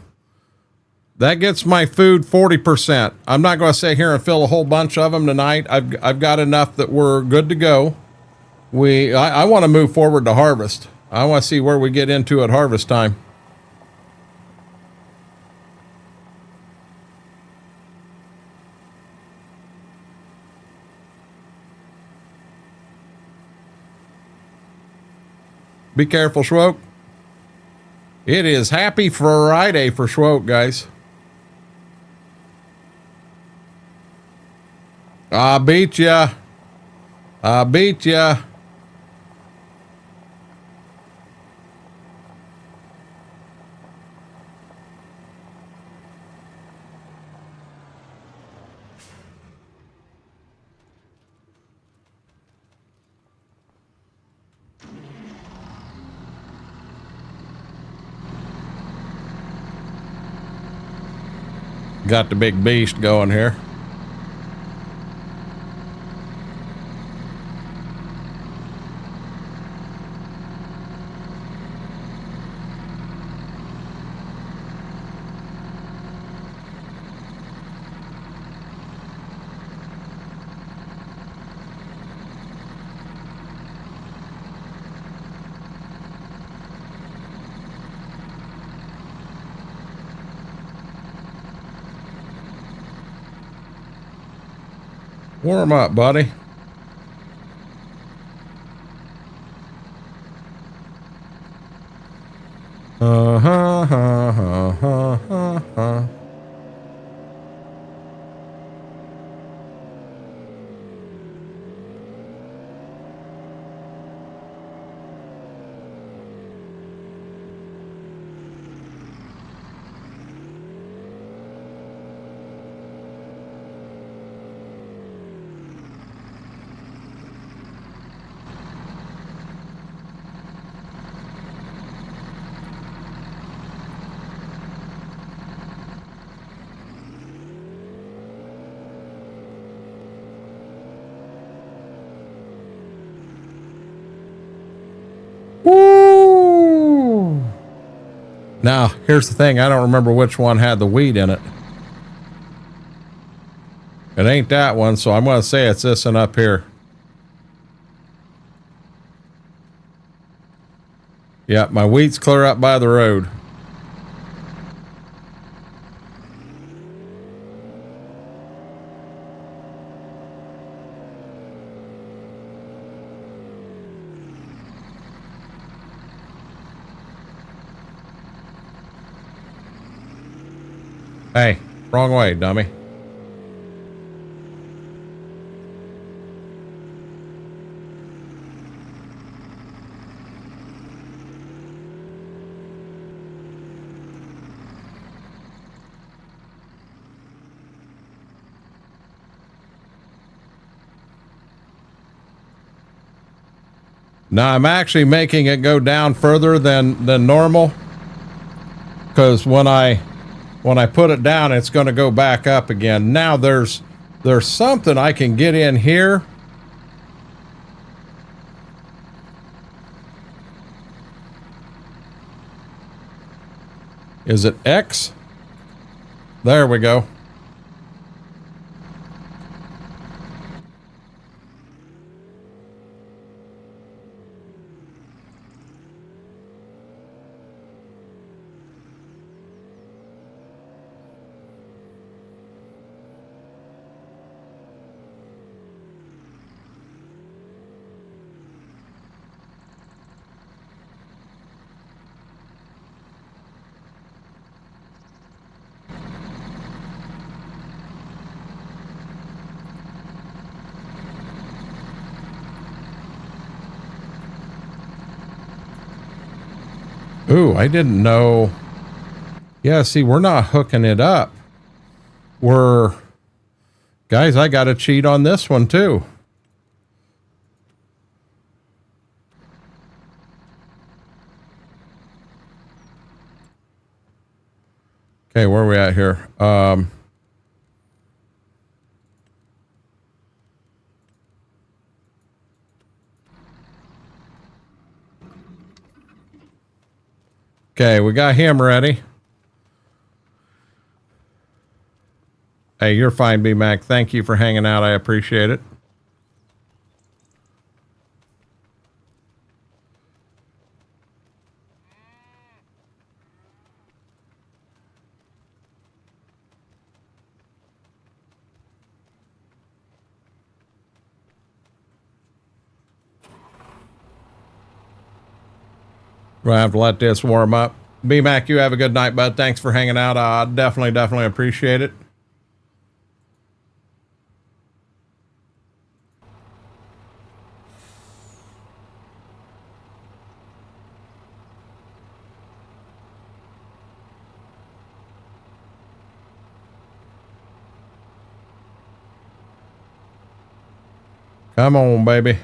That gets my food 40%. I'm not going to sit here and fill a whole bunch of them tonight. I've got enough that we're good to go. I want to move forward to harvest. I want to see where we get into at harvest time. Be careful, Schwoke. It is Happy Friday for Schwoke, guys. I beat ya. I beat ya. Got the big beast going here. Warm up, buddy. Woo! Now, here's the thing. I don't remember which one had the wheat in it. It ain't that one, so I'm going to say it's this one up here. Yeah, my wheat's clear up by the road. Hey, wrong way, dummy. Now I'm actually making it go down further than normal, because when I put it down, it's going to go back up again. Now there's something I can get in here. Is it X? There we go. Ooh, I didn't know. Yeah, see, we're not hooking it up. Guys, I got to cheat on this one too. Okay, where are we at here? Okay, we got him ready. Hey, you're fine, B-Mac. Thank you for hanging out. I appreciate it. We'll have to let this warm up. B-Mac, you have a good night, bud. Thanks for hanging out. I definitely appreciate it. Come on, baby.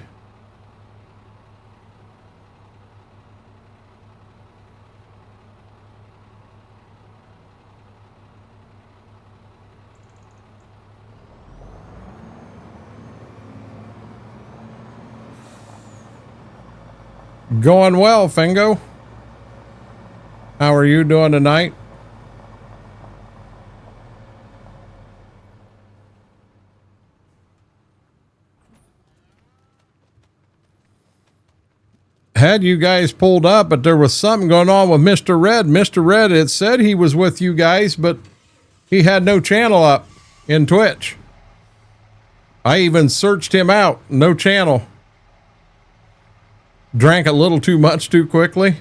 Going well, Fingo. How are you doing tonight? Had you guys pulled up, but there was something going on with Mr. Red. Mr. Red, it said he was with you guys, but he had no channel up in Twitch. I even searched him out. No channel. Drank a little too much too quickly.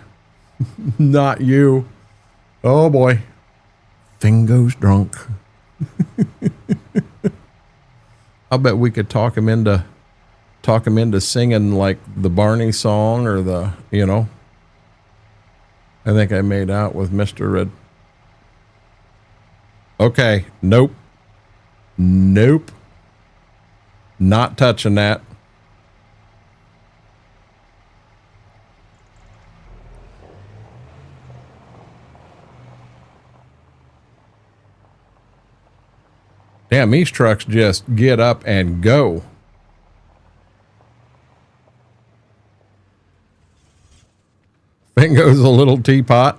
Not you. Oh boy. Fingo's drunk. I bet we could talk him into singing like the Barney song or the, you know. I think I made out with Mr. Red. Okay. Nope. Nope. Not touching that. Damn, these trucks just get up and go. Bingo's a little teapot.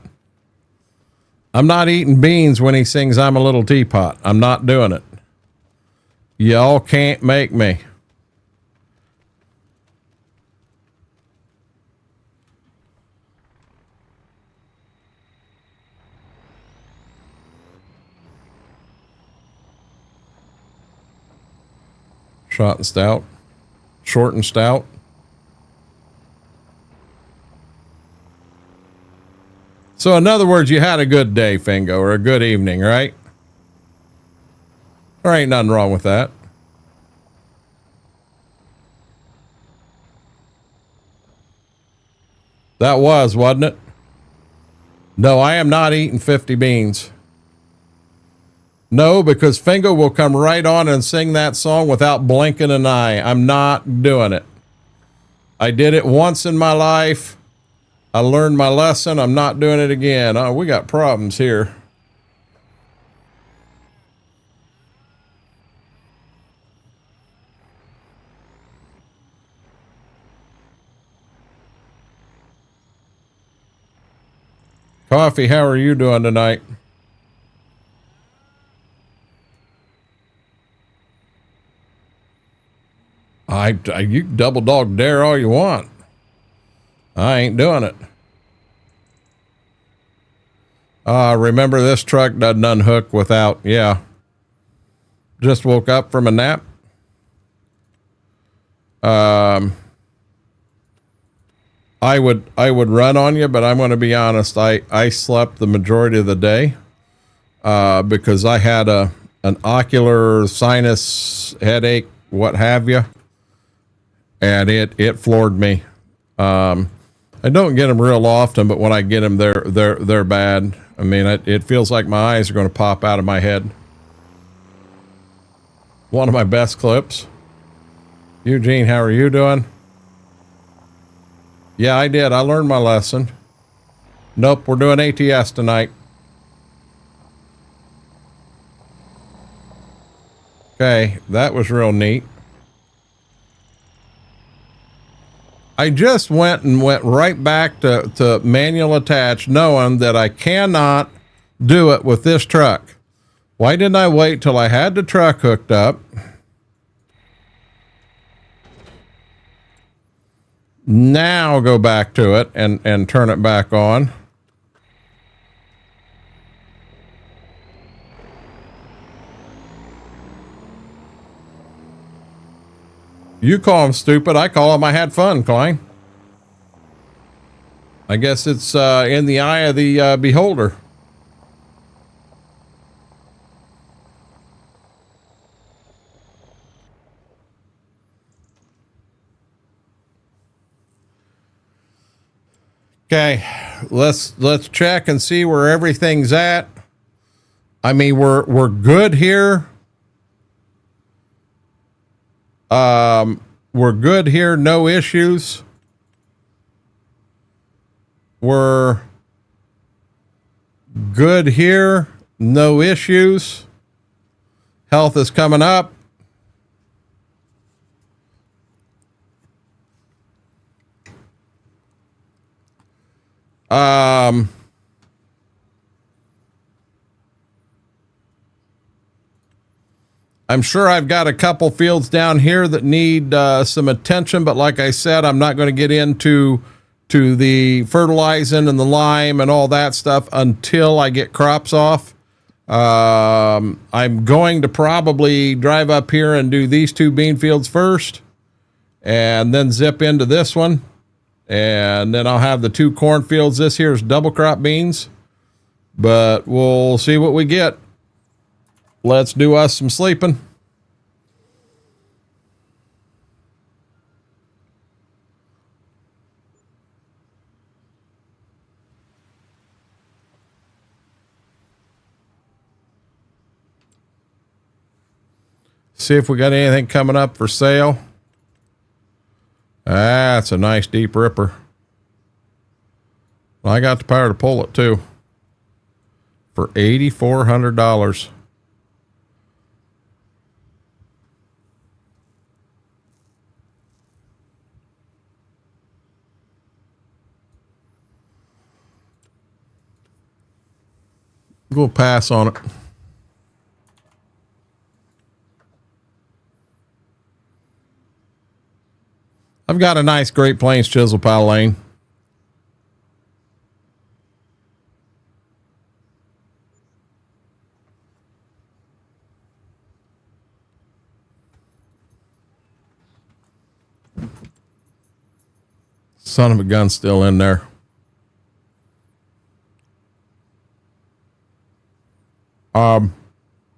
I'm not eating beans when he sings I'm a little teapot. I'm not doing it. Y'all can't make me. Short and stout. Short and stout. So in other words, you had a good day, Fingo, or a good evening, right? There ain't nothing wrong with that. That was, wasn't it? No, I am not eating 50 beans. No, because Fingo will come right on and sing that song without blinking an eye. I'm not doing it. I did it once in my life. I learned my lesson. I'm not doing it again. Oh, we got problems here. Coffee, how are you doing tonight? You double dog dare all you want. I ain't doing it. Remember this truck doesn't unhook without, yeah. Just woke up from a nap. I would run on you, but I'm going to be honest. I slept the majority of the day, because I had an ocular sinus headache, what have you. And it floored me. I don't get them real often, but when I get them, they're bad. I mean, it feels like my eyes are going to pop out of my head. One of my best clips. Eugene, how are you doing? Yeah, I did. I learned my lesson. Nope, we're doing ATS tonight. Okay, that was real neat. I just went right back to manual attach, knowing that I cannot do it with this truck. Why didn't I wait till I had the truck hooked up? Now go back to it and turn it back on. You call them stupid. I call them I had fun, Klein. I guess it's in the eye of the beholder. Okay, let's check and see where everything's at. I mean, we're good here. We're good here, no issues. We're good here, no issues. Health is coming up. I'm sure I've got a couple fields down here that need some attention, but like I said, I'm not going to get into the fertilizing and the lime and all that stuff until I get crops off. I'm going to probably drive up here and do these two bean fields first and then zip into this one. And then I'll have the two cornfields. This here is double crop beans, but we'll see what we get. Let's do us some sleeping. See if we got anything coming up for sale. That's a nice deep ripper. Well, I got the power to pull it too. For $8,400. We'll pass on it. I've got a nice Great Plains chisel pile lane. Son of a gun still in there.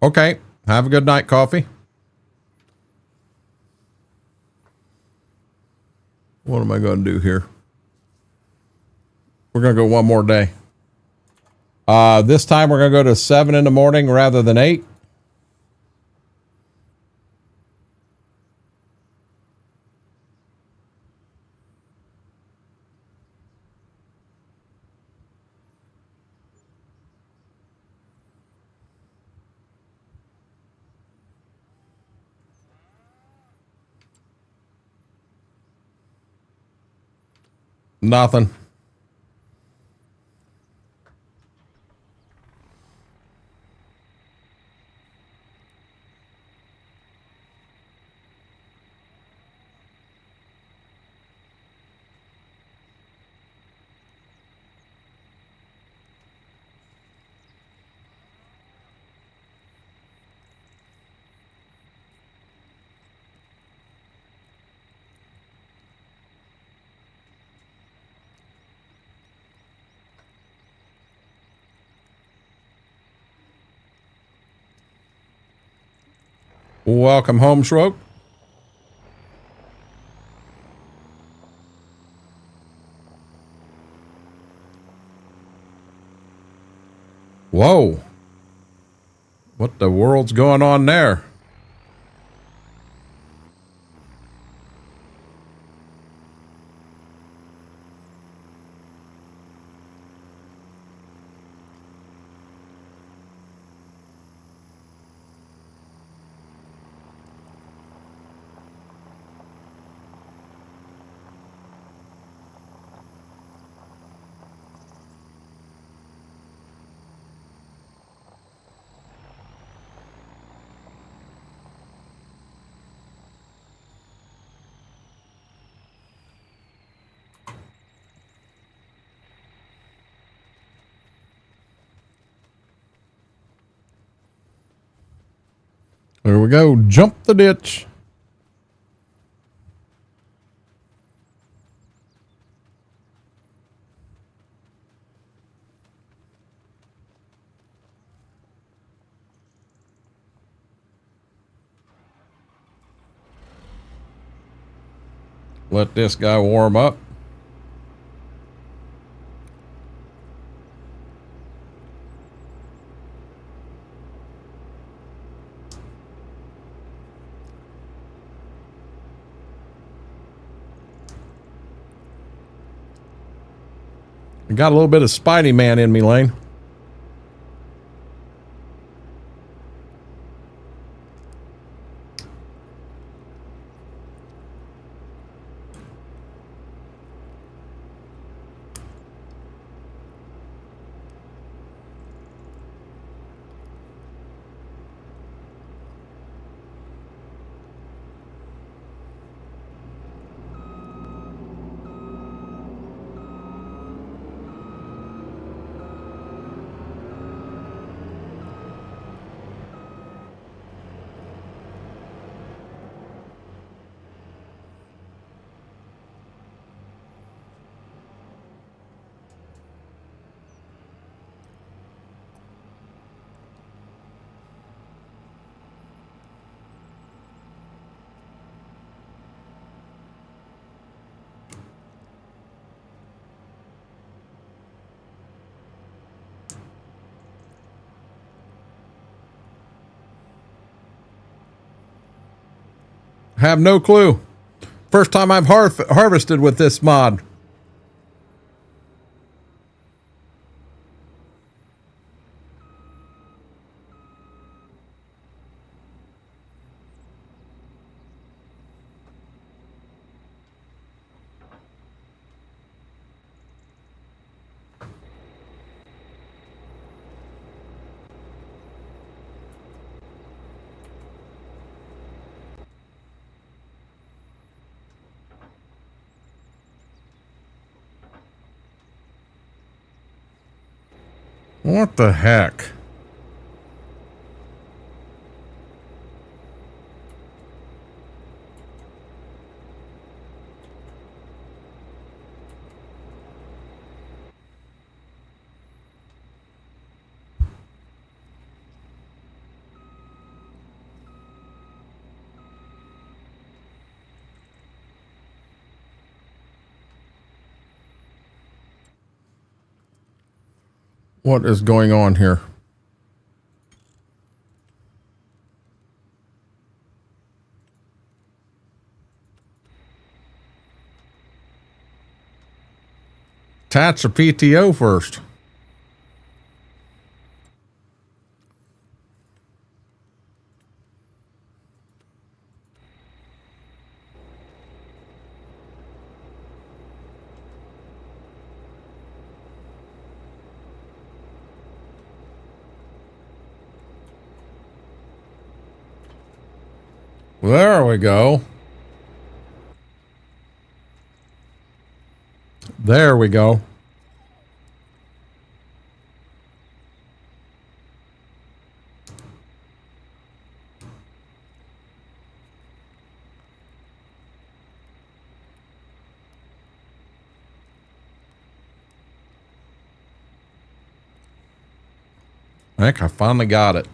Okay. Have a good night, Coffee. What am I going to do here? We're going to go one more day. This time we're going to go to 7 in the morning rather than 8. Nothing. Welcome home, Schroek. Whoa. What the world's going on there? There we go. Jump the ditch. Let this guy warm up. I got a little bit of Spidey Man in me, Lane. Have no clue. First time I've harvested with this mod. What the heck? What is going on here? Attach a PTO first. There we go. There we go. I think I finally got it.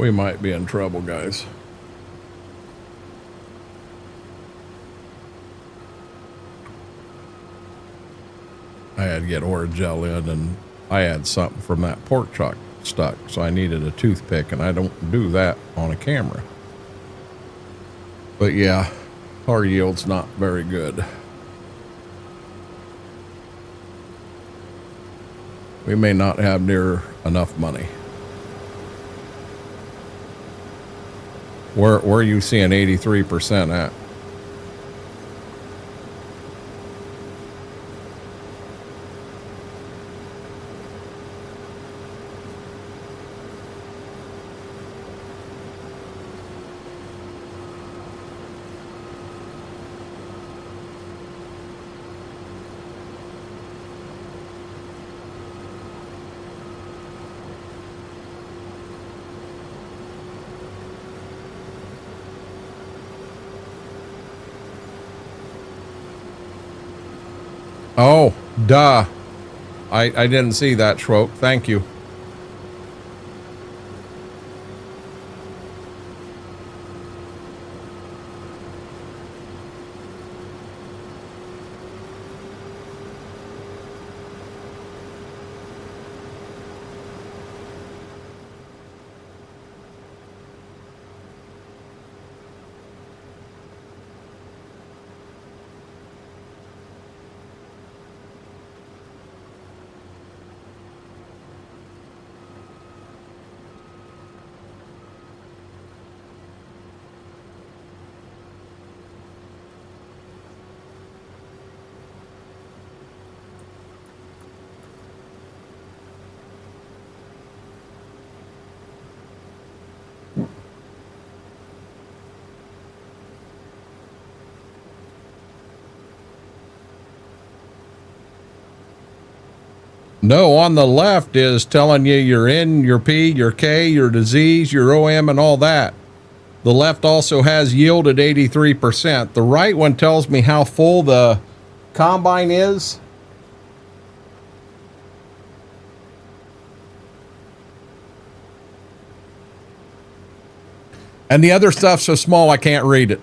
we might be in trouble, guys. I had to get Orajel in, and I had something from that pork chuck stuck, so I needed a toothpick, and I don't do that on a camera. But yeah, our yield's not very good. We may not have near enough money. Where are you seeing 83% at? Oh, duh. I didn't see that, Schwope. Thank you. No, on the left is telling you your N, your P, your K, your disease, your OM, and all that. The left also has yield at 83%. The right one tells me how full the combine is. And the other stuff's so small I can't read it.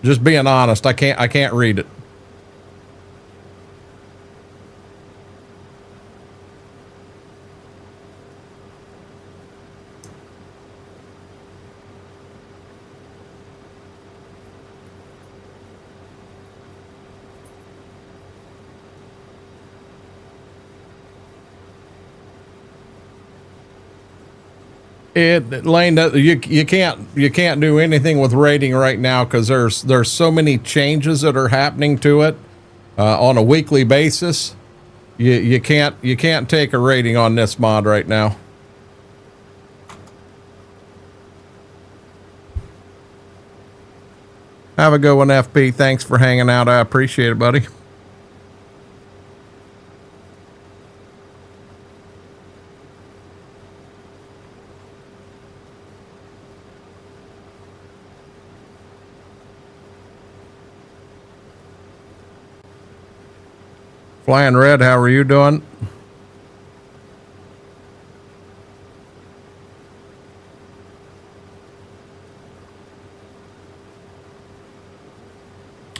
Just being honest, I can't read it. Lane, you can't do anything with rating right now because there's so many changes that are happening to it on a weekly basis. You can't take a rating on this mod right now. Have a good one, FP. Thanks for hanging out. I appreciate it, buddy. Flying Red, how are you doing?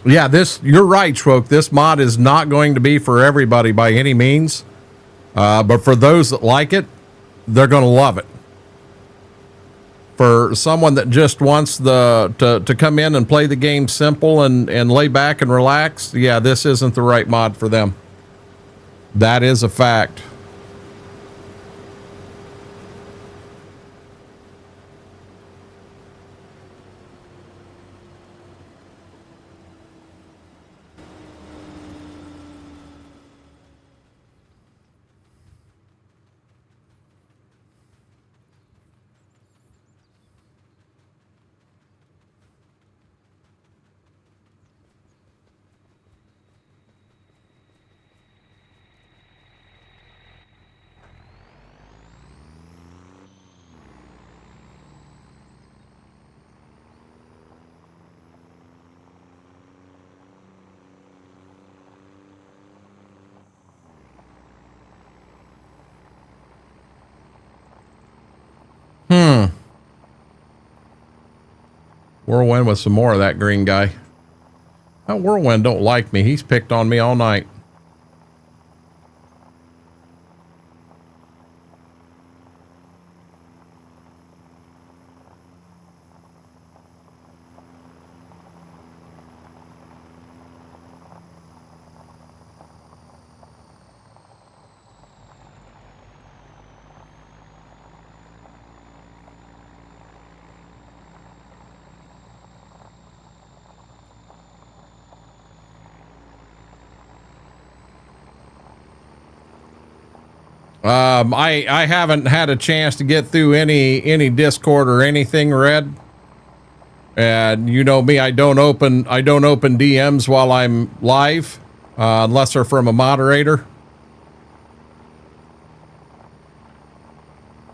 Yeah, you're right, Schwoke. This mod is not going to be for everybody by any means. But for those that like it, they're going to love it. For someone that just wants to come in and play the game simple and lay back and relax, yeah, this isn't the right mod for them. That is a fact. Whirlwind with some more of that green guy. That Whirlwind don't like me. He's picked on me all night. I haven't had a chance to get through any Discord or anything, Red. And you know me, I don't open DMs while I'm live, unless they're from a moderator.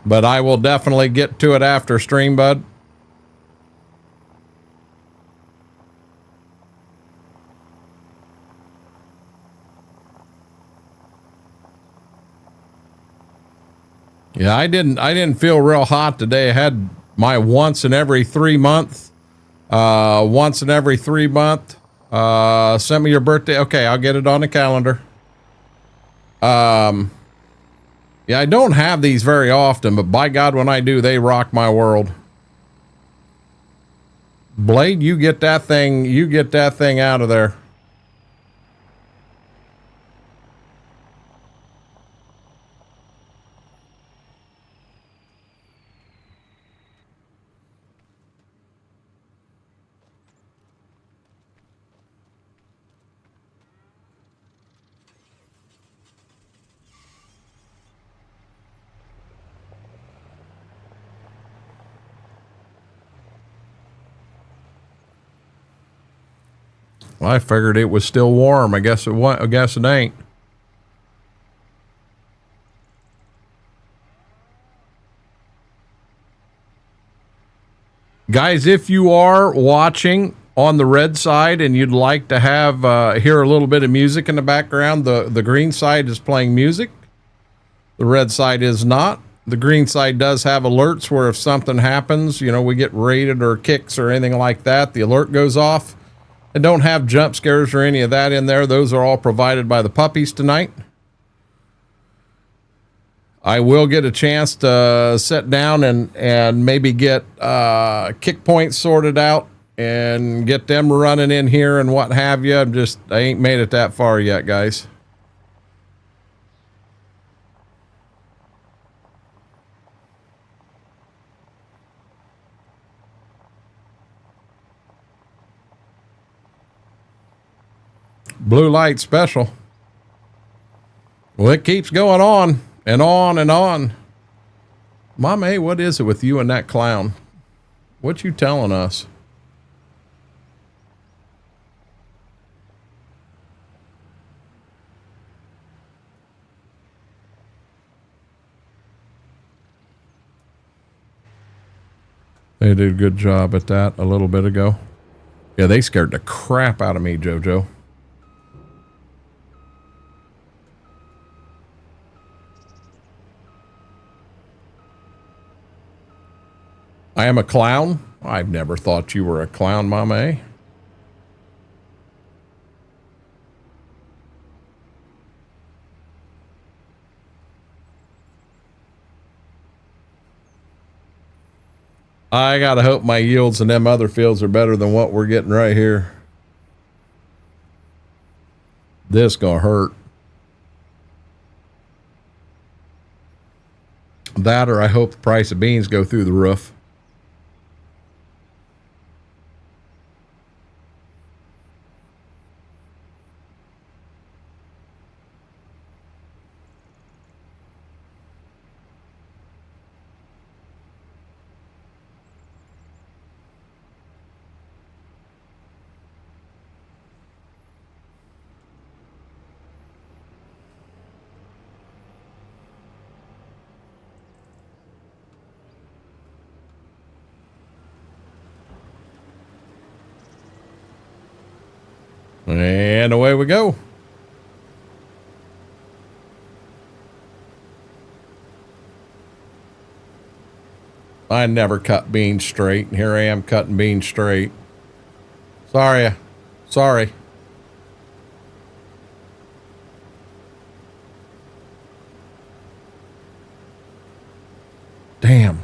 But I will definitely get to it after stream, bud. Yeah, I didn't feel real hot today. I had my once in every 3 month. Send me your birthday. Okay, I'll get it on the calendar. Yeah, I don't have these very often, but by God, when I do, they rock my world. Blade, you get that thing out of there. Well, I figured it was still warm. I guess it ain't. Guys, if you are watching on the red side and you'd like to have hear a little bit of music in the background, the green side is playing music. The red side is not. The green side does have alerts where if something happens, you know, we get raided or kicks or anything like that, the alert goes off. I don't have jump scares or any of that in there. Those are all provided by the puppies tonight. I will get a chance to sit down and maybe get kick points sorted out and get them running in here and what have you. I ain't made it that far yet, guys. Blue light special. Well, it keeps going on and on and on. Mama, hey, what is it with you and that clown? What you telling us? They did a good job at that a little bit ago. Yeah, they scared the crap out of me, JoJo. I am a clown? I've never thought you were a clown, Mama, eh? I gotta hope my yields in them other fields are better than what we're getting right here. This gonna hurt. That or I hope the price of beans go through the roof. And away we go. I never cut beans straight, and here I am cutting beans straight. Sorry. Sorry. Damn.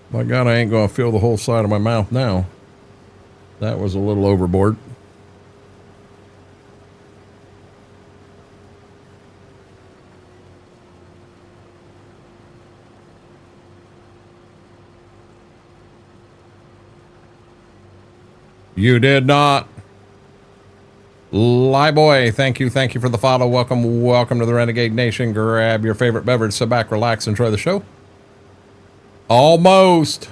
My God, I ain't going to fill the whole side of my mouth now. That was a little overboard. You did not. Lie boy, thank you for the follow. Welcome to the Renegade Nation. Grab your favorite beverage, sit back, relax, enjoy the show. Almost.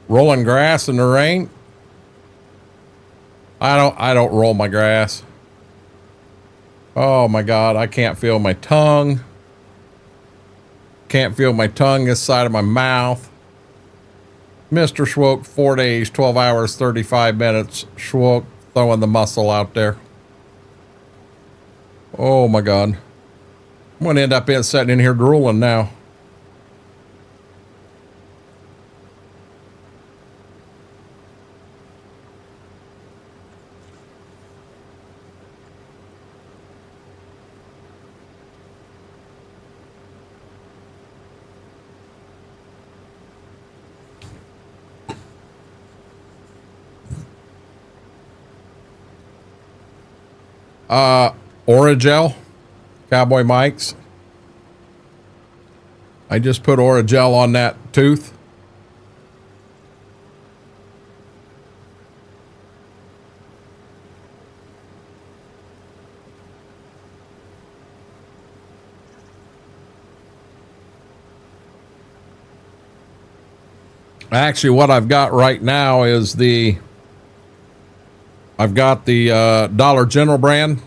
Rolling grass in the rain. I don't roll my grass. Oh my God, I can't feel my tongue. Can't feel my tongue this side of my mouth. Mr. Schwoke, 4 days, 12 hours, 35 minutes. Schwoke throwing the muscle out there. Oh my God. I'm going to end up sitting in here drooling now. Oragel, Cowboy Mike's. I just put Oragel on that tooth. Actually, what I've got right now is I've got the Dollar General brand,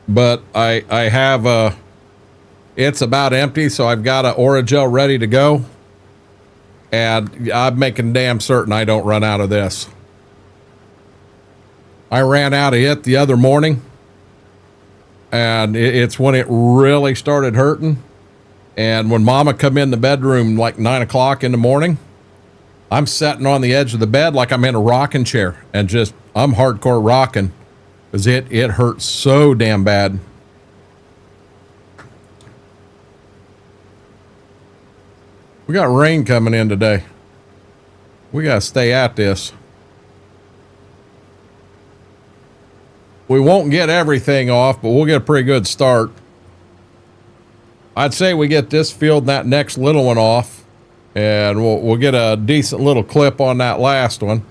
but I have it's about empty, so I've got a Oragel ready to go, and I'm making damn certain I don't run out of this. I ran out of it the other morning, and it's when it really started hurting. And when Mama come in the bedroom like 9 o'clock in the morning, I'm sitting on the edge of the bed like I'm in a rocking chair, and just I'm hardcore rocking because it hurts so damn bad. We got rain coming in today. We got to stay at this. We won't get everything off, but we'll get a pretty good start. I'd say we get this field and that next little one off, and we'll get a decent little clip on that last one.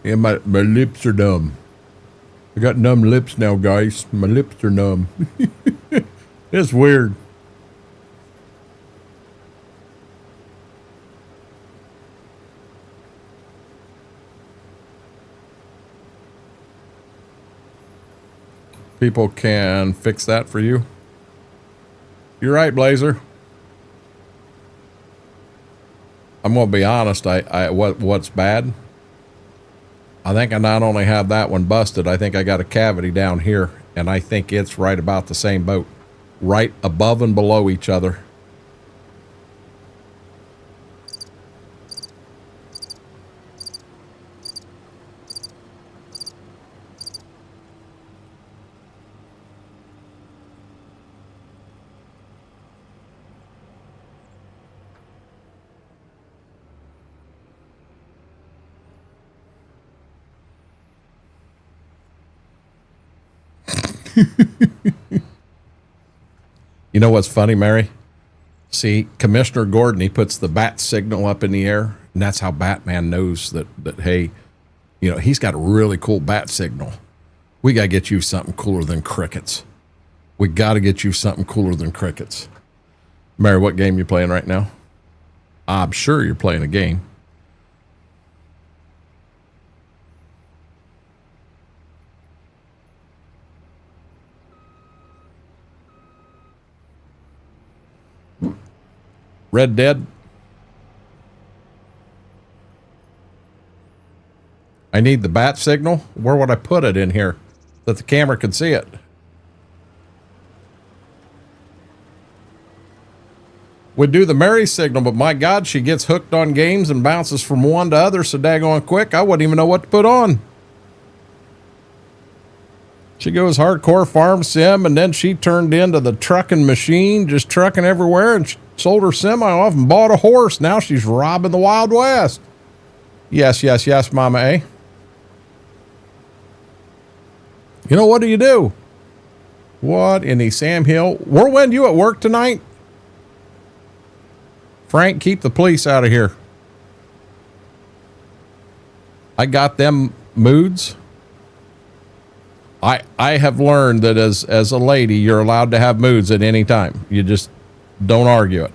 Yeah, my lips are numb. I got numb lips now, guys. My lips are numb. It's weird. People can fix that for you. You're right, Blazer. I'm gonna be honest. What's bad? I think I not only have that one busted, I think I got a cavity down here, and I think it's right about the same boat, right above and below each other. You know what's funny, Mary? See, Commissioner Gordon, he puts the bat signal up in the air, and that's how Batman knows that hey, you know, he's got a really cool bat signal. We got to get you something cooler than crickets. We got to get you something cooler than crickets. Mary, what game you playing right now? I'm sure you're playing a game. Red Dead. I need the bat signal. Where would I put it in here that the camera could see it? Would do the Mary signal, but my God, she gets hooked on games and bounces from one to other so daggone quick, I wouldn't even know what to put on. She goes hardcore farm sim, and then she turned into the trucking machine, just trucking everywhere, and she sold her semi off and bought a horse. Now she's robbing the Wild West. Yes, yes, yes, Mama A. You know, what do? What in the Sam Hill? Whirlwind, you at work tonight? Frank, keep the police out of here. I got them moods. I have learned that as a lady, you're allowed to have moods at any time. You just don't argue it.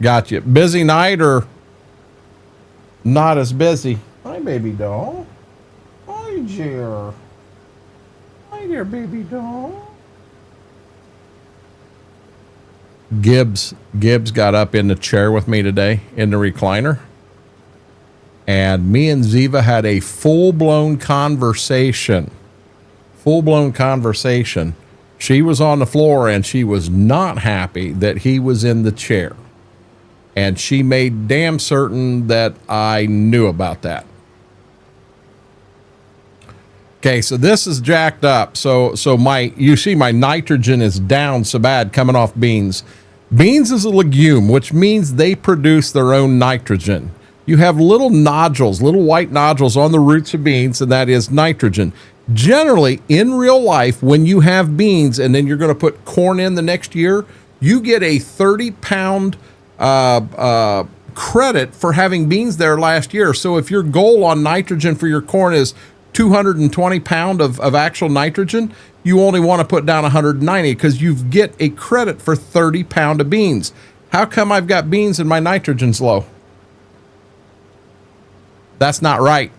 Gotcha. Busy night or not as busy? Hi, baby doll. Hi, dear. Hi there, baby doll. Gibbs got up in the chair with me today in the recliner. And me and Ziva had a full-blown conversation. She was on the floor and she was not happy that he was in the chair. And she made damn certain that I knew about that. Okay, so this is jacked up. So you see my nitrogen is down so bad coming off beans. Beans is a legume, which means they produce their own nitrogen. You have little nodules, little white nodules on the roots of beans, and that is nitrogen. Generally, in real life, when you have beans and then you're going to put corn in the next year, you get a 30-pound credit for having beans there last year. So if your goal on nitrogen for your corn is 220 pound of actual nitrogen, you only want to put down 190 because you get a credit for 30 pound of beans. How come I've got beans and my nitrogen's low? That's not right.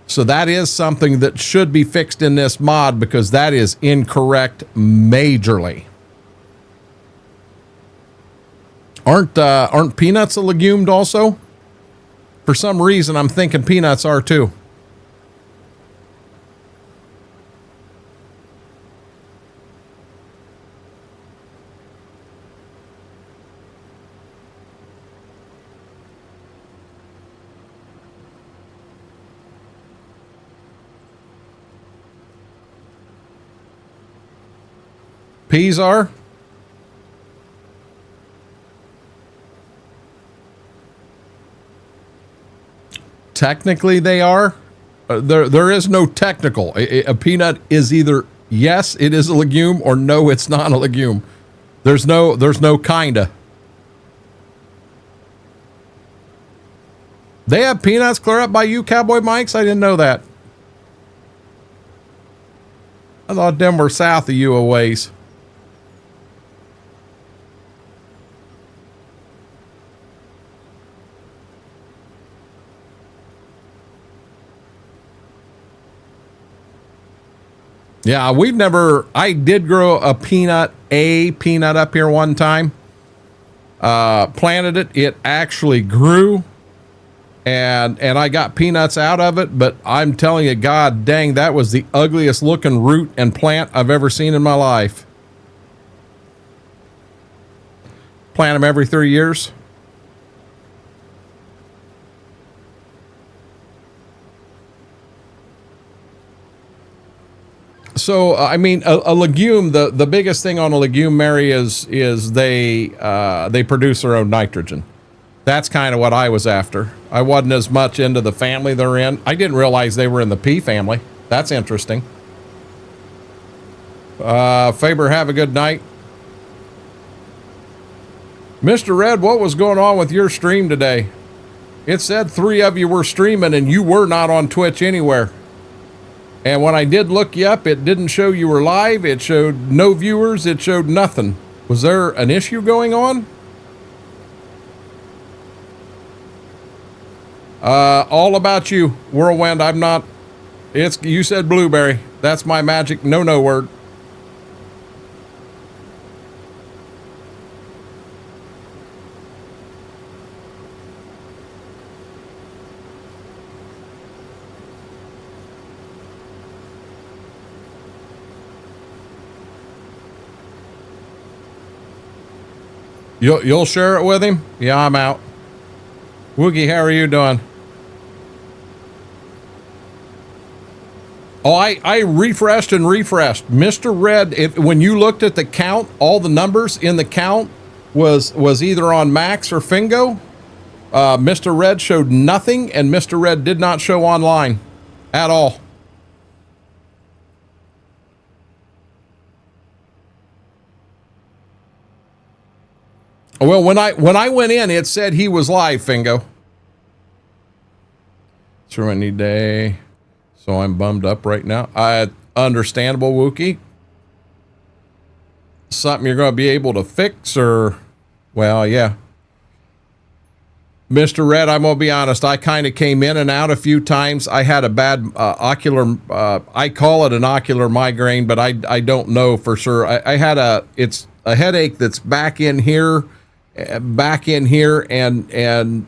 So that is something that should be fixed in this mod because that is incorrect majorly. Aren't peanuts a legume also? For some reason, I'm thinking peanuts are too. Peas are? Technically they are. There is no technical. A peanut is either yes, it is a legume, or no, it's not a legume. There's no kinda. They have peanuts clear up by you, Cowboy Mikes? I didn't know that. I thought them were south of you a ways. Yeah, I did grow a peanut up here one time. Planted it. It actually grew. And I got peanuts out of it, but I'm telling you, God dang, that was the ugliest looking root and plant I've ever seen in my life. Plant them every 3 years. So, I mean, a legume, the biggest thing on a legume, Mary, is they produce their own nitrogen. That's kind of what I was after. I wasn't as much into the family they're in. I didn't realize they were in the pea family. That's interesting. Faber, have a good night. Mr. Red, what was going on with your stream today? It said 3 of you were streaming and you were not on Twitch anywhere. And when I did look you up, it didn't show you were live. It showed no viewers. It showed nothing. Was there an issue going on? All about you, Whirlwind. I'm not. You said blueberry. That's my magic no word. You'll share it with him? Yeah, I'm out. Woogie, how are you doing? Oh, I refreshed and refreshed. Mr. Red, when you looked at the count, all the numbers in the count was either on Max or Fingo. Mr. Red showed nothing, and Mr. Red did not show online at all. Well, when I went in, it said he was live, Fingo. It's a rainy day, so I'm bummed up right now. Understandable, Wookie. Something you're going to be able to fix, or, well, yeah. Mr. Red, I'm going to be honest. I kind of came in and out a few times. I had a bad ocular, I call it an ocular migraine, but I don't know for sure. I had it's a headache that's back in here, and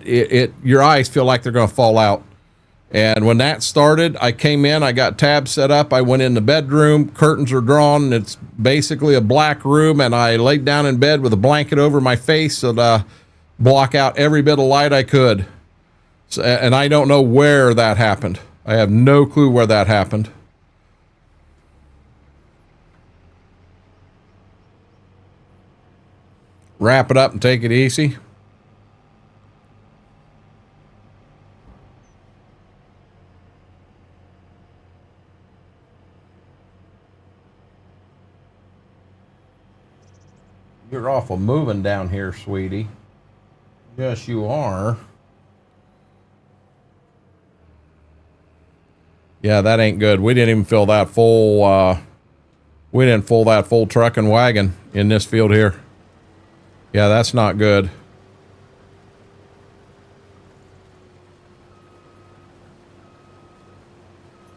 your eyes feel like they're going to fall out. And when that started, I came in, I got tabs set up, I went in the bedroom, curtains are drawn, and it's basically a black room, and I laid down in bed with a blanket over my face to block out every bit of light I could. So, and I don't know where that happened. I have no clue where that happened. Wrap it up and take it easy. You're awful moving down here, sweetie. Yes, you are. Yeah, that ain't good. We didn't even fill that full, we didn't fill that full truck and wagon in this field here. Yeah, that's not good.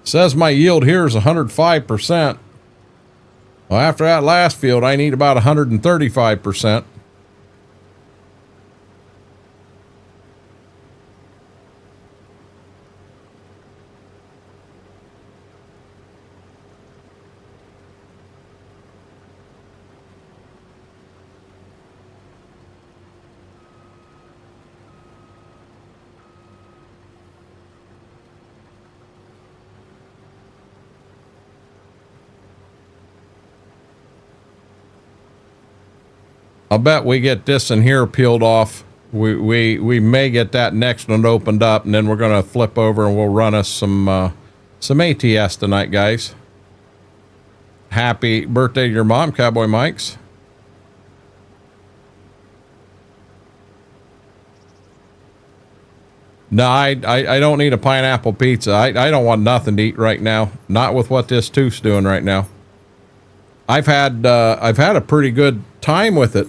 Says my yield here is 105%. Well, after that last field, I need about 135%. I'll bet we get this in here peeled off. We may get that next one opened up, and then we're going to flip over and we'll run us some ATS tonight, guys. Happy birthday to your mom, Cowboy Mike's. No, I don't need a pineapple pizza. I don't want nothing to eat right now. Not with what this tooth's doing right now. I've had a pretty good time with it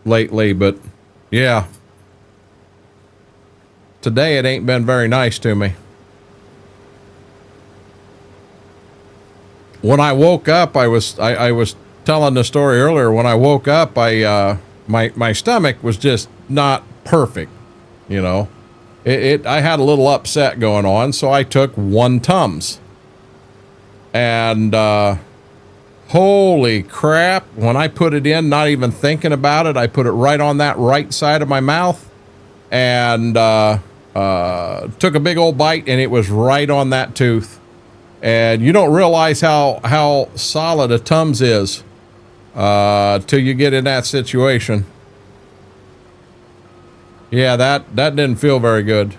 lately, but yeah, today it ain't been very nice to me. When I woke up, I was telling the story earlier. When I woke up, my stomach was just not perfect, you know. I had a little upset going on, so I took 1 Tums, and holy crap, when I put it in, not even thinking about it, I put it right on that right side of my mouth, and took a big old bite, and it was right on that tooth. And you don't realize how solid a Tums is till you get in that situation. Yeah, that didn't feel very good.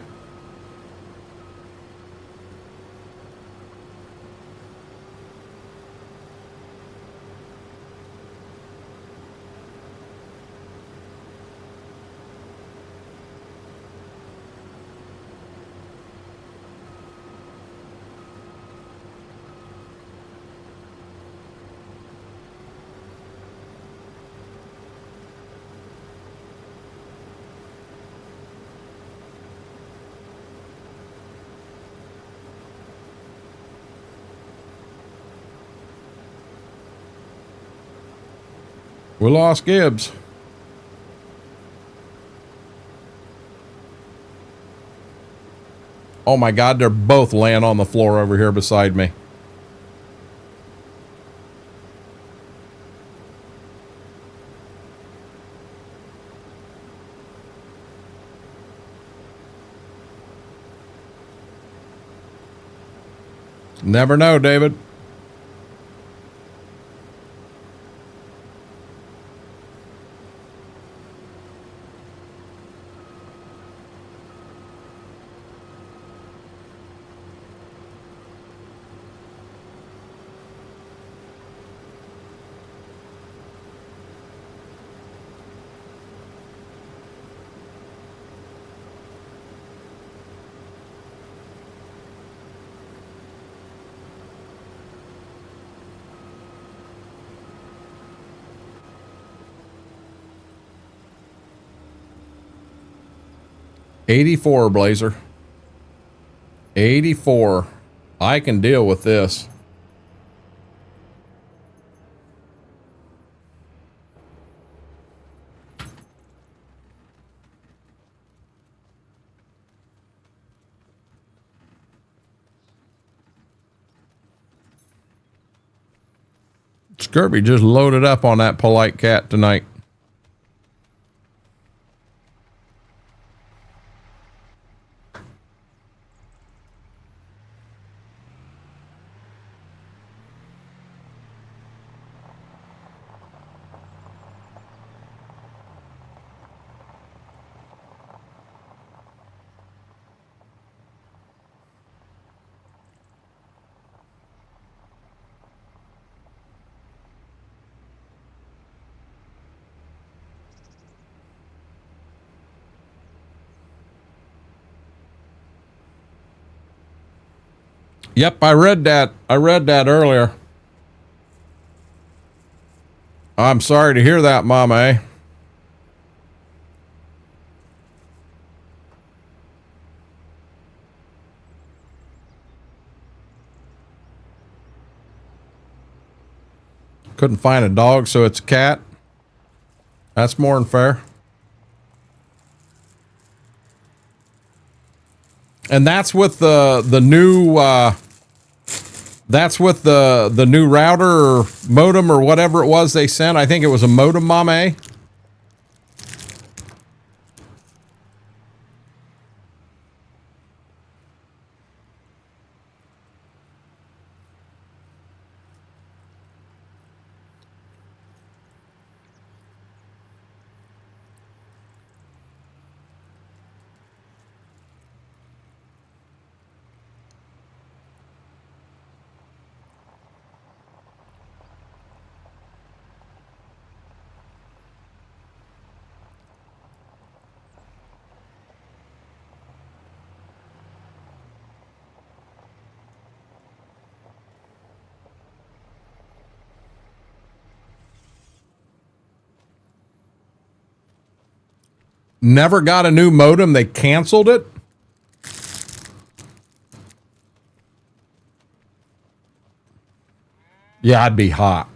We lost Gibbs. Oh my God, they're both laying on the floor over here beside me. Never know, David. $84, Blazer. 84. I can deal with this. Scurvy just loaded up on that polite cat tonight. Yep, I read that. I read that earlier. I'm sorry to hear that, Mama. Eh? Couldn't find a dog, so it's a cat. That's more than fair. And that's with the new that's with the new router or modem or whatever it was they sent. I think it was a modem, Mame. Never got a new modem. They canceled it. Yeah, I'd be hot.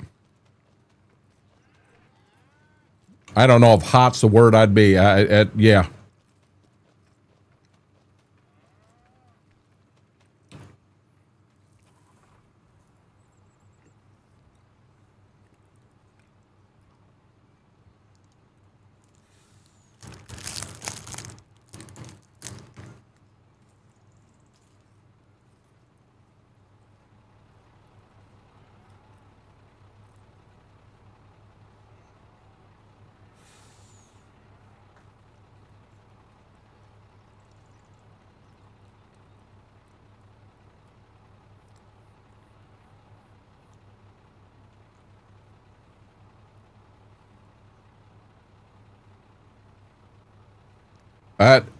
I don't know if hot's the word I'd be. Yeah.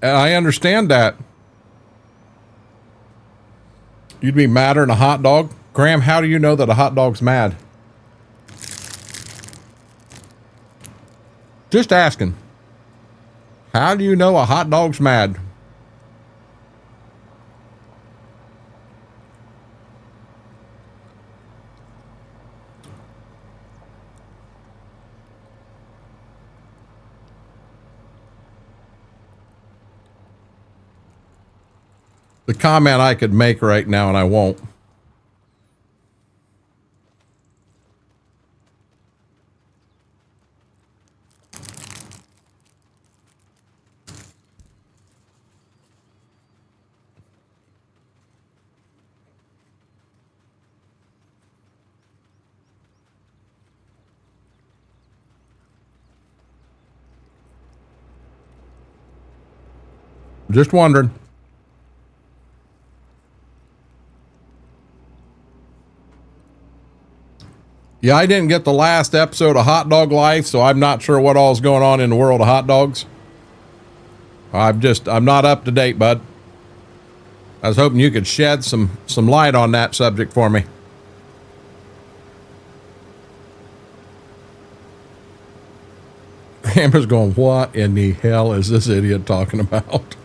I understand that. You'd be madder than a hot dog. Graham, how do you know that a hot dog's mad? Just asking. How do you know a hot dog's mad? the comment I could make right now, and I won't. Just wondering. Yeah, I didn't get the last episode of Hot Dog Life, so I'm not sure what all's going on in the world of hot dogs. I'm not up to date, bud. I was hoping you could shed some light on that subject for me. Amber's going, what in the hell is this idiot talking about?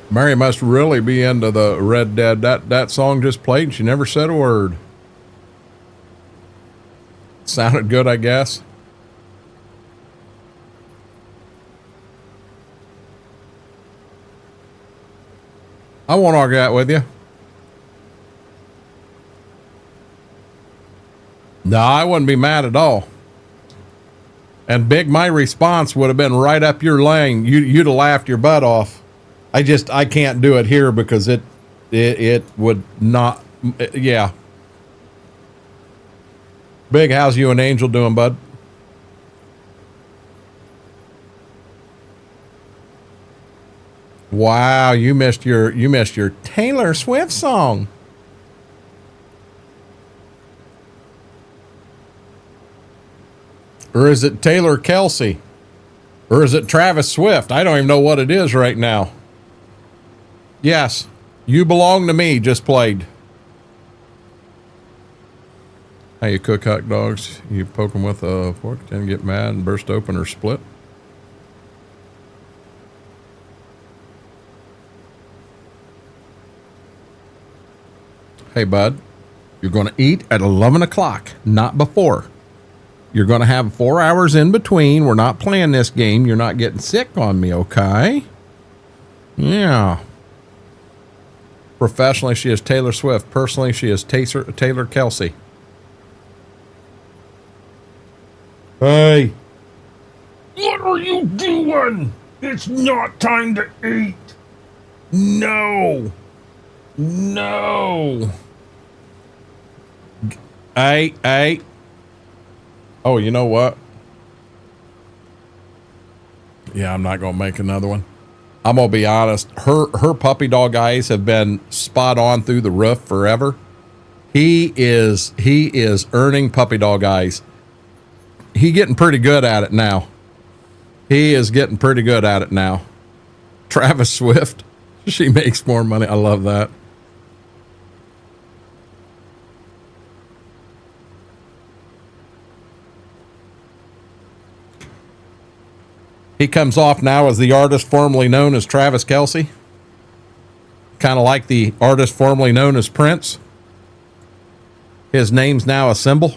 Mary must really be into the Red Dead. That song just played and she never said a word. Sounded good, I guess. I won't argue that with you. No, I wouldn't be mad at all. And Big, my response would have been right up your lane. You'd have laughed your butt off. I can't do it here because it would not. Yeah. Big, how's you and Angel doing, bud? Wow, you missed your Taylor Swift song. Or is it Taylor Kelsey? Or is it Travis Swift? I don't even know what it is right now. Yes, You Belong to Me just played. How you cook hot dogs? You poke them with a fork, then get mad and burst open or split? Hey, bud, you're going to eat at 11 o'clock, not before. You're going to have 4 hours in between. We're not playing this game. You're not getting sick on me, okay? Yeah. Professionally, she is Taylor Swift. Personally, she is Taylor Kelsey. Hey. What are you doing? It's not time to eat. No. No. Hey. Oh, you know what? Yeah, I'm not going to make another one. I'm going to be honest. Her puppy dog eyes have been spot on through the roof forever. He is earning puppy dog eyes. He getting pretty good at it now. He is getting pretty good at it now. Travis Swift, she makes more money. I love that. He comes off now as the artist formerly known as Travis Kelsey. Kind of like the artist formerly known as Prince. His name's now a symbol.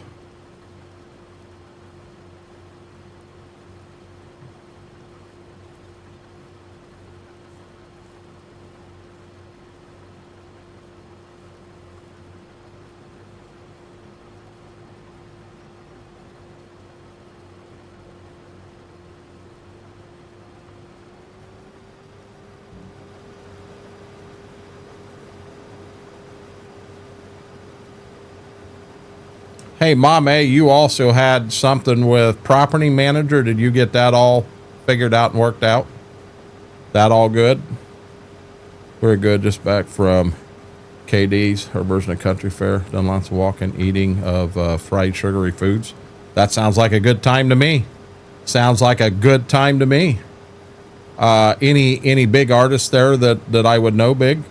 Hey, Mom A, you also had something with property manager. Did you get that all figured out and worked out? That all good? Very good. Just back from KD's, her version of Country Fair. Done lots of walking, eating of fried sugary foods. That sounds like a good time to me. Sounds like a good time to me. Any big artists there that I would know, Big?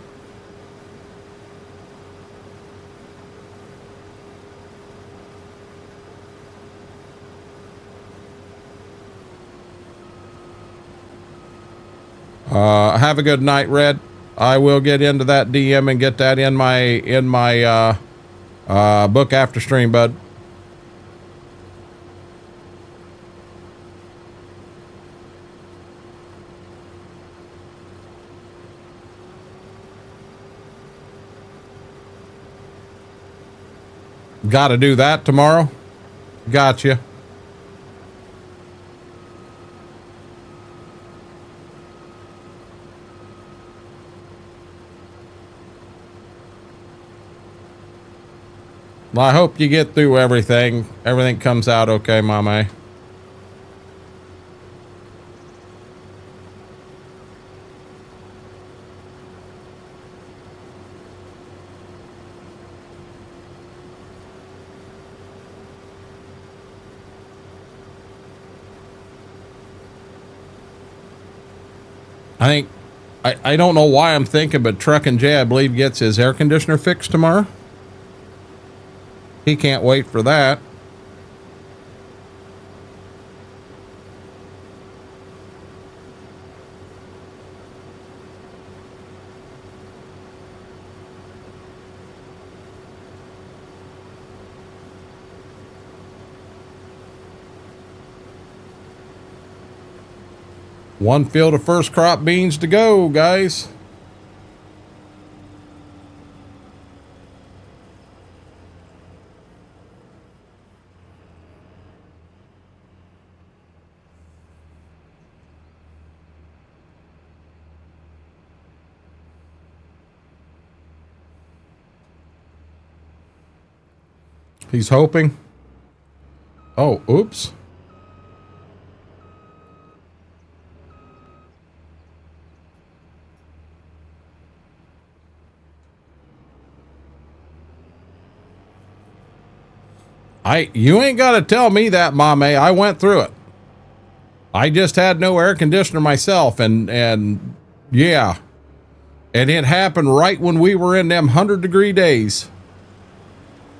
Have a good night, Red. I will get into that DM and get that in my book after stream, bud. Got to do that tomorrow. Gotcha. Well, I hope you get through everything. Everything comes out okay, Mame. I don't know why I'm thinking, but Truckin' Jay, I believe, gets his air conditioner fixed tomorrow. He can't wait for that. One field of first crop beans to go, guys. He's hoping. Oh, oops. You ain't got to tell me that, Mame. I went through it. I just had no air conditioner myself, and yeah. And it happened right when we were in them 100-degree days.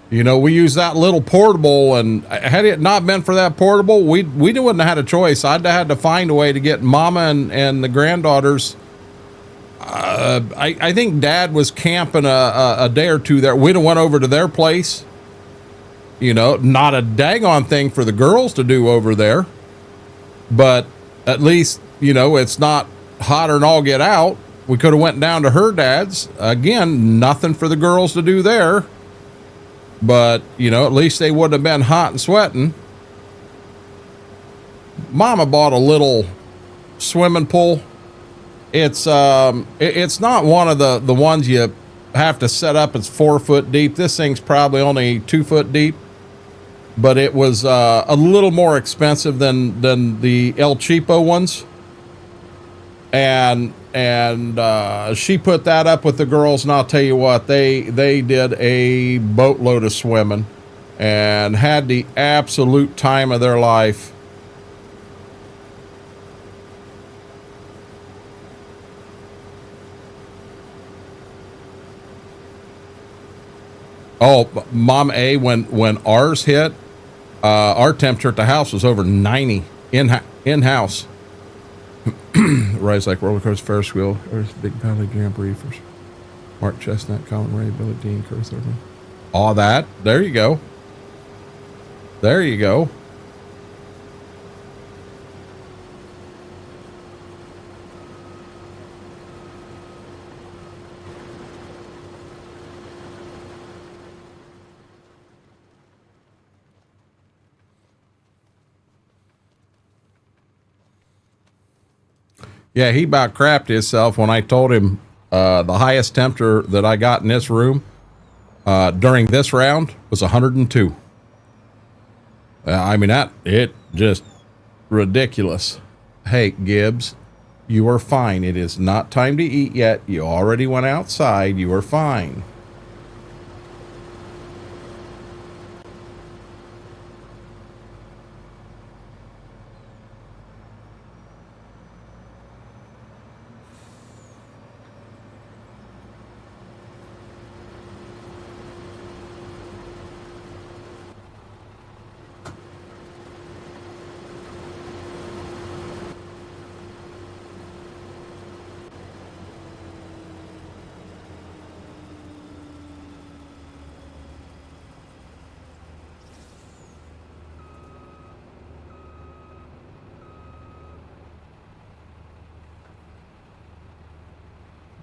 You know, we used that little portable, and had it not been for that portable, we wouldn't have had a choice. I'd have had to find a way to get Mama and the granddaughters. I think Dad was camping a day or two there. We'd have went over to their place. You know, not a daggone thing for the girls to do over there. But at least, you know, it's not hotter than all get out. We could have went down to her dad's. Again, nothing for the girls to do there. But, you know, at least they wouldn't have been hot and sweating. Mama bought a little swimming pool. It's not one of the ones you have to set up. It's 4 foot deep. This thing's probably only 2 foot deep. But it was a little more expensive than the El Cheapo ones. And she put that up with the girls, and I'll tell you what, they did a boatload of swimming and had the absolute time of their life. Oh, Mom A, when ours hit, our temperature at the house was over 90 in-house. Rides like roller coaster, Ferris wheel, Earth, Big Valley Grand Prix, Mark Chestnut, Colin Ray, Billy Dean, Curtis Thurman. All that. There you go. There you go. Yeah, he about crapped himself when I told him the highest temperature that I got in this room during this round was 102. I mean, it just ridiculous. Hey, Gibbs, you are fine. It is not time to eat yet. You already went outside. You are fine.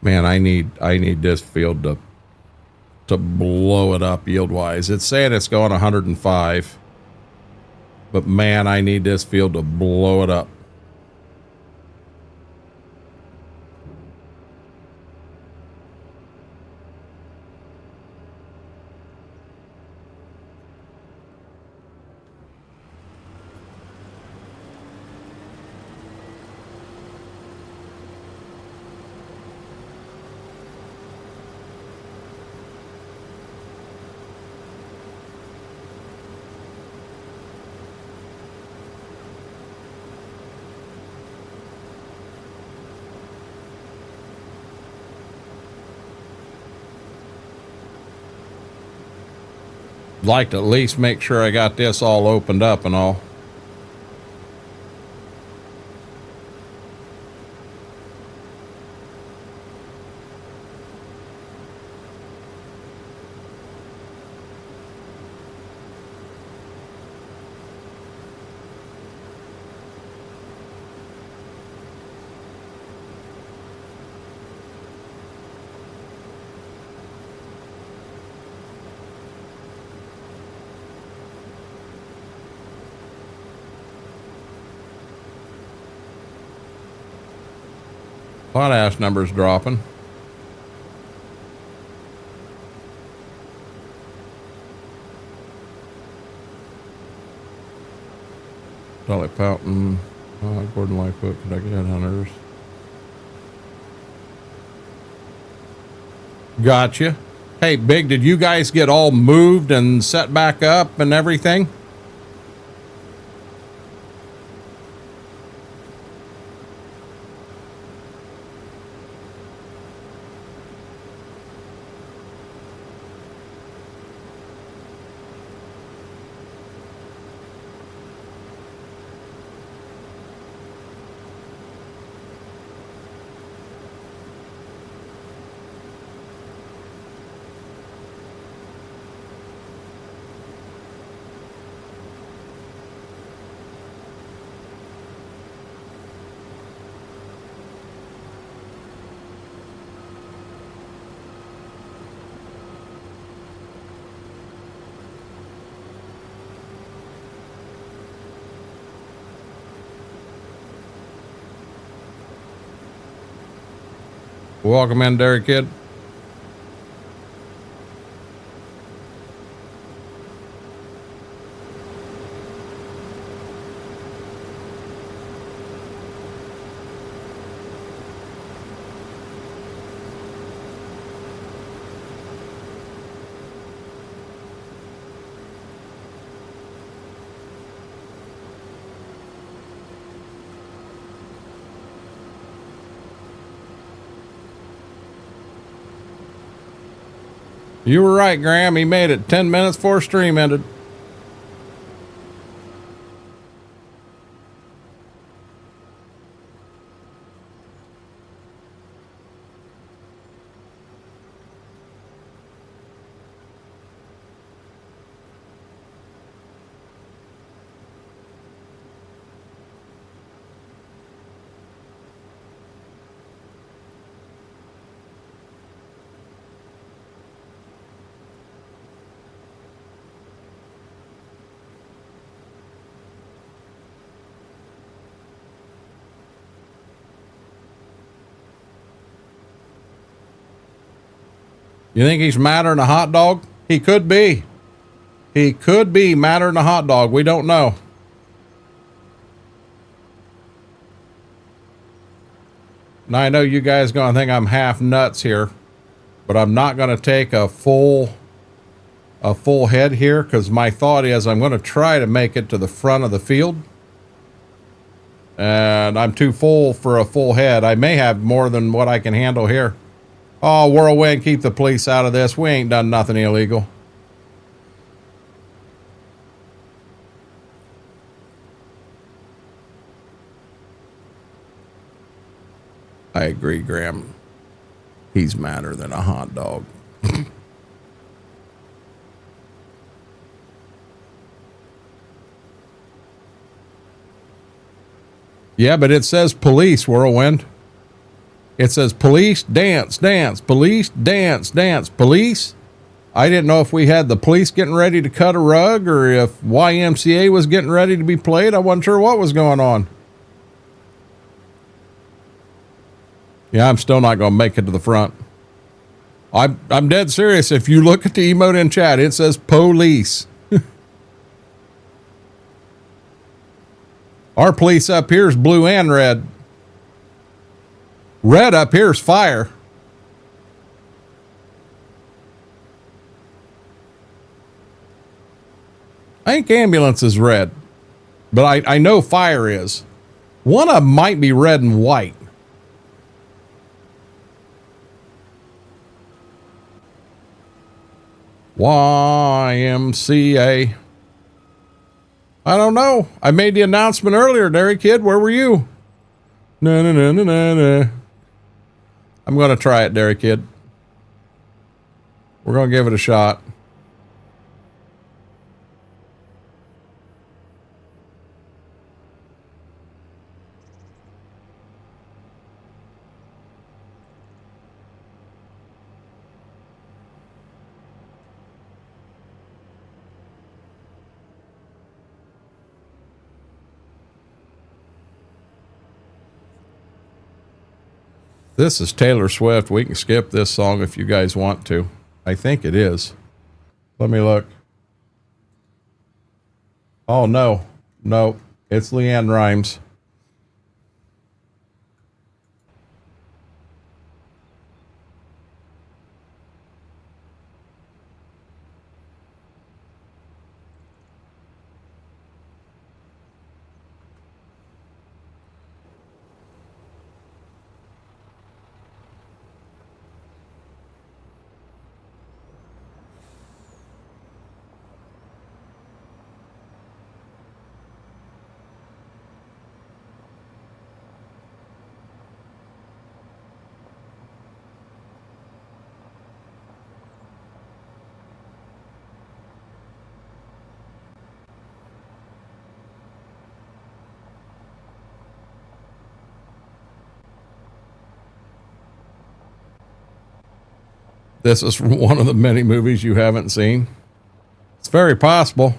Man, I need this field to blow it up yield wise. It's saying it's going 105, but man, I need this field to blow it up. Like to at least make sure I got this all opened up and all. Potash numbers dropping. Dolly Poughton, Gordon Lightfoot, Kentucky Headhunters. Gotcha. Hey, Big, did you guys get all moved and set back up and everything? Welcome in, Dairy Kid. You were right, Graham. He made it 10 minutes before stream ended. You think he's madder than a hot dog? He could be. He could be madder than a hot dog. We don't know. Now, I know you guys going to think I'm half nuts here, but I'm not going to take a full head here, because my thought is I'm going to try to make it to the front of the field. And I'm too full for a full head. I may have more than what I can handle here. Oh, Whirlwind, keep the police out of this. We ain't done nothing illegal. I agree, Graham. He's madder than a hot dog. Yeah, but it says police, Whirlwind. It says police, dance, dance, police, dance, dance, police. I didn't know if we had the police getting ready to cut a rug or if YMCA was getting ready to be played. I wasn't sure what was going on. Yeah, I'm still not going to make it to the front. I'm dead serious. If you look at the emote in chat, it says police. Our police up here is blue and red. Red up here is fire. I think ambulance is red, but I know fire is. One of them might be red and white. YMCA. I don't know. I made the announcement earlier, Derry Kid. Where were you? No, no, no, no, no, no. I'm going to try it, Derry Kid. We're going to give it a shot. This is Taylor Swift. We can skip this song if you guys want to. I think it is. Let me look. Oh, no. No, it's Leanne Rimes. This is from one of the many movies you haven't seen. It's very possible.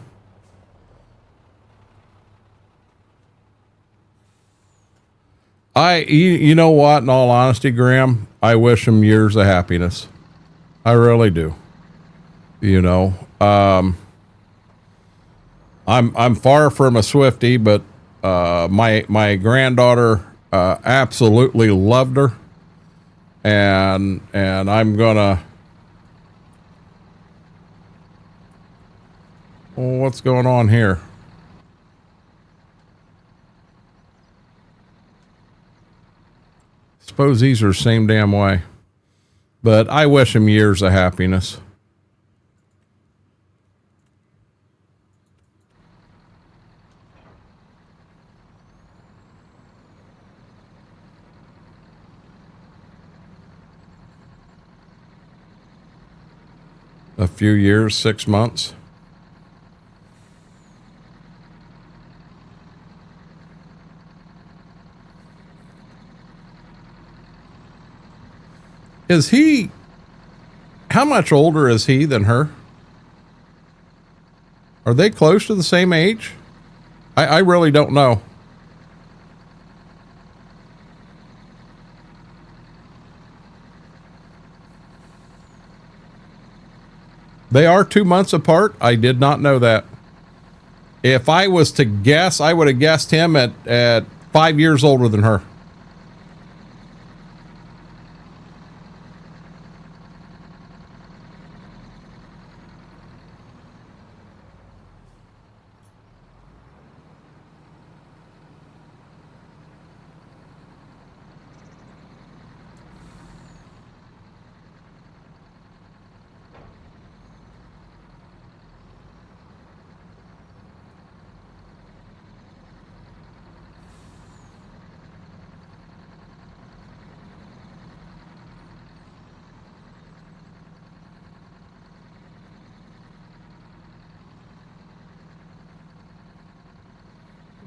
You know what? In all honesty, Graham, I wish him years of happiness. I really do. You know, I'm far from a Swiftie, but my granddaughter absolutely loved her, and I'm gonna. Well, what's going on here? Suppose these are the same damn way. But I wish him years of happiness. A few years, 6 months. Is he, how much older is he than her? Are they close to the same age? I really don't know. They are 2 months apart. I did not know that. If I was to guess, I would have guessed him at 5 years older than her.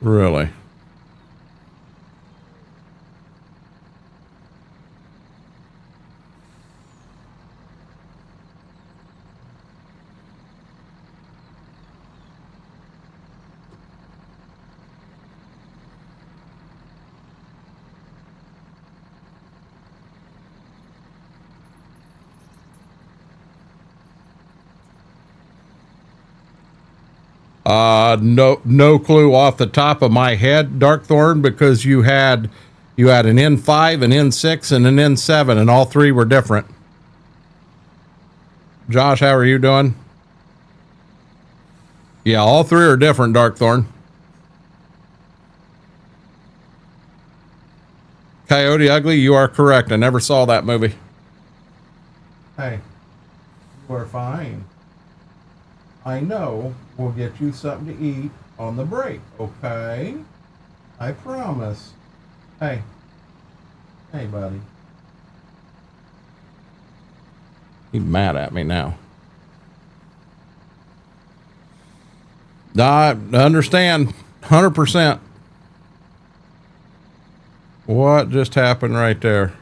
Really? No clue off the top of my head, Darkthorn, because you had an N5, an N6, and an N7, and all three were different. Josh, how are you doing? Yeah, all three are different, Darkthorn. Coyote Ugly, you are correct. I never saw that movie. Hey, you are fine. I know we'll get you something to eat on the break, okay? I promise. Hey. Hey, buddy. He's mad at me now. I understand 100%. What just happened right there?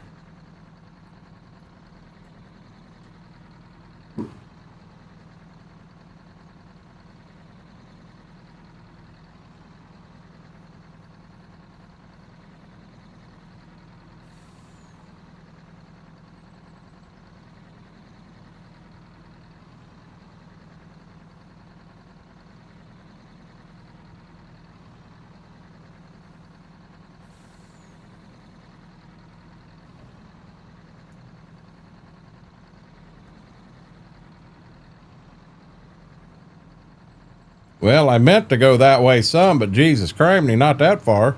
Well, I meant to go that way some, but Jesus criminy, not that far.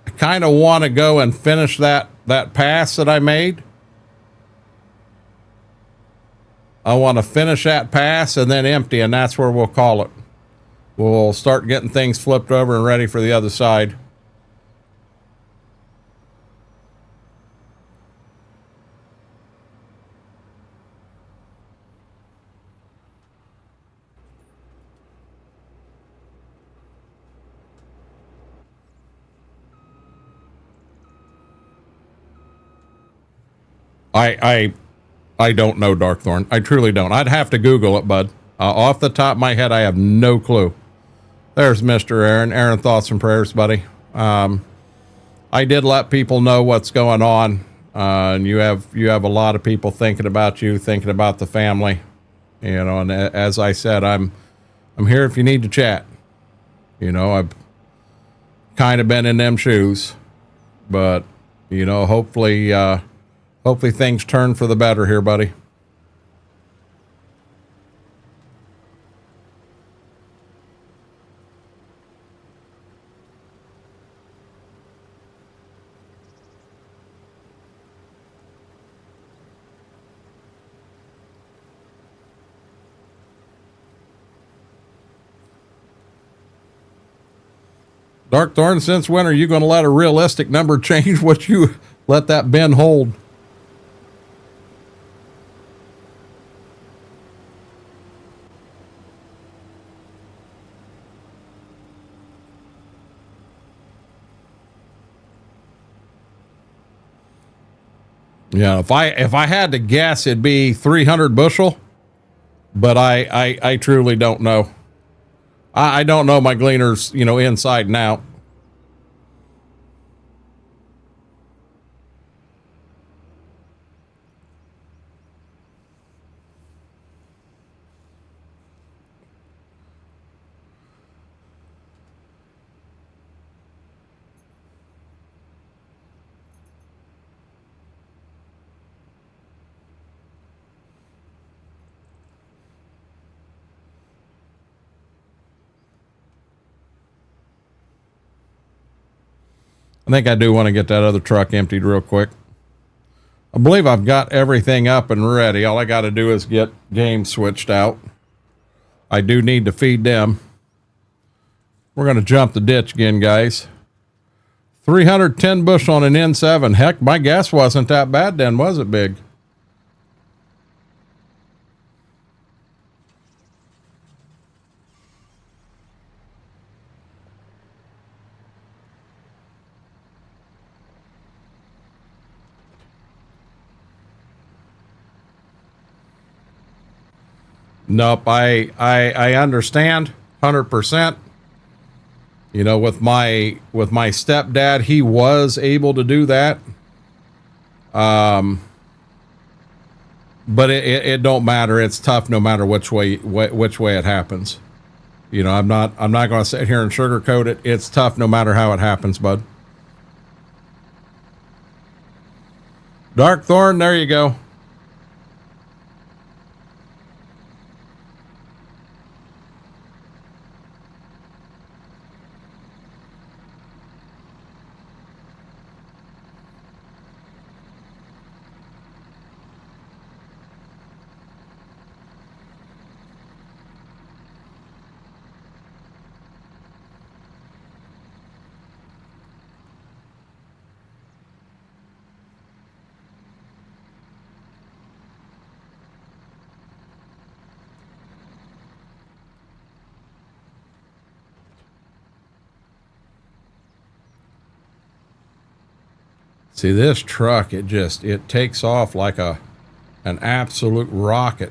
I kind of want to go and finish that pass that I made. I want to finish that pass and then empty, and that's where we'll call it. We'll start getting things flipped over and ready for the other side. I don't know, Darkthorn. I truly don't. I'd have to Google it, bud. Off the top of my head, I have no clue. There's Mr. Aaron. Aaron, thoughts and prayers, buddy. I did let people know what's going on, and you have a lot of people thinking about you, thinking about the family. You know, and as I said, I'm here if you need to chat. You know, I've kind of been in them shoes, but you know, hopefully things turn for the better here, buddy. Darkthorn, since when are you going to let a realistic number change what you let that bin hold? Yeah, if I had to guess, it'd be 300 bushel, but I truly don't know. I don't know my gleaners, you know, inside and out. I think I do want to get that other truck emptied real quick. I believe I've got everything up and ready. All I got to do is get game switched out. I do need to feed them. We're going to jump the ditch again, guys. 310 bushel on an N7. Heck, my guess wasn't that bad then, was it, Big? Nope, I understand 100%. You know, with my stepdad, he was able to do that. But it don't matter. It's tough no matter which way it happens. You know, I'm not going to sit here and sugarcoat it. It's tough no matter how it happens, bud. Dark Thorn, there you go. See, this truck, it takes off like an absolute rocket.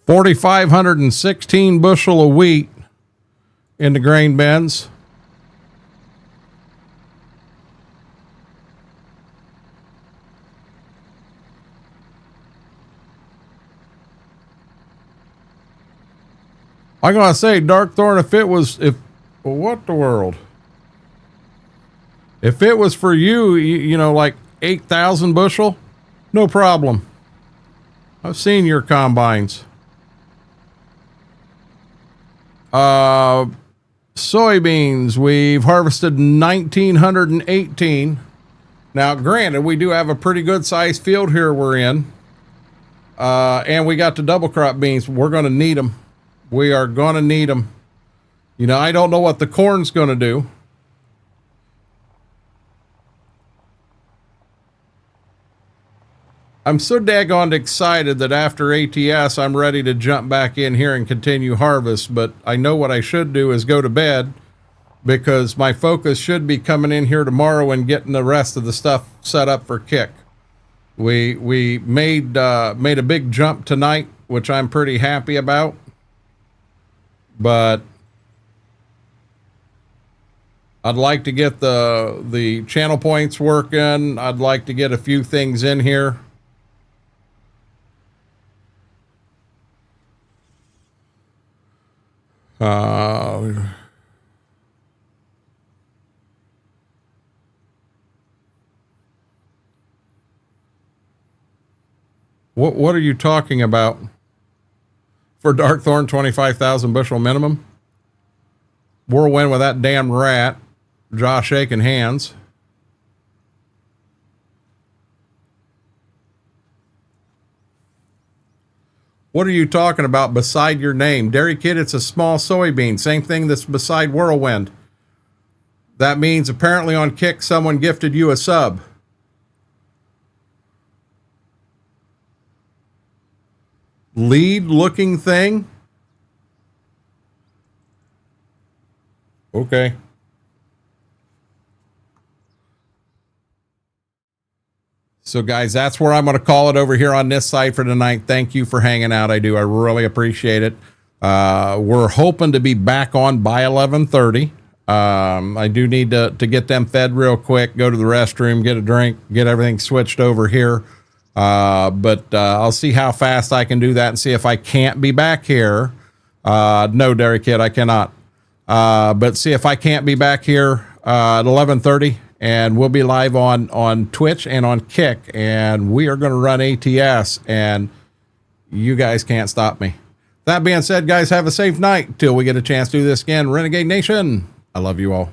$4,516 bushel of wheat in the grain bins. I'm gonna say, Dark Thorn, what the world? If it was for you, you know, like 8,000 bushel, no problem. I've seen your combines. Soybeans, we've harvested 1,918. Now, granted, we do have a pretty good sized field here we're in. And we got the double crop beans. We're going to need them. We are going to need them. You know, I don't know what the corn's going to do. I'm so daggone excited that after ATS, I'm ready to jump back in here and continue harvest, but I know what I should do is go to bed, because my focus should be coming in here tomorrow and getting the rest of the stuff set up for kick. We made a big jump tonight, which I'm pretty happy about, but I'd like to get the channel points working. I'd like to get a few things in here. What are you talking about? For Dark Thorn, 25,000 bushel minimum. Whirlwind with that damn rat. Josh shaking hands. What are you talking about beside your name? Dairy Kid, it's a small soybean. Same thing that's beside Whirlwind. That means apparently on Kick, someone gifted you a sub. Lead looking thing? Okay. So guys, that's where I'm going to call it over here on this side for tonight. Thank you for hanging out. I really appreciate it. We're hoping to be back on by 11:30. I do need to get them fed real quick, go to the restroom, get a drink, get everything switched over here. But I'll see how fast I can do that and see if I can't be back here. No, Dairy Kid, I cannot. But see if I can't be back here at 11:30, and we'll be live on Twitch and on Kick, and we are going to run ATS, and you guys can't stop me. That being said, guys, have a safe night till we get a chance to do this again. Renegade Nation, I love you all.